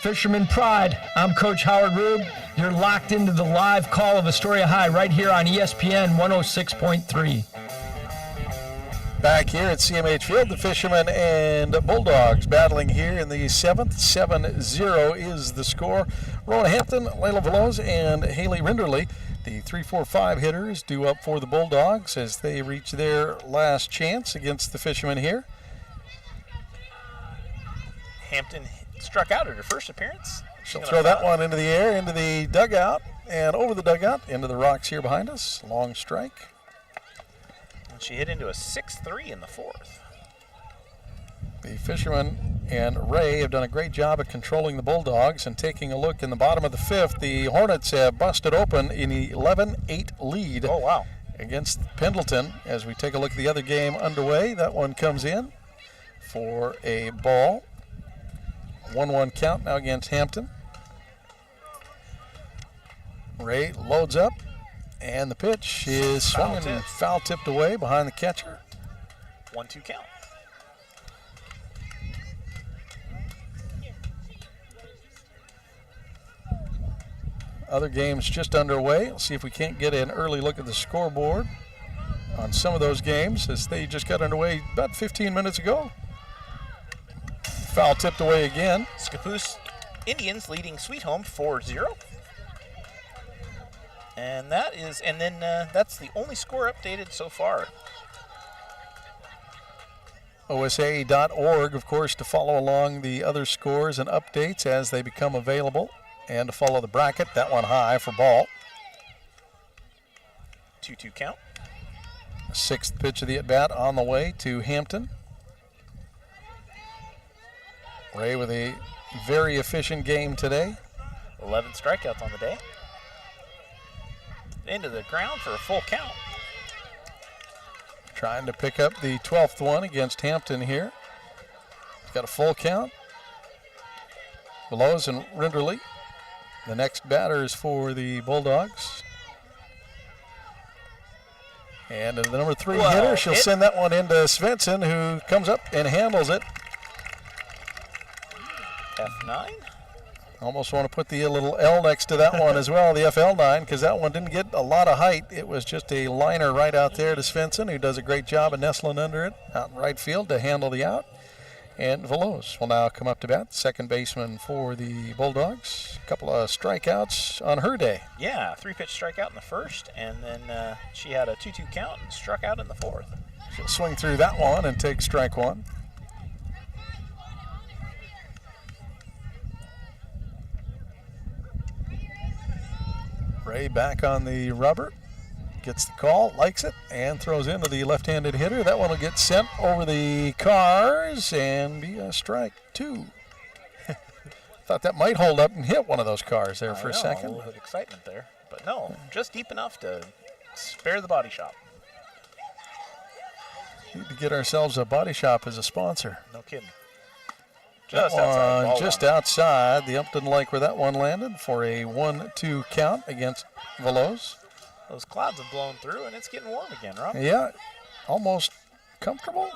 Fisherman Pride. I'm Coach Howard Rube. You're locked into the live call of Astoria High right here on ESPN 106.3. Back here at CMH Field, the Fishermen and Bulldogs battling here in the 7th. 7-0 is the score. Rona Hampton, Layla Veloz, and Haley Rinderly, the 3-4-5 hitters, due up for the Bulldogs as they reach their last chance against the Fishermen here. Hampton struck out at her first appearance. She'll throw that one into the air, into the dugout, and over the dugout, into the rocks here behind us. Long strike. And she hit into a 6-3 in the 4th. The Fishermen and Ray have done a great job at controlling the Bulldogs, and taking a look in the bottom of the 5th, the Hornets have busted open an 11-8 lead. Oh, wow. Against Pendleton. As we take a look at the other game underway, that one comes in for a ball. 1-1 count now against Hampton. Ray loads up, and the pitch is swung and foul tipped away behind the catcher. 1-2 count. Other games just underway. Let's see if we can't get an early look at the scoreboard on some of those games as they just got underway about 15 minutes ago. Foul tipped away again. Scappoose Indians leading Sweet Home 4-0. And that's the only score updated so far. OSAA.org, of course, to follow along the other scores and updates as they become available. And to follow the bracket, that one high for ball. 2-2 count. Sixth pitch of the at-bat on the way to Hampton. Ray with a very efficient game today. 11 strikeouts on the day. Into the ground for a full count. Trying to pick up the 12th one against Hampton here. He's got a full count. Veloz and Rinderly. The next batter is for the Bulldogs. And the number 3 hitter, she'll send that one into Svensson, who comes up and handles it. F9. Almost want to put the little L next to that one as well, the FL9, because that one didn't get a lot of height. It was just a liner right out there to Svensson, who does a great job of nestling under it out in right field to handle the out. And Veloz will now come up to bat, second baseman for the Bulldogs. A couple of strikeouts on her day. Yeah, 3-pitch strikeout in the first, and then she had a 2-2 count and struck out in the fourth. She'll swing through that one and take strike one. Ray back on the rubber. Gets the call, likes it, and throws into the left-handed hitter. That one will get sent over the cars and be a strike 2. Thought that might hold up and hit one of those cars there for a second. A little bit of excitement there, but no, just deep enough to spare the body shop. Need to get ourselves a body shop as a sponsor. No kidding. Just outside. The ump didn't like where that one landed for a 1-2 count against Veloz. Those clouds have blown through, and it's getting warm again, Rob. Yeah, almost comfortable.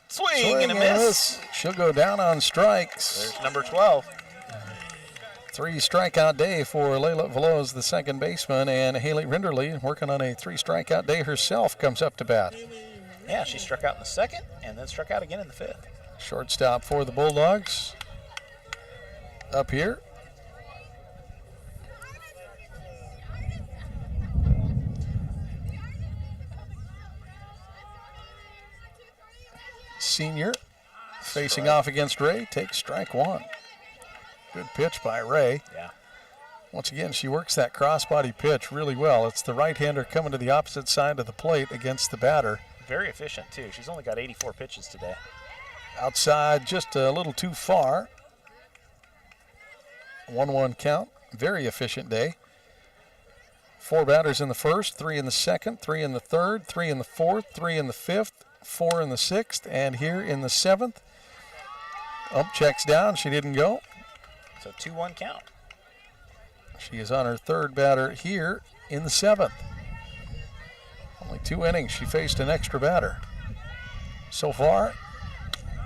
Swing and a miss. She'll go down on strikes. There's number 12. 3 strikeout day for Layla Veloz, the second baseman, and Haley Rinderly, working on a 3 strikeout day herself, comes up to bat. Yeah, she struck out in the second and then struck out again in the fifth. Shortstop for the Bulldogs. Up here. Senior facing off against Ray, takes strike 1. Good pitch by Ray. Yeah. Once again, she works that crossbody pitch really well. It's the right-hander coming to the opposite side of the plate against the batter. Very efficient, too. She's only got 84 pitches today. Outside, just a little too far. 1-1 count. Very efficient day. 4 batters in the first, 3 in the second, 3 in the third, 3 in the fourth, 3 in the fifth, 4 in the sixth, and here in the seventh. Ump checks down. She didn't go. So 2-1 count. She is on her third batter here in the seventh. Only 2 innings. She faced an extra batter. So far,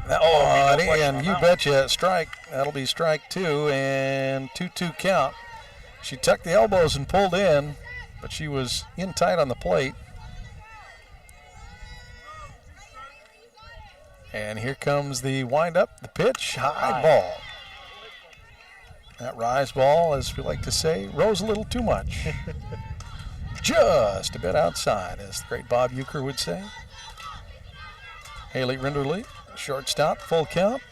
that one, and you betcha, strike. That'll be strike 2 and 2-2 count. She tucked the elbows and pulled in, but she was in tight on the plate. And here comes the windup, the pitch, high ball. That rise ball, as we like to say, rose a little too much. Just a bit outside, as the great Bob Euchre would say. Haley Rinderly, shortstop, full count.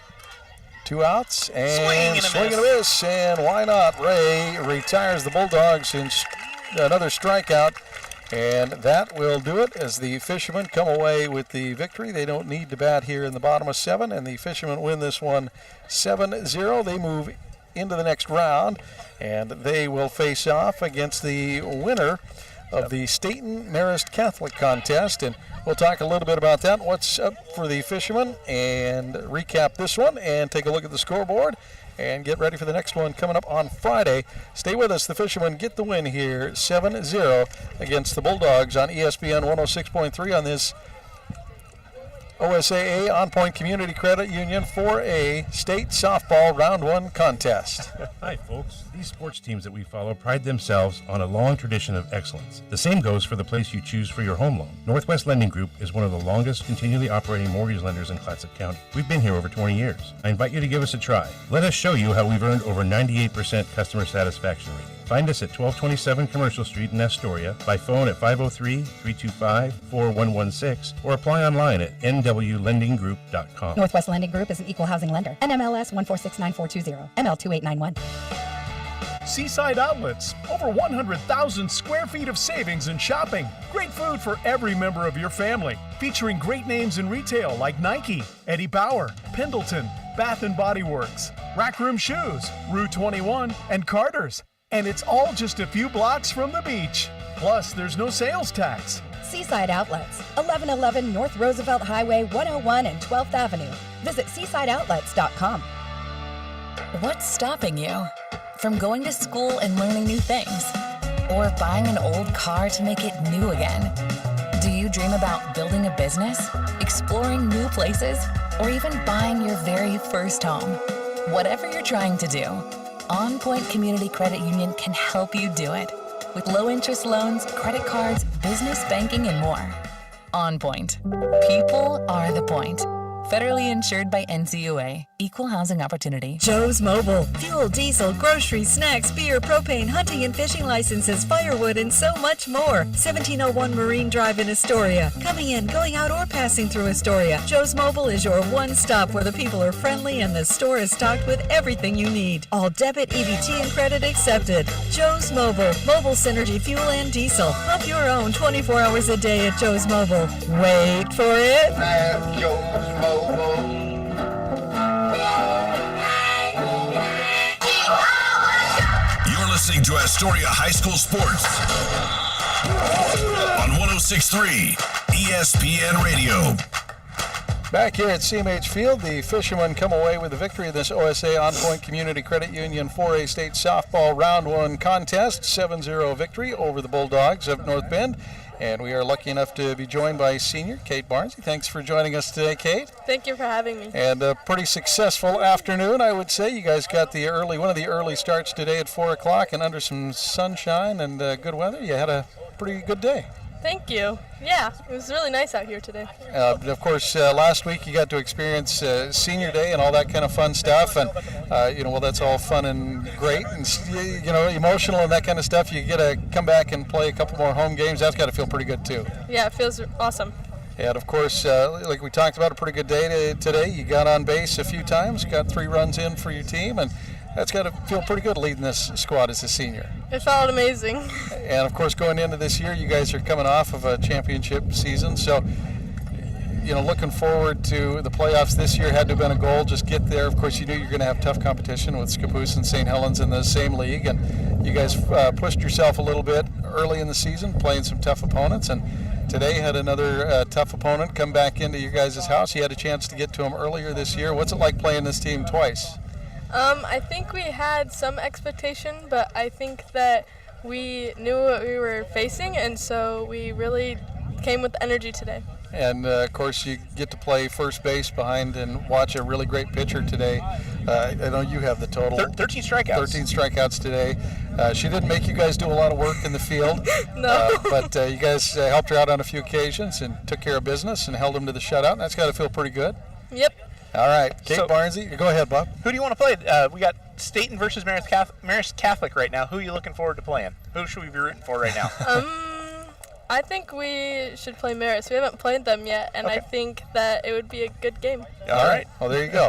2 outs, and swing and a miss. And why not? Ray retires the Bulldogs in another strikeout. And that will do it as the Fishermen come away with the victory. They don't need to bat here in the bottom of 7, and the Fishermen win this one 7-0. They move into the next round, and they will face off against the winner of the Staten Marist Catholic contest. And we'll talk a little bit about that, what's up for the Fishermen, and recap this one, and take a look at the scoreboard, and get ready for the next one coming up on Friday. Stay with us. The Fishermen get the win here 7-0 against the Bulldogs on ESPN 106.3 on this OSAA OnPoint Community Credit Union 4A State Softball Round 1 contest. Hi, folks. These sports teams that we follow pride themselves on a long tradition of excellence. The same goes for the place you choose for your home loan. Northwest Lending Group is one of the longest continually operating mortgage lenders in Clatsop County. We've been here over 20 years. I invite you to give us a try. Let us show you how we've earned over 98% customer satisfaction rating. Find us at 1227 Commercial Street in Astoria, by phone at 503-325-4116, or apply online at nwlendinggroup.com. Northwest Lending Group is an equal housing lender. NMLS 1469420, ML2891. Seaside Outlets, over 100,000 square feet of savings and shopping. Great food for every member of your family. Featuring great names in retail like Nike, Eddie Bauer, Pendleton, Bath & Body Works, Rack Room Shoes, Rue 21, and Carter's. And it's all just a few blocks from the beach. Plus, there's no sales tax. Seaside Outlets, 1111 North Roosevelt Highway 101 and 12th Avenue. Visit seasideoutlets.com. What's stopping you from going to school and learning new things? Or buying an old car to make it new again? Do you dream about building a business, exploring new places, or even buying your very first home? Whatever you're trying to do, OnPoint Community Credit Union can help you do it. With low-interest loans, credit cards, business banking, and more. OnPoint. People are the point. Federally insured by NCUA. Equal housing opportunity. Joe's Mobile. Fuel, diesel, groceries, snacks, beer, propane, hunting and fishing licenses, firewood, and so much more. 1701 Marine Drive in Astoria. Coming in, going out, or passing through Astoria. Joe's Mobile is your one stop where the people are friendly and the store is stocked with everything you need. All debit, EBT, and credit accepted. Joe's Mobile. Mobile Synergy Fuel and Diesel. Pump your own 24 hours a day at Joe's Mobile. Wait for it. At Joe's Mobile. You're listening to Astoria High School Sports on 106.3 ESPN Radio. Back here at CMH Field, the Fishermen come away with a victory in this OSAA OnPoint Community Credit Union 4A State Softball Round 1 contest. 7-0 victory over the Bulldogs of North Bend. And we are lucky enough to be joined by senior Kate Barnesy. Thanks for joining us today, Kate. Thank you for having me. And a pretty successful afternoon, I would say. You guys got one of the early starts today at 4 o'clock, and under some sunshine and good weather, you had a pretty good day. Thank you. Yeah, it was really nice out here today. Of course, last week you got to experience senior day and all that kind of fun stuff, and that's all fun and great, and emotional and that kind of stuff. You get to come back and play a couple more home games. That's got to feel pretty good too. Yeah, it feels awesome. And of course, like we talked about, a pretty good day today. You got on base a few times, got 3 runs in for your team, and that's got to feel pretty good leading this squad as a senior. It felt amazing. And of course, going into this year, you guys are coming off of a championship season, so looking forward to the playoffs this year. Had to have been a goal, just get there. Of course, you knew you were going to have tough competition with Scappoose and St. Helens in the same league, and you guys pushed yourself a little bit early in the season, playing some tough opponents, and today had another tough opponent come back into your guys' house. You had a chance to get to them earlier this year. What's it like playing this team twice? I think we had some expectation, but I think that we knew what we were facing, and so we really came with energy today. And, of course, you get to play first base behind and watch a really great pitcher today. I know you have the total. 13 strikeouts. 13 strikeouts today. She didn't make you guys do a lot of work in the field. No. But you guys helped her out on a few occasions and took care of business and held them to the shutout. And that's got to feel pretty good. Yep. All right, Kate Barnesy, go ahead, Bob. Who do you want to play? We got Staten versus Marist Catholic right now. Who are you looking forward to playing? Who should we be rooting for right now? I think we should play Marist. We haven't played them yet, and I think that it would be a good game. All right. Well, there you go.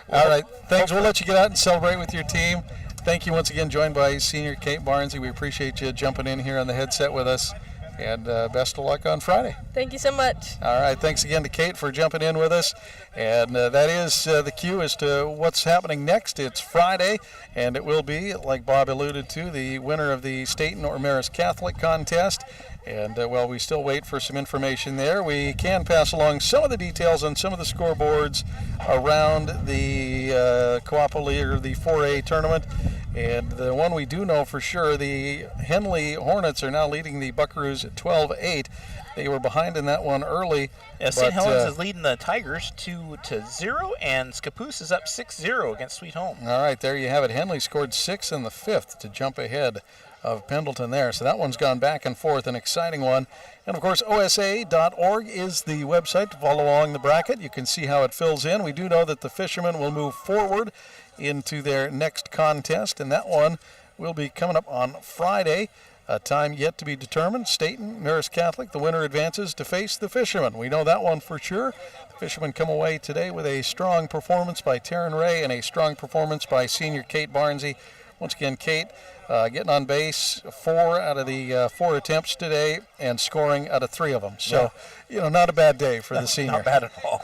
All right. Thanks. We'll let you get out and celebrate with your team. Thank you once again, joined by senior Kate Barnesy. We appreciate you jumping in here on the headset with us. And best of luck on Friday. Thank you so much. All right. Thanks again to Kate for jumping in with us. And that is the cue as to what's happening next. It's Friday, and it will be, like Bob alluded to, the winner of the Staten or Marist Catholic contest. And while we still wait for some information there, we can pass along some of the details on some of the scoreboards around the Coapoly or the 4A tournament. And the one we do know for sure, the Henley Hornets are now leading the Buckaroos at 12-8. They were behind in that one early. Yeah, St. Helens is leading the Tigers 2-0, and Scappoose is up 6-0 against Sweet Home. All right, there you have it. Henley scored 6 in the 5th to jump ahead of Pendleton there. So that one's gone back and forth, an exciting one. And, of course, OSAA.org is the website to follow along the bracket. You can see how it fills in. We do know that the Fishermen will move forward into their next contest, and that one will be coming up on Friday. A time yet to be determined. Staten, Marist Catholic, the winner advances to face the Fishermen. We know that one for sure. The Fishermen come away today with a strong performance by Taryn Ray and a strong performance by senior Kate Barnsey. Once again, Kate getting on base 4 out of the 4 attempts today and scoring out of 3 of them. So, not a bad day for the senior. Not bad at all.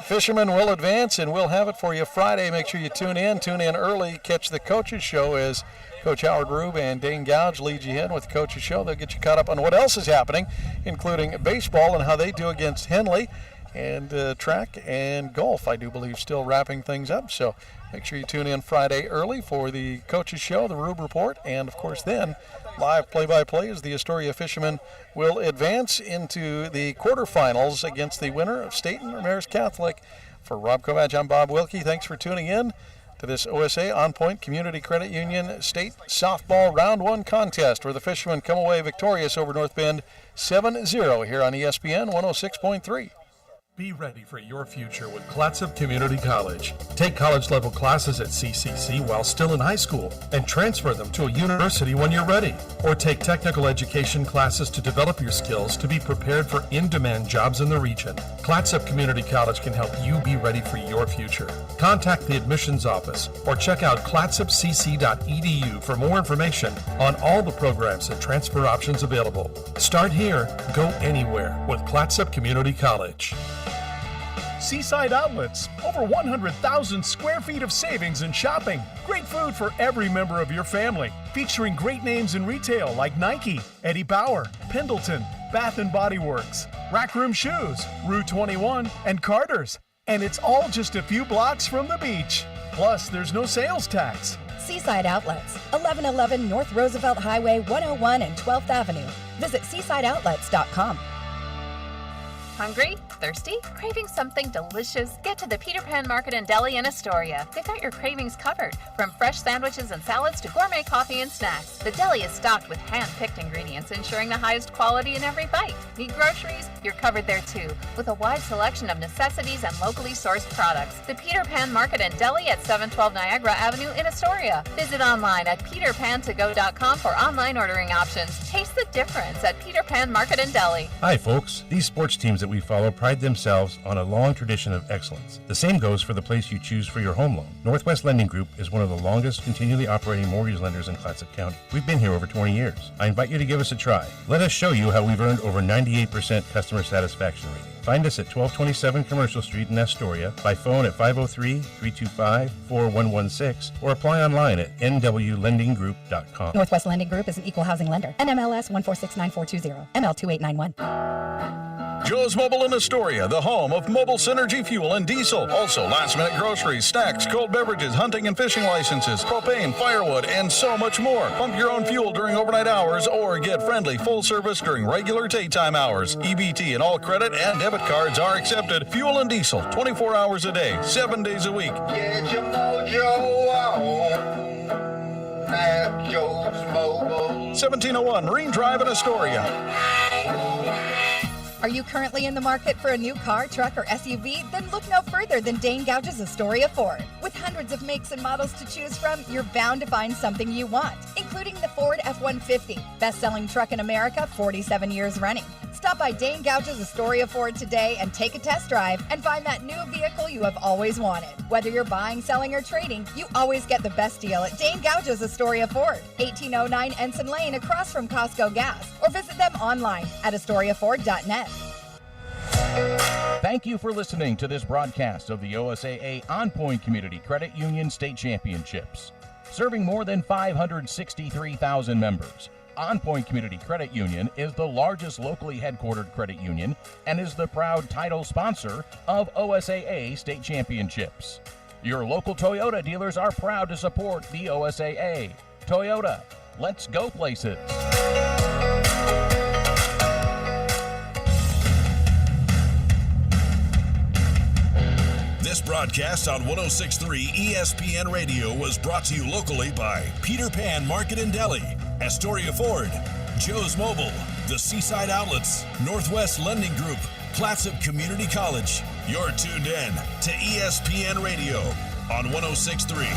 Fishermen will advance, and we'll have it for you Friday. Make sure you tune in early. Catch the Coaches Show as Coach Howard Rube and Dane Gouge lead you in with the Coaches Show. They'll get you caught up on what else is happening, including baseball and how they do against Henley, and track and golf, I do believe, still wrapping things up. So make sure you tune in Friday early for the Coaches Show, the Rube Report, and, of course, then live play-by-play as the Astoria Fishermen will advance into the quarterfinals against the winner of Staten or Marist Catholic. For Rob Kovach, I'm Bob Wilkie. Thanks for tuning in to this OSA OnPoint Community Credit Union State Softball Round 1 contest, where the Fishermen come away victorious over North Bend 7-0 here on ESPN 106.3. Be ready for your future with Clatsop Community College. Take college-level classes at CCC while still in high school and transfer them to a university when you're ready. Or take technical education classes to develop your skills to be prepared for in-demand jobs in the region. Clatsop Community College can help you be ready for your future. Contact the admissions office or check out clatsopcc.edu for more information on all the programs and transfer options available. Start here, go anywhere with Clatsop Community College. Seaside Outlets, over 100,000 square feet of savings and shopping. Great food for every member of your family. Featuring great names in retail like Nike, Eddie Bauer, Pendleton, Bath & Body Works, Rack Room Shoes, Rue 21, and Carter's. And it's all just a few blocks from the beach. Plus, there's no sales tax. Seaside Outlets, 1111 North Roosevelt Highway 101 and 12th Avenue. Visit seasideoutlets.com. Hungry? Thirsty? Craving something delicious? Get to the Peter Pan Market and Deli in Astoria. They've got your cravings covered, from fresh sandwiches and salads to gourmet coffee and snacks. The deli is stocked with hand-picked ingredients, ensuring the highest quality in every bite. Need groceries? You're covered there too, with a wide selection of necessities and locally sourced products. The Peter Pan Market and Deli at 712 Niagara Avenue in Astoria. Visit online at peterpantogo.com for online ordering options. Taste the difference at Peter Pan Market and Deli. Hi, folks. These sports teams that we follow pride themselves on a long tradition of excellence. The same goes for the place you choose for your home loan. Northwest Lending Group is one of the longest continually operating mortgage lenders in Clatsop County. We've been here over 20 years. I invite you to give us a try. Let us show you how we've earned over 98% customer satisfaction rating. Find us at 1227 Commercial Street in Astoria, by phone at 503-325-4116, or apply online at nwlendinggroup.com. Northwest Lending Group is an equal housing lender. NMLS 1469420, ML2891. Joe's Mobile in Astoria, the home of mobile synergy fuel and diesel. Also, last-minute groceries, snacks, cold beverages, hunting and fishing licenses, propane, firewood, and so much more. Pump your own fuel during overnight hours or get friendly full service during regular daytime hours. EBT and all credit and debit cards are accepted. Fuel and diesel, 24 hours a day, 7 days a week. Get your mojo on at Joe's Mobile. 1701 Marine Drive in Astoria. Are you currently in the market for a new car, truck, or SUV? Then look no further than Dane Gouge's Astoria Ford. With hundreds of makes and models to choose from, you're bound to find something you want, including the Ford F-150, best-selling truck in America, 47 years running. Stop by Dane Gouge's Astoria Ford today and take a test drive and find that new vehicle you have always wanted. Whether you're buying, selling, or trading, you always get the best deal at Dane Gouge's Astoria Ford, 1809 Ensign Lane across from Costco Gas, or visit them online at astoriaford.net. Thank you for listening to this broadcast of the OSAA OnPoint Community Credit Union State Championships. Serving more than 563,000 members, OnPoint Community Credit Union is the largest locally headquartered credit union and is the proud title sponsor of OSAA State Championships. Your local Toyota dealers are proud to support the OSAA. Toyota, let's go places. This broadcast on 106.3 ESPN Radio was brought to you locally by Peter Pan Market and Deli, Astoria Ford, Joe's Mobile, the Seaside Outlets, Northwest Lending Group, Clatsop Community College. You're tuned in to ESPN Radio on 106.3.